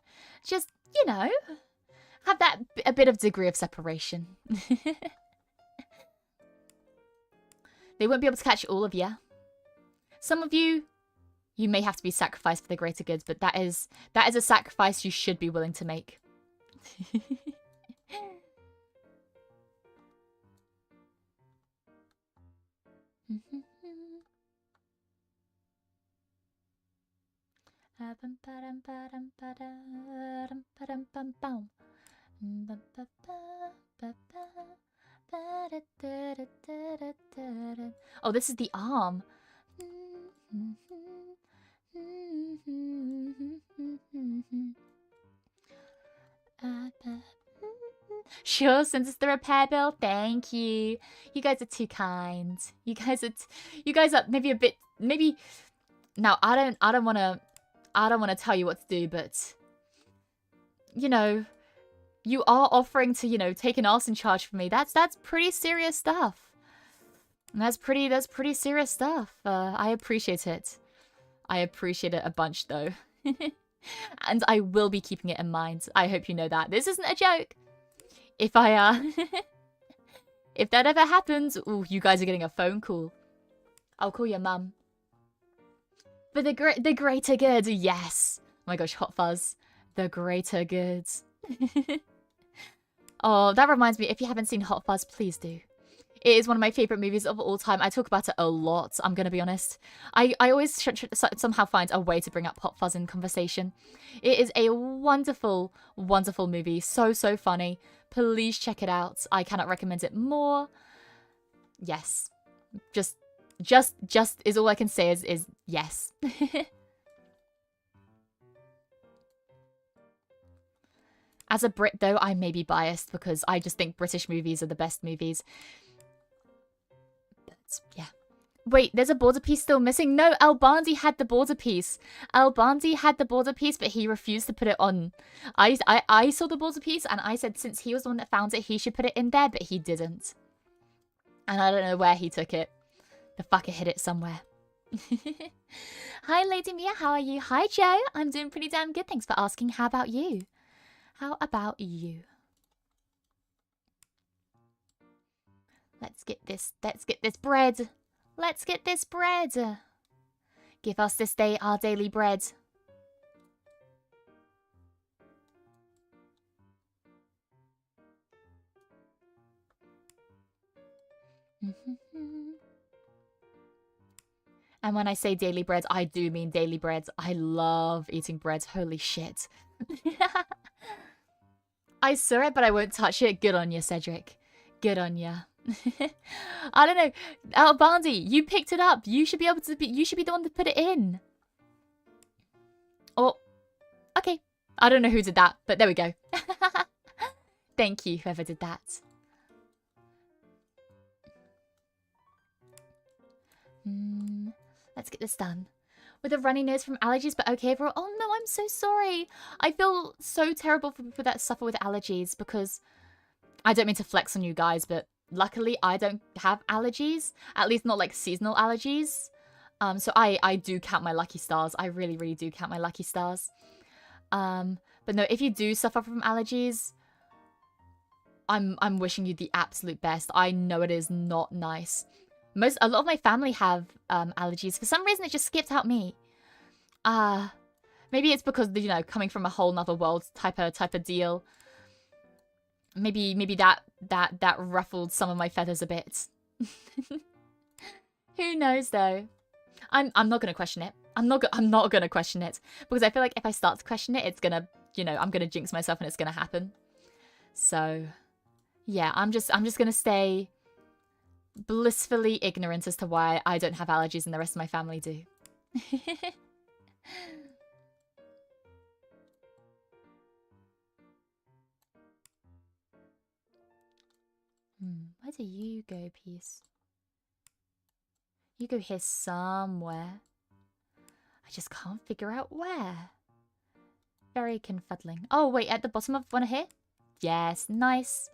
Just, you know, have that a bit of degree of separation. They won't be able to catch all of you. Some of you may have to be sacrificed for the greater good, but that is a sacrifice you should be willing to make. Oh, this is the arm. Sure, since it's the repair bill, thank you. You guys are too kind. You guys are maybe a bit, maybe. Now I don't want to tell you what to do, but you know, you are offering to, you know, take an arson charge for me. That's pretty serious stuff. That's pretty serious stuff. I appreciate it. I appreciate it a bunch though. And I will be keeping it in mind. I hope you know that. This isn't a joke. If if that ever happens, ooh, you guys are getting a phone call. I'll call your mum. For the greater good, yes. Oh my gosh, Hot Fuzz. The greater good. Oh, that reminds me, if you haven't seen Hot Fuzz, please do. It is one of my favorite movies of all time. I talk about it a lot, I'm going to be honest. I always somehow find a way to bring up Hot Fuzz in conversation. It is a wonderful, wonderful movie. So, so funny. Please check it out. I cannot recommend it more. Yes. Just is all I can say is yes. As a Brit, though, I may be biased because I just think British movies are the best movies. But, yeah. Wait, there's a border piece still missing? No, Albandi had the border piece. Albandi had the border piece, but he refused to put it on. I saw the border piece, and I said since he was the one that found it, he should put it in there, but he didn't. And I don't know where he took it. The fucker hid it somewhere. Hi, Lady Mia, how are you? Hi, Joe. I'm doing pretty damn good, thanks for asking. How about you? How about you? Let's get this bread. Let's get this bread. Give us this day our daily bread. And when I say daily bread, I do mean daily bread. I love eating bread. Holy shit. I saw it, but I won't touch it. Good on you, Cedric. Good on you. I don't know. Albandi, you picked it up. You should be able to be. You should be the one to put it in. Oh, okay. I don't know who did that, but there we go. Thank you, whoever did that. Let's get this done. With a runny nose from allergies, but okay overall. Oh no, so sorry. I feel so terrible for people that suffer with allergies because I don't mean to flex on you guys, but luckily I don't have allergies, at least not like seasonal allergies. So I do count my lucky stars. I really, really do count my lucky stars. But no, if you do suffer from allergies, I'm wishing you the absolute best. I know it is not nice. A lot of my family have allergies. For some reason, it just skipped out me. Maybe it's because, you know, coming from a whole nother world type of deal. Maybe that ruffled some of my feathers a bit. Who knows though? I'm not gonna question it. I'm not gonna question it because I feel like if I start to question it, it's gonna, you know, I'm gonna jinx myself and it's gonna happen. So, yeah, I'm just gonna stay blissfully ignorant as to why I don't have allergies and the rest of my family do. Where do you go, piece? You go here somewhere. I just can't figure out where. Very confuddling. Oh, wait, at the bottom of one here? Yes, nice.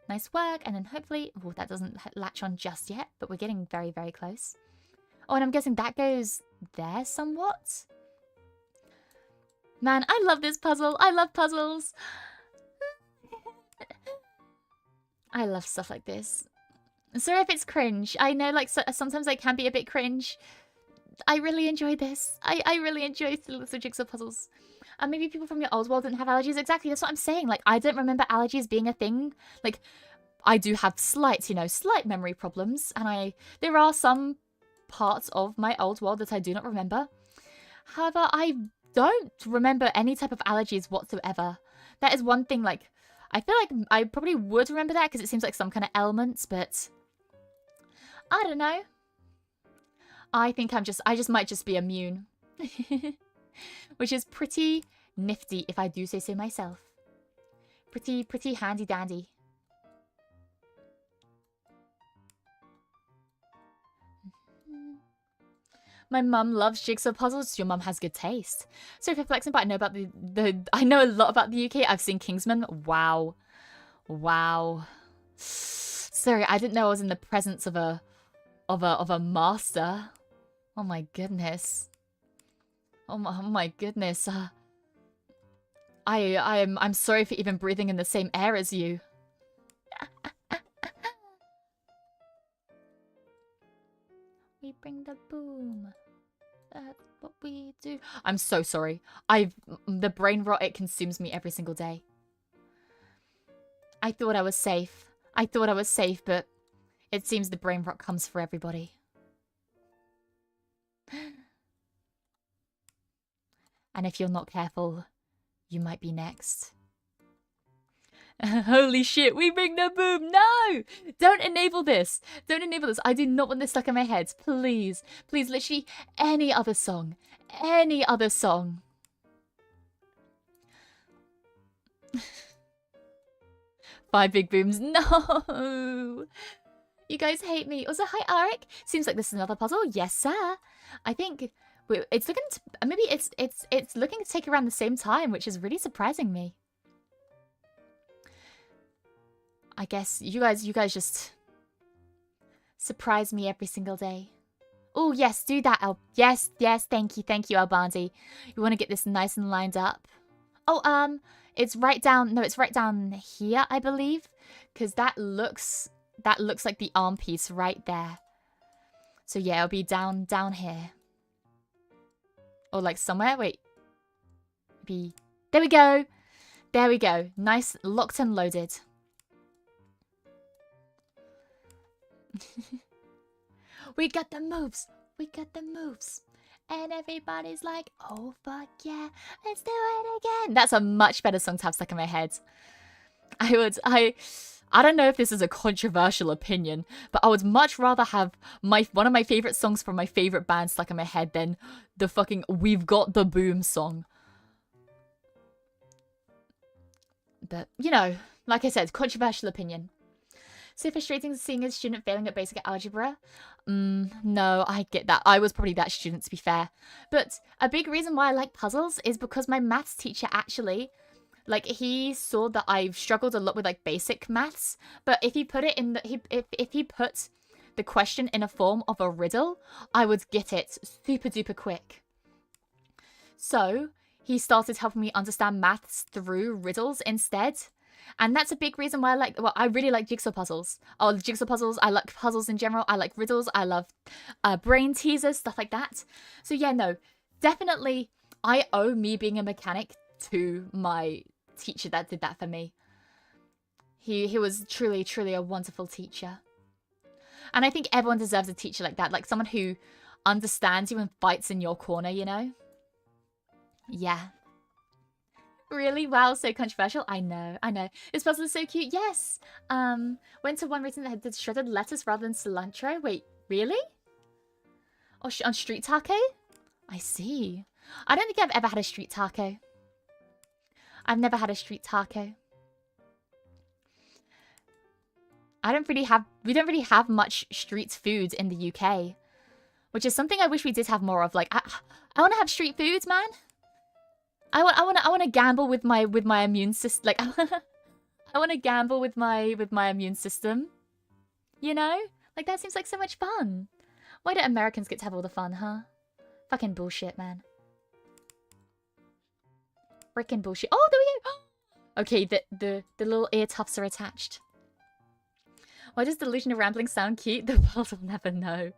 Nice work. And then hopefully... Oh, that doesn't latch on just yet, but we're getting very, very close. Oh, and I'm guessing that goes there somewhat? Man, I love this puzzle. I love puzzles. I love stuff like this. Sorry if it's cringe. I know, like, sometimes I can be a bit cringe. I really enjoy this. I really enjoy little jigsaw puzzles. And maybe people from your old world didn't have allergies. Exactly, that's what I'm saying. Like, I don't remember allergies being a thing. Like, I do have slight, you know, slight memory problems. And there are some parts of my old world that I do not remember. However, I don't remember any type of allergies whatsoever. That is one thing, like, I feel like I probably would remember that because it seems like some kind of elements, but I don't know. I think I just might just be immune. Which is pretty nifty if I do say so myself. Pretty handy dandy. My mum loves jigsaw puzzles. Your mum has good taste. Sorry for flexing, but I know about I know a lot about the UK. I've seen Kingsman. Wow. Wow. Sorry, I didn't know I was in the presence of a master. Oh my goodness. Oh my goodness. I'm sorry for even breathing in the same air as you. We bring the boom. That's what we do. I'm so sorry. The brain rot, it consumes me every single day. I thought I was safe. But it seems the brain rot comes for everybody. And if you're not careful, you might be next. Holy shit, we bring the boom. No! Don't enable this. Don't enable this. I do not want this stuck in my head. Please. Please, literally any other song. Any other song. 5 big booms. No! You guys hate me. Also, hi, Arik. Seems like this is another puzzle. Yes, sir. I think it's looking to... Maybe it's looking to take around the same time, which is really surprising me. I guess you guys just surprise me every single day. Oh, yes, do that, yes, thank you, Albandi. You want to get this nice and lined up. Oh, it's right down, no, it's right down here, I believe. Because that looks like the arm piece right there. So yeah, it'll be down here. Or like somewhere, wait. There we go. There we go. Nice, locked and loaded. We got the moves. We got the moves. And everybody's like, oh, fuck yeah. Let's do it again. That's a much better song to have stuck in my head. I don't know if this is a controversial opinion, but I would much rather have one of my favorite songs from my favorite band stuck in my head than the fucking We've Got the Boom song. But, you know, like I said, controversial opinion. So frustrating seeing a student failing at basic algebra. No, I get that. I was probably that student, to be fair. But a big reason why I like puzzles is because my maths teacher actually, like, he saw that I've struggled a lot with, like, basic maths. But if he put it in the, if he put the question in a form of a riddle, I would get it super duper quick. So he started helping me understand maths through riddles instead. And that's a big reason why I really like jigsaw puzzles. Oh, jigsaw puzzles. I like puzzles in general. I like riddles. I love brain teasers, stuff like that. So yeah, no, definitely I owe me being a mechanic to my teacher that did that for me. He was truly, truly a wonderful teacher. And I think everyone deserves a teacher like that. Like someone who understands you and fights in your corner, you know? Yeah. Really? Wow, so controversial. I know, I know. This puzzle is so cute. Yes. Went to one recently that did shredded lettuce rather than cilantro. Wait, really? Oh, on street taco? I see. I don't think I've ever had a street taco. I've never had a street taco. We don't really have much street food in the UK, which is something I wish we did have more of. Like, I want to have street foods, man. I want to gamble with my immune system. Like, I want to gamble with my immune system. You know, like that seems like so much fun. Why do Americans get to have all the fun, huh? Fucking bullshit, man. Freaking bullshit. Oh, there we go. Okay, the little ear tufts are attached. Why does delusion of rambling sound cute? The world will never know.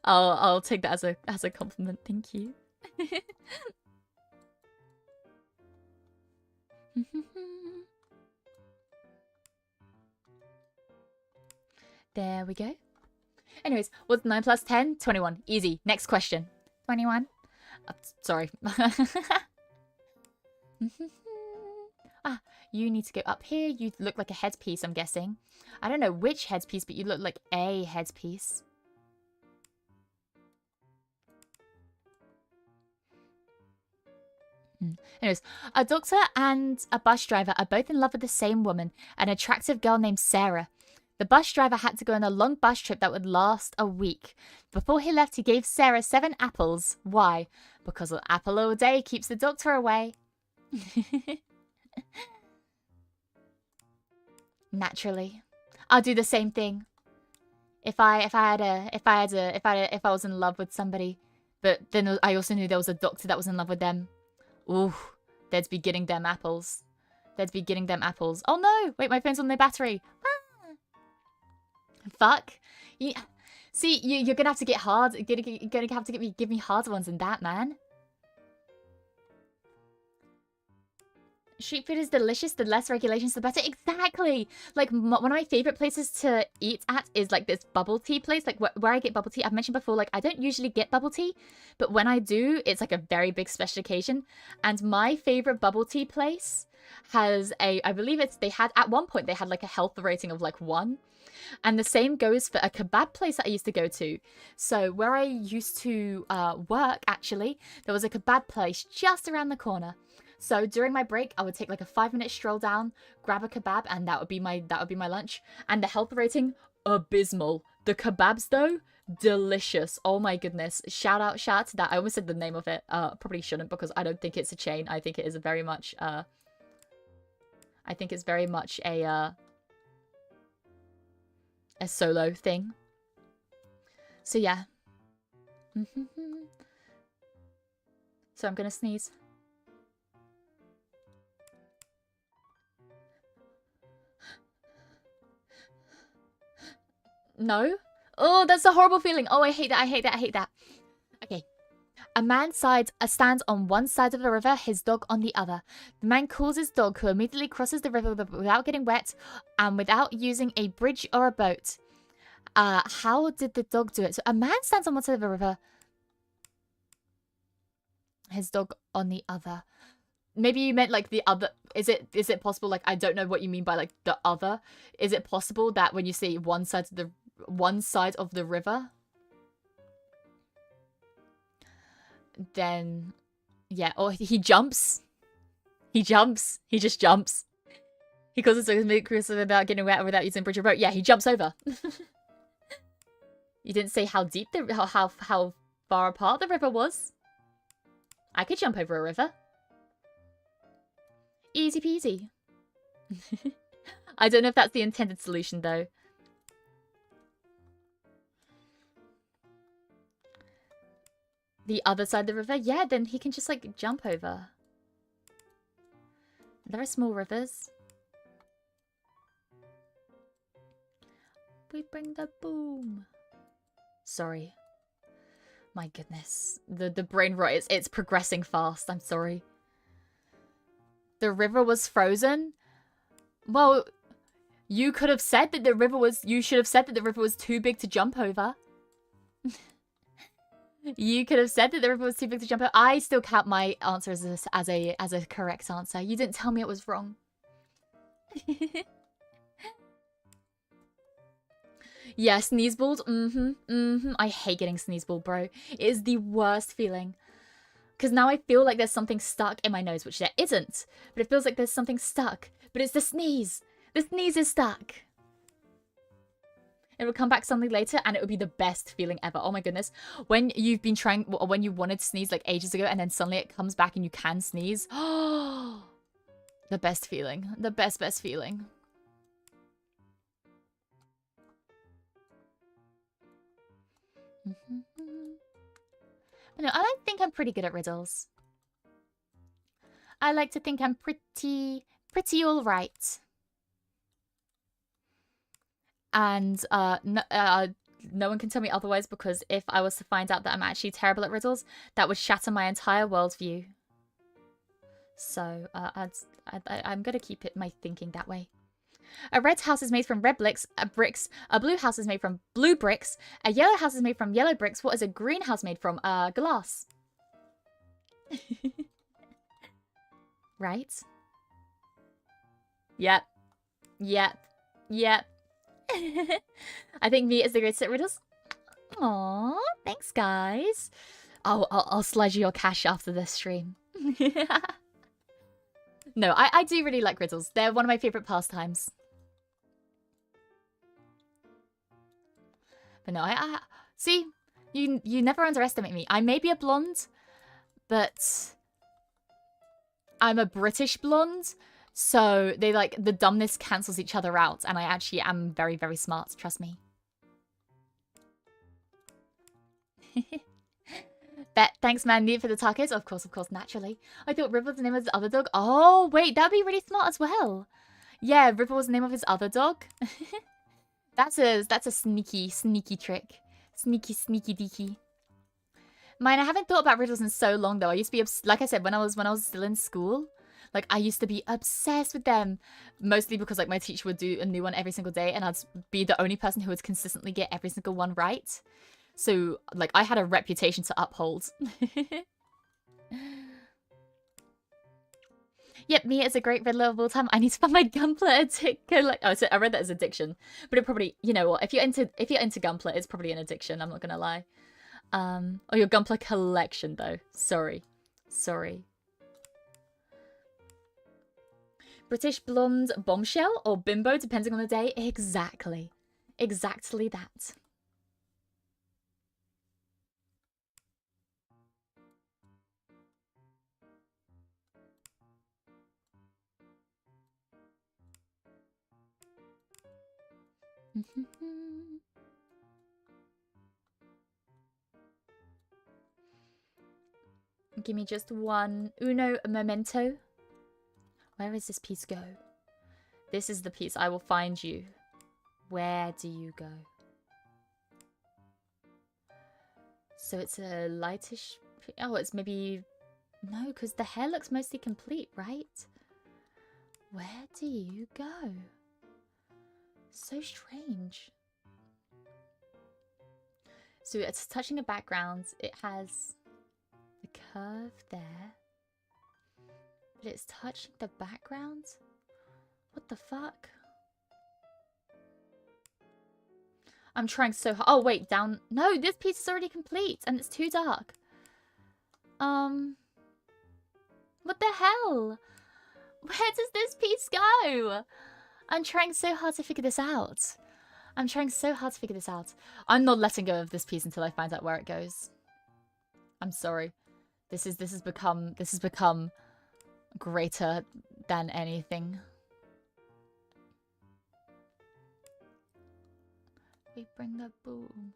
I'll take that as a compliment. Thank you. There we go. Anyways, what's 9 plus 10? 21. Easy. Next question. 21. Sorry. Ah, you need to go up here. You look like a headpiece, I'm guessing. I don't know which headpiece, but you look like a headpiece. Anyways, a doctor and a bus driver are both in love with the same woman, an attractive girl named Sarah. The bus driver had to go on a long bus trip that would last a week. Before he left, he gave Sarah 7 apples. Why? Because an apple a day keeps the doctor away. Naturally, I'll do the same thing. If I was in love with somebody, but then I also knew there was a doctor that was in love with them. Ooh, they'd be getting them apples. They'd be getting them apples. Oh no! Wait, my phone's on no battery. Ah. Fuck. Yeah. See, you're gonna have to get hard. You're gonna have to give me harder ones than that, man. Street food is delicious. The less regulations, the better. Exactly. Like, one of my favorite places to eat at is like this bubble tea place. Like where I get bubble tea. I've mentioned before, like I don't usually get bubble tea, but when I do, it's like a very big special occasion. And my favorite bubble tea place has I believe at one point they had like a health rating of like 1. And the same goes for a kebab place that I used to go to. So where I used to work, actually, there was a kebab place just around the corner. So during my break, I would take like a 5-minute stroll down, grab a kebab, and that would be my lunch. And the health rating, abysmal. The kebabs though, delicious. Oh my goodness. Shout out to that. I almost said the name of it. Probably shouldn't because I don't think it's a chain. I think it is very much a solo thing. So yeah. So I'm gonna sneeze. No? Oh, that's a horrible feeling. Oh, I hate that. I hate that. I hate that. Okay. A man stands on one side of the river, his dog on the other. The man calls his dog, who immediately crosses the river without getting wet and without using a bridge or a boat. How did the dog do it? So a man stands on one side of the river, his dog on the other. Maybe you meant like the other. Is it possible? Like, I don't know what you mean by like the other. Is it possible that when you say one side of the river, then yeah, or he jumps. He just jumps. He calls us aggressive about getting wet without using bridge or boat. Yeah, he jumps over. You didn't say how deep how far apart the river was. I could jump over a river. Easy peasy. I don't know if that's the intended solution though. The other side of the river? Yeah, then he can just like jump over. There are small rivers. We bring the boom. Sorry. My goodness. The brain rot, it's progressing fast. I'm sorry. The river was frozen? Well, you could have said that the river was... You should have said that the river was too big to jump over. You could have said that the river was too big to jump over. I still count my answer as a correct answer. You didn't tell me it was wrong. Yeah, sneezeballed. I hate getting sneezeballed, bro. It is the worst feeling. Because now I feel like there's something stuck in my nose, which there isn't. But it feels like there's something stuck. But it's the sneeze. The sneeze is stuck. It will come back suddenly later, and it will be the best feeling ever. Oh my goodness. When you've been trying, or when you wanted to sneeze like ages ago, and then suddenly it comes back and you can sneeze. Oh, the best feeling. The best feeling. No, I don't think I'm pretty good at riddles. I like to think I'm pretty all right. And no one can tell me otherwise, because if I was to find out that I'm actually terrible at riddles, that would shatter my entire worldview. So I'm gonna keep my thinking that way. A red house is made from red bricks. A blue house is made from blue bricks. A yellow house is made from yellow bricks. What is a green house made from? Glass. Right? Yep. I think Mia is the greatest at riddles. Aww, thanks guys. Oh, I'll slide you your cash after this stream. No, I do really like riddles. They're one of my favorite pastimes. But no, I see, you never underestimate me. I may be a blonde, but I'm a British blonde, so they like the dumbness cancels each other out, and I actually am very, very smart, trust me. Thanks, Mandy, for the tacos. Of course, naturally. I thought River was the name of his other dog. Oh, wait, that'd be really smart as well. Yeah, River was the name of his other dog. That's a sneaky trick. Sneaky deaky. Mine, I haven't thought about riddles in so long though. I used to be like I said, when I was still in school, like I used to be obsessed with them. Mostly because like my teacher would do a new one every single day, and I'd be the only person who would consistently get every single one right. So, like, I had a reputation to uphold. Yep, Mia is a great riddler of all time. I need to find my Gunpla addiction. Like, oh, so I read that as addiction, but it probably, you know what? If you're into Gunpla, it's probably an addiction. I'm not gonna lie. Oh, your Gunpla collection though. Sorry. British blonde bombshell or bimbo, depending on the day. Exactly that. Give me just one uno momento. Where does this piece go? This is the piece. I will find you. Where do you go? So it's a lightish... Oh, it's maybe... No, because the hair looks mostly complete, right? Where do you go? So strange. So it's touching a background. It has a curve there. But it's touching the background? What the fuck? I'm trying so hard. Oh, wait, down. No, this piece is already complete and it's too dark. What the hell? Where does this piece go? I'm trying so hard to figure this out. I'm trying so hard to figure this out. I'm not letting go of this piece until I find out where it goes. I'm sorry. This has become greater than anything. We bring the boom.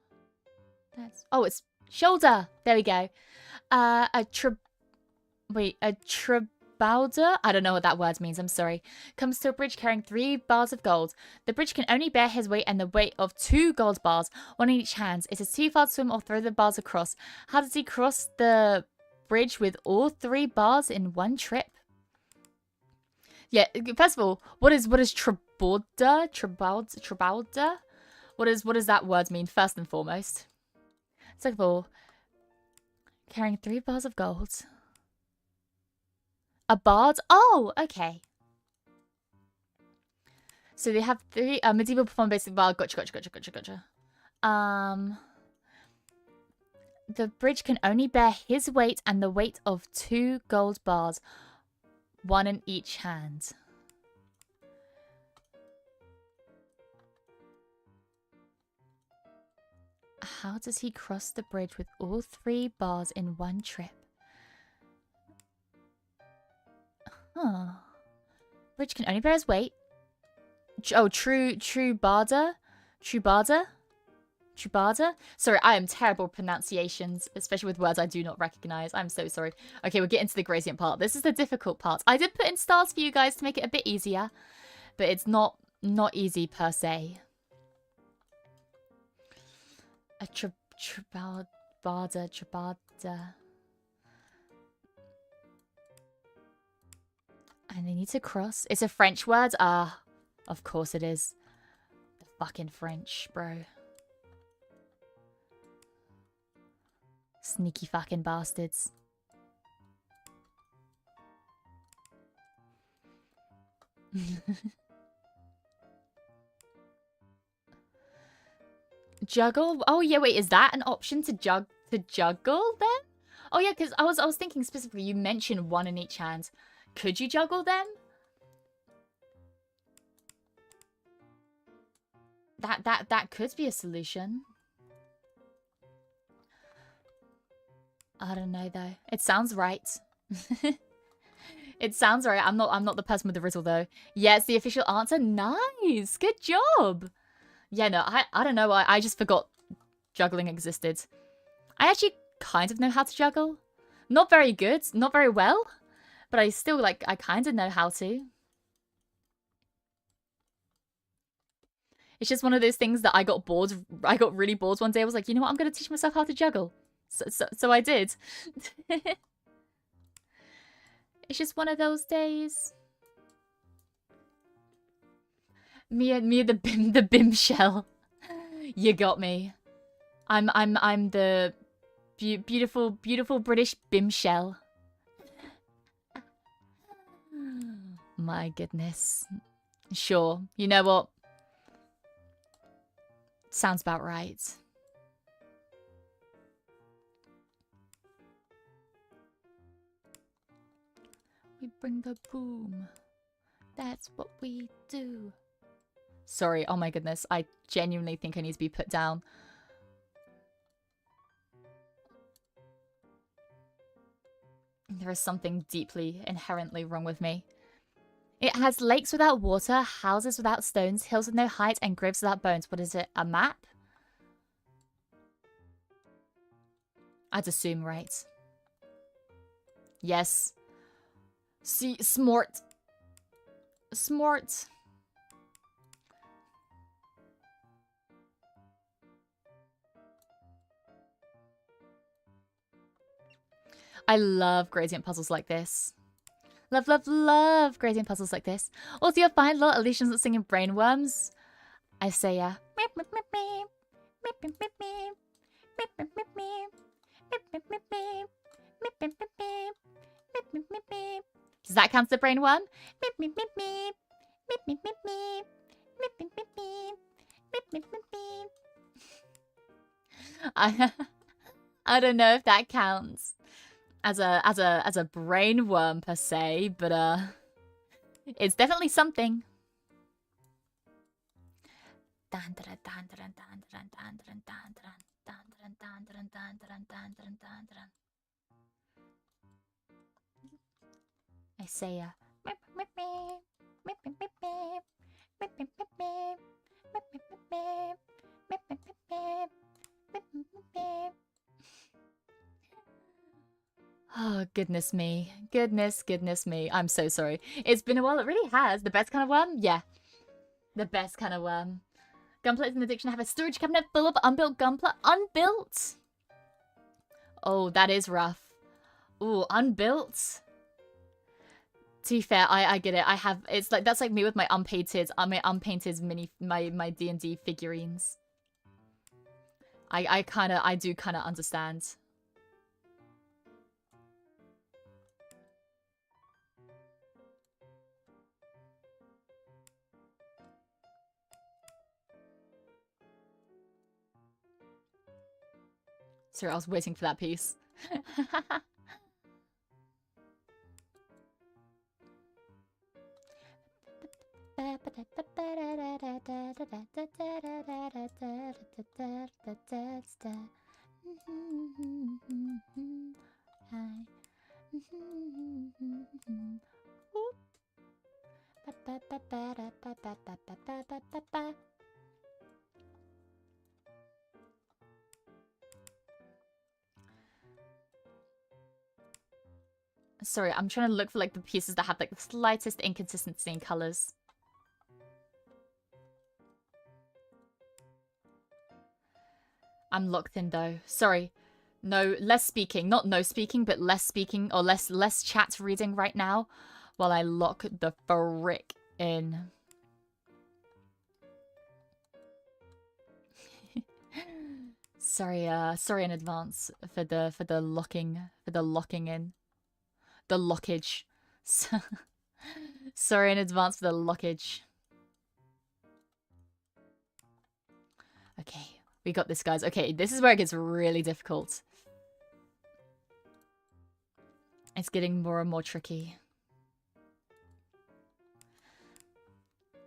That's it's shoulder. There we go. A trabouder? I don't know what that word means, I'm sorry. Comes to a bridge carrying 3 bars of gold. The bridge can only bear his weight and the weight of 2 gold bars, one in each hand. It is too far to swim or throw the bars across. How does he cross the bridge with all 3 bars in one trip? Yeah, first of all, what is trabouder? Trabouder? What does that word mean, first and foremost? Second of all, carrying 3 bars of gold. A bard? Oh, okay. So they have 3 medieval perform basic bard. Gotcha. The bridge can only bear his weight and the weight of 2 gold bars, one in each hand. How does he cross the bridge with all 3 bars in one trip? Huh. Bridge can only bear his weight. Oh, true barda? Sorry, I am terrible at pronunciations, especially with words I do not recognize. I'm so sorry. Okay, we're getting to the gradient part. This is the difficult part. I did put in stars for you guys to make it a bit easier, but it's not easy per se. A trabada. And they need to cross. It's a French word? Of course it is. The fucking French, bro. Sneaky fucking bastards. Juggle? Oh yeah, wait, is that an option to juggle then? Oh yeah, because I was thinking specifically, you mentioned one in each hand. Could you juggle them? That could be a solution. I don't know though. It sounds right. It sounds right. I'm not the person with the riddle though. Yeah, it's the official answer. Nice. Good job. Yeah, no, I don't know why. I just forgot juggling existed. I actually kind of know how to juggle. Not very good, not very well, but I still I kind of know how to. It's just one of those things that I got really bored one day. I was like, you know what? I'm going to teach myself how to juggle. So I did. It's just one of those days. Mia the bim shell. You got me. I'm the beautiful British bim shell. My goodness. Sure. You know what? Sounds about right. We bring the boom. That's what we do. Sorry, oh my goodness. I genuinely think I need to be put down. There is something deeply, inherently wrong with me. It has lakes without water, houses without stones, hills with no height, and graves without bones. What is it? A map? I'd assume, right? Yes. See, smart. Smart. I love gradient puzzles like this. Love gradient puzzles like this. Also, your fine little illusions at singing brainworms. I say, yeah. Does that count as a brainworm? I don't know if that counts as a brainworm per se, but It's definitely something. I say, oh, goodness me. Goodness me. I'm so sorry. It's been a while. It really has. The best kind of worm? Yeah. The best kind of worm. Gunpla is an addiction. I have a storage cabinet full of unbuilt gunpla. Unbuilt? Oh, that is rough. Ooh, unbuilt? To be fair, I get it. I have, it's like, that's like me with my unpainted my D&D figurines. I do kind of understand. Sorry, I was waiting for that piece. Sorry, I'm trying to look for like the pieces that have like the slightest inconsistency in colors. I'm locked in though. Sorry. No, less speaking. Not no speaking, but less speaking or less chat reading right now while I lock the frick in. Sorry in advance for the locking in. The lockage. Sorry in advance for the lockage. Okay, we got this, guys. Okay, this is where it gets really difficult. It's getting more and more tricky.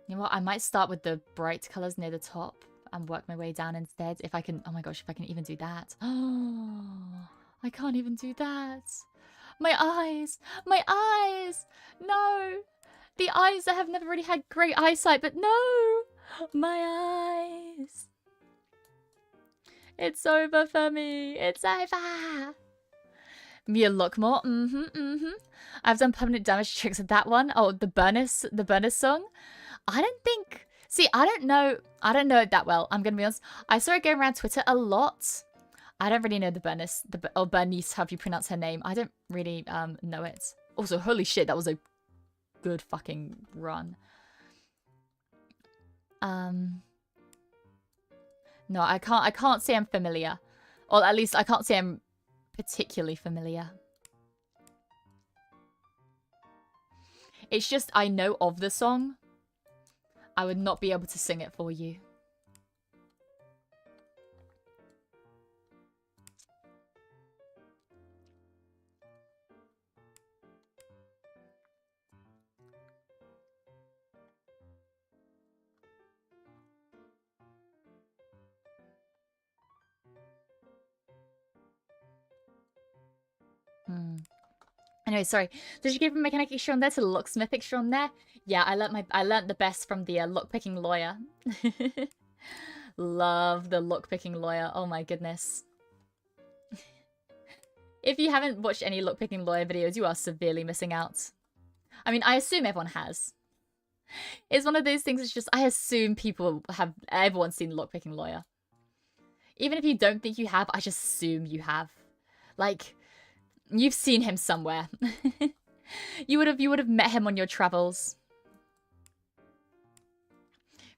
You know what? I might start with the bright colors near the top and work my way down instead. If I can... Oh my gosh, if I can even do that. Oh, I can't even do that. My eyes! My eyes! No! The eyes that have never really had great eyesight, but no! My eyes! It's over for me! It's over! Mia Lockmore, I've done permanent damage tricks with that one. Oh, the burners song? I don't think... See, I don't know it that well, I'm gonna be honest. I saw it going around Twitter a lot. I don't really know the Bernice, however you pronounce her name. I don't really know it. Also, holy shit, that was a good fucking run. No, I can't say I'm familiar. Or at least I can't say I'm particularly familiar. It's just I know of the song. I would not be able to sing it for you. Anyway, sorry. Did you give a mechanic extraordinaire to the locksmith extraordinaire? Yeah, I learnt the best from the lockpicking lawyer. Love the lockpicking lawyer. Oh my goodness. If you haven't watched any lockpicking lawyer videos, you are severely missing out. I mean, I assume everyone has. It's one of those things, it's just, I assume everyone's seen lockpicking lawyer. Even if you don't think you have, I just assume you have. Like... You've seen him somewhere. You would have met him on your travels.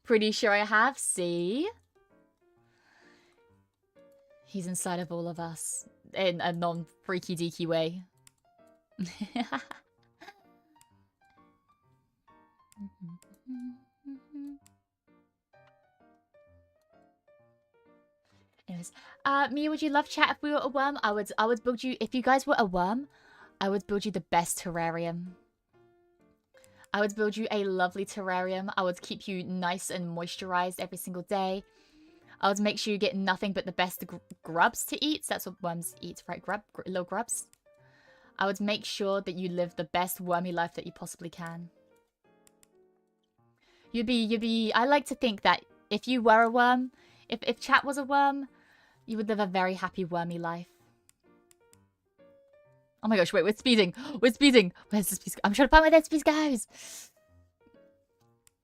Pretty sure I have. See? He's inside of all of us. In a non-freaky deaky way. Anyways, Mia, would you love chat if we were a worm? I would build you, if you guys were a worm, I would build you the best terrarium. I would build you a lovely terrarium. I would keep you nice and moisturized every single day. I would make sure you get nothing but the best grubs to eat. That's what worms eat, right? Little grubs. I would make sure that you live the best wormy life that you possibly can. I like to think that if you were a worm, if chat was a worm, you would live a very happy wormy life. Oh my gosh, wait, we're speeding. We're speeding. Where's the speed? I'm trying to find where that speed goes.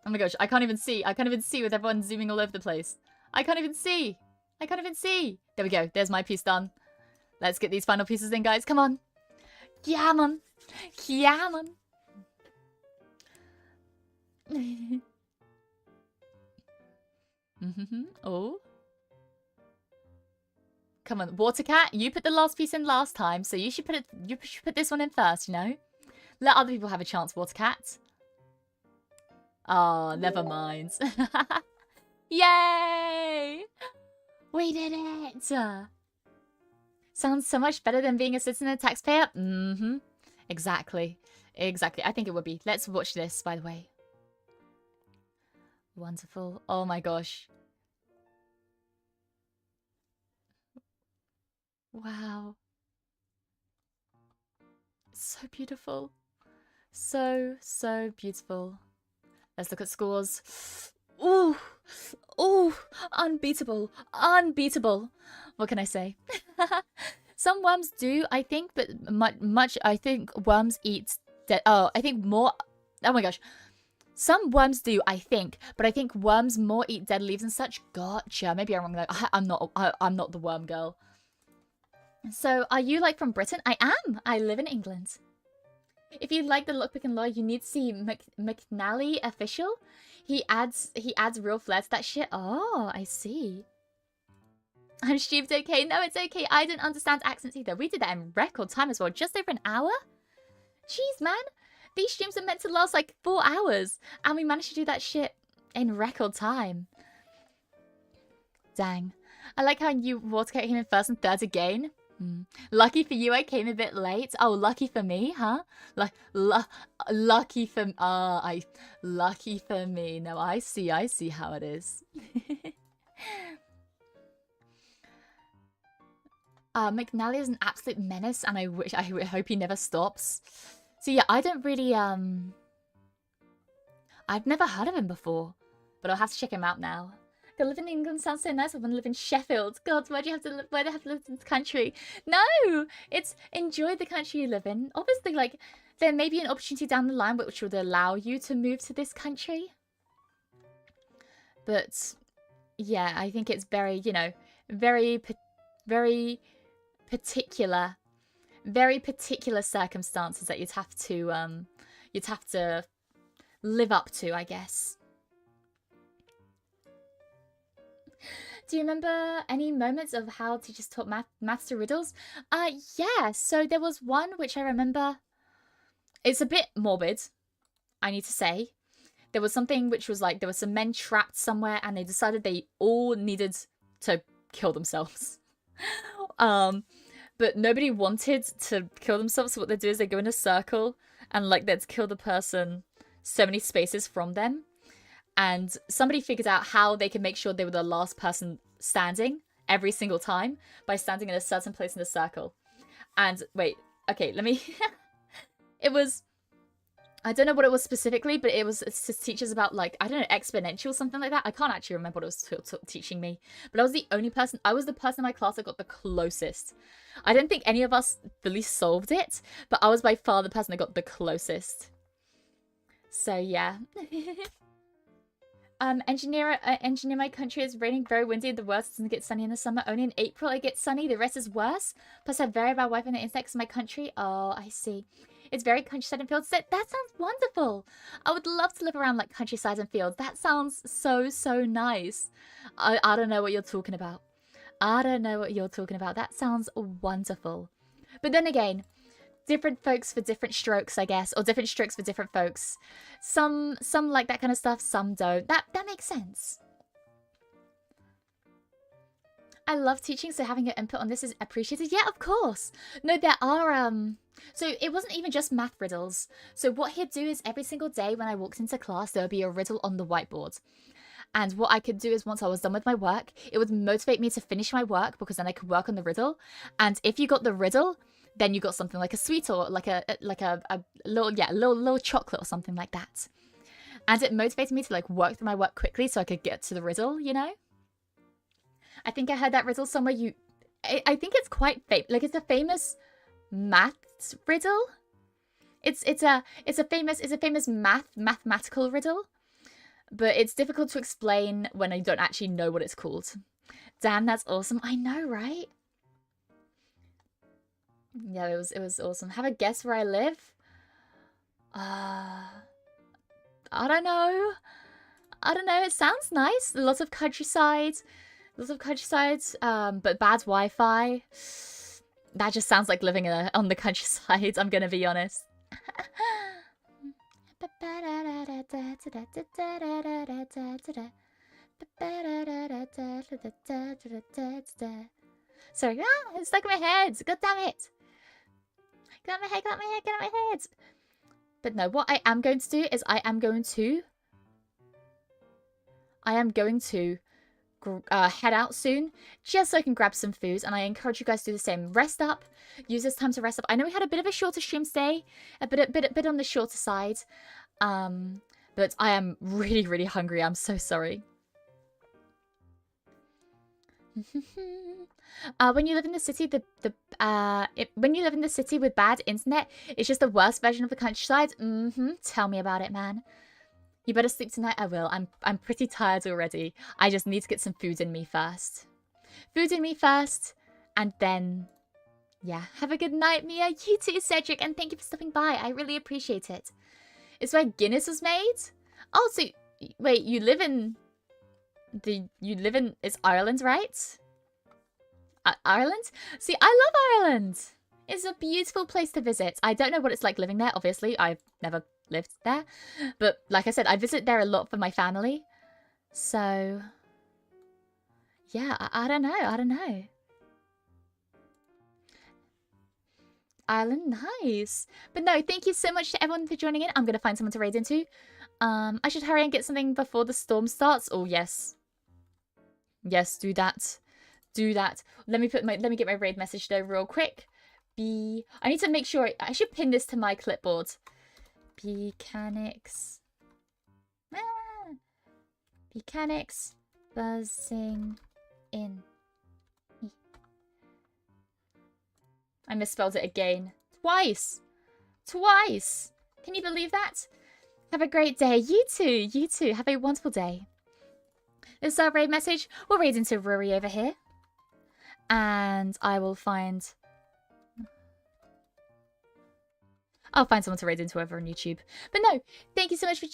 Oh my gosh, I can't even see. I can't even see with everyone zooming all over the place. I can't even see. I can't even see. There we go. There's my piece done. Let's get these final pieces in, guys. Come on. Yeah, man. Yeah, man. Oh. Come on, Water Cat, you put the last piece in last time, so you should put this one in first, you know? Let other people have a chance, Water Cat. Oh, never mind. Yay! We did it! Sounds so much better than being a citizen and taxpayer. Mm-hmm. Exactly. Exactly. I think it would be. Let's watch this, by the way. Wonderful. Oh my gosh. Wow. So beautiful. So, so beautiful. Let's look at scores. Ooh. Ooh. Unbeatable. Unbeatable. What can I say? Some worms do, I think, but I think worms eat dead. Oh, I think more. Oh my gosh. Some worms do, I think, but I think worms more eat dead leaves and such. Gotcha. Maybe I'm wrong. Like, I'm not the worm girl. So, are you like from Britain? I am. I live in England. If you like the lockpick and lore, you need to see McNally official. He adds real flair to that shit. Oh, I see. I'm stupid. Okay, no, it's okay. I didn't understand accents either. We did that in record time as well. Just over an hour. Jeez, man. These streams are meant to last like 4 hours, and we managed to do that shit in record time. Dang. I like how you Watercat came in first and third again. Lucky for you, I came a bit late. Oh, lucky for me, huh? Lucky for lucky for me. No, I see how it is. McNally is an absolute menace, and I hope he never stops. So yeah, I don't really I've never heard of him before, but I'll have to check him out now. To live in England sounds so nice. I want to live in Sheffield. God, why do you have to live? Why do I have to live in this country? No, it's enjoy the country you live in. Obviously, like there may be an opportunity down the line which would allow you to move to this country. But yeah, I think it's very, you know, very particular circumstances that you'd have to live up to, I guess. Do you remember any moments of how teachers taught maths to riddles? Yeah, so there was one which I remember. It's a bit morbid, I need to say. There was something which was like, there were some men trapped somewhere and they decided they all needed to kill themselves. But nobody wanted to kill themselves, so what they do is they go in a circle and like they'd kill the person so many spaces from them. And somebody figured out how they could make sure they were the last person standing every single time by standing in a certain place in the circle. And wait, okay, let me... It was... I don't know what it was specifically, but it was to teach us about, like, I don't know, exponential, something like that. I can't actually remember what it was teaching me. But I was the only person... I was the person in my class that got the closest. I don't think any of us fully solved it, but I was by far the person that got the closest. So, yeah. Engineer my country is raining, very windy, the worst. It doesn't get sunny in the summer. Only in April it gets sunny, the rest is worse. Plus I have very bad Wi-Fi on the internet because of my country. Oh, I see. It's very countryside and fields. That sounds wonderful. I would love to live around like countryside and fields. That sounds so nice. I don't know what you're talking about. I don't know what you're talking about. That sounds wonderful. But then again, different folks for different strokes, I guess, or different strokes for different folks. Some like that kind of stuff, some don't. That makes sense. I love teaching, so having your input on this is appreciated. Yeah, of course. No, there are, so it wasn't even just math riddles. So what he'd do is every single day when I walked into class, there would be a riddle on the whiteboard. And what I could do is once I was done with my work, it would motivate me to finish my work because then I could work on the riddle. And if you got the riddle, then you got something like a sweet or like a little chocolate or something like that. And it motivated me to like work through my work quickly so I could get to the riddle, you know? I think I heard that riddle somewhere. I think it's quite it's a famous maths riddle. It's a famous mathematical riddle. But it's difficult to explain when I don't actually know what it's called. Damn, that's awesome. I know, right? Yeah, it was awesome. Have a guess where I live? I don't know. It sounds nice. Lots of countryside. But bad Wi-Fi. That just sounds like living on the countryside, I'm gonna be honest. Sorry, it's stuck in my head. God damn it. Get out my head. But no, what I am going to do is I am going to head out soon, just so I can grab some food, and I encourage you guys to do the same. Rest up. Use this time to rest up. I know we had a bit of a shorter stream today, a bit on the shorter side, but I am really, really hungry. I'm so sorry. When you live in the city, when you live in the city with bad internet, it's just the worst version of the countryside. Tell me about it, man. You better sleep tonight. I will. I'm pretty tired already. I just need to get some food in me first. And then, yeah. Have a good night, Mia. You too, Cedric. And thank you for stopping by. I really appreciate it. It's where Guinness was made? Oh, so, wait, you live in, it's Ireland, right? Ireland? See, I love Ireland. It's a beautiful place to visit. I don't know what it's like living there, obviously. I've never lived there. But like I said, I visit there a lot for my family. So, yeah, I don't know. Ireland, nice. But no, thank you so much to everyone for joining in. I'm going to find someone to raid into. I should hurry and get something before the storm starts. Oh, yes. Yes, do that. Let me get my raid message though real quick. I need to make sure I should pin this to my clipboard. Mechanics buzzing in. I misspelled it again. Twice. Can you believe that? Have a great day. You too. Have a wonderful day. This is our raid message. We'll raid into Rory over here. And I'll find someone to raid into over on YouTube. But no, thank you so much for...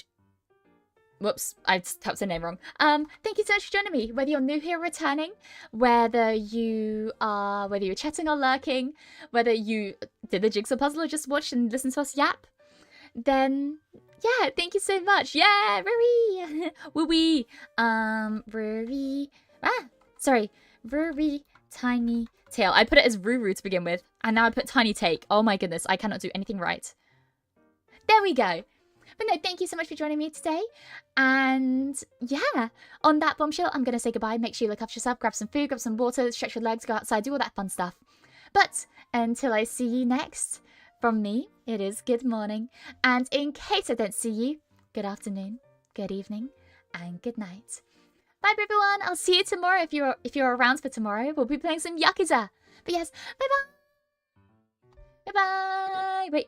Whoops, I typed the name wrong. Thank you so much for joining me. Whether you're new here or returning, whether you're chatting or lurking, whether you did the jigsaw puzzle or just watched and listened to us yap, then yeah, thank you so much. Yeah, Rory. Woo-wee. Rory. Rory Tiny Tail. I put it as Ruru to begin with, and now I put Tiny Take. Oh my goodness, I cannot do anything right. There we go. But no, thank you so much for joining me today. And yeah, on that bombshell, I'm going to say goodbye. Make sure you look after yourself, grab some food, grab some water, stretch your legs, go outside, do all that fun stuff. But until I see you next, from me, it is good morning. And in case I don't see you, good afternoon, good evening, and good night. Bye, everyone. I'll see you tomorrow if you're around for tomorrow. We'll be playing some Yakuza. But yes, bye-bye. Bye-bye. Wait,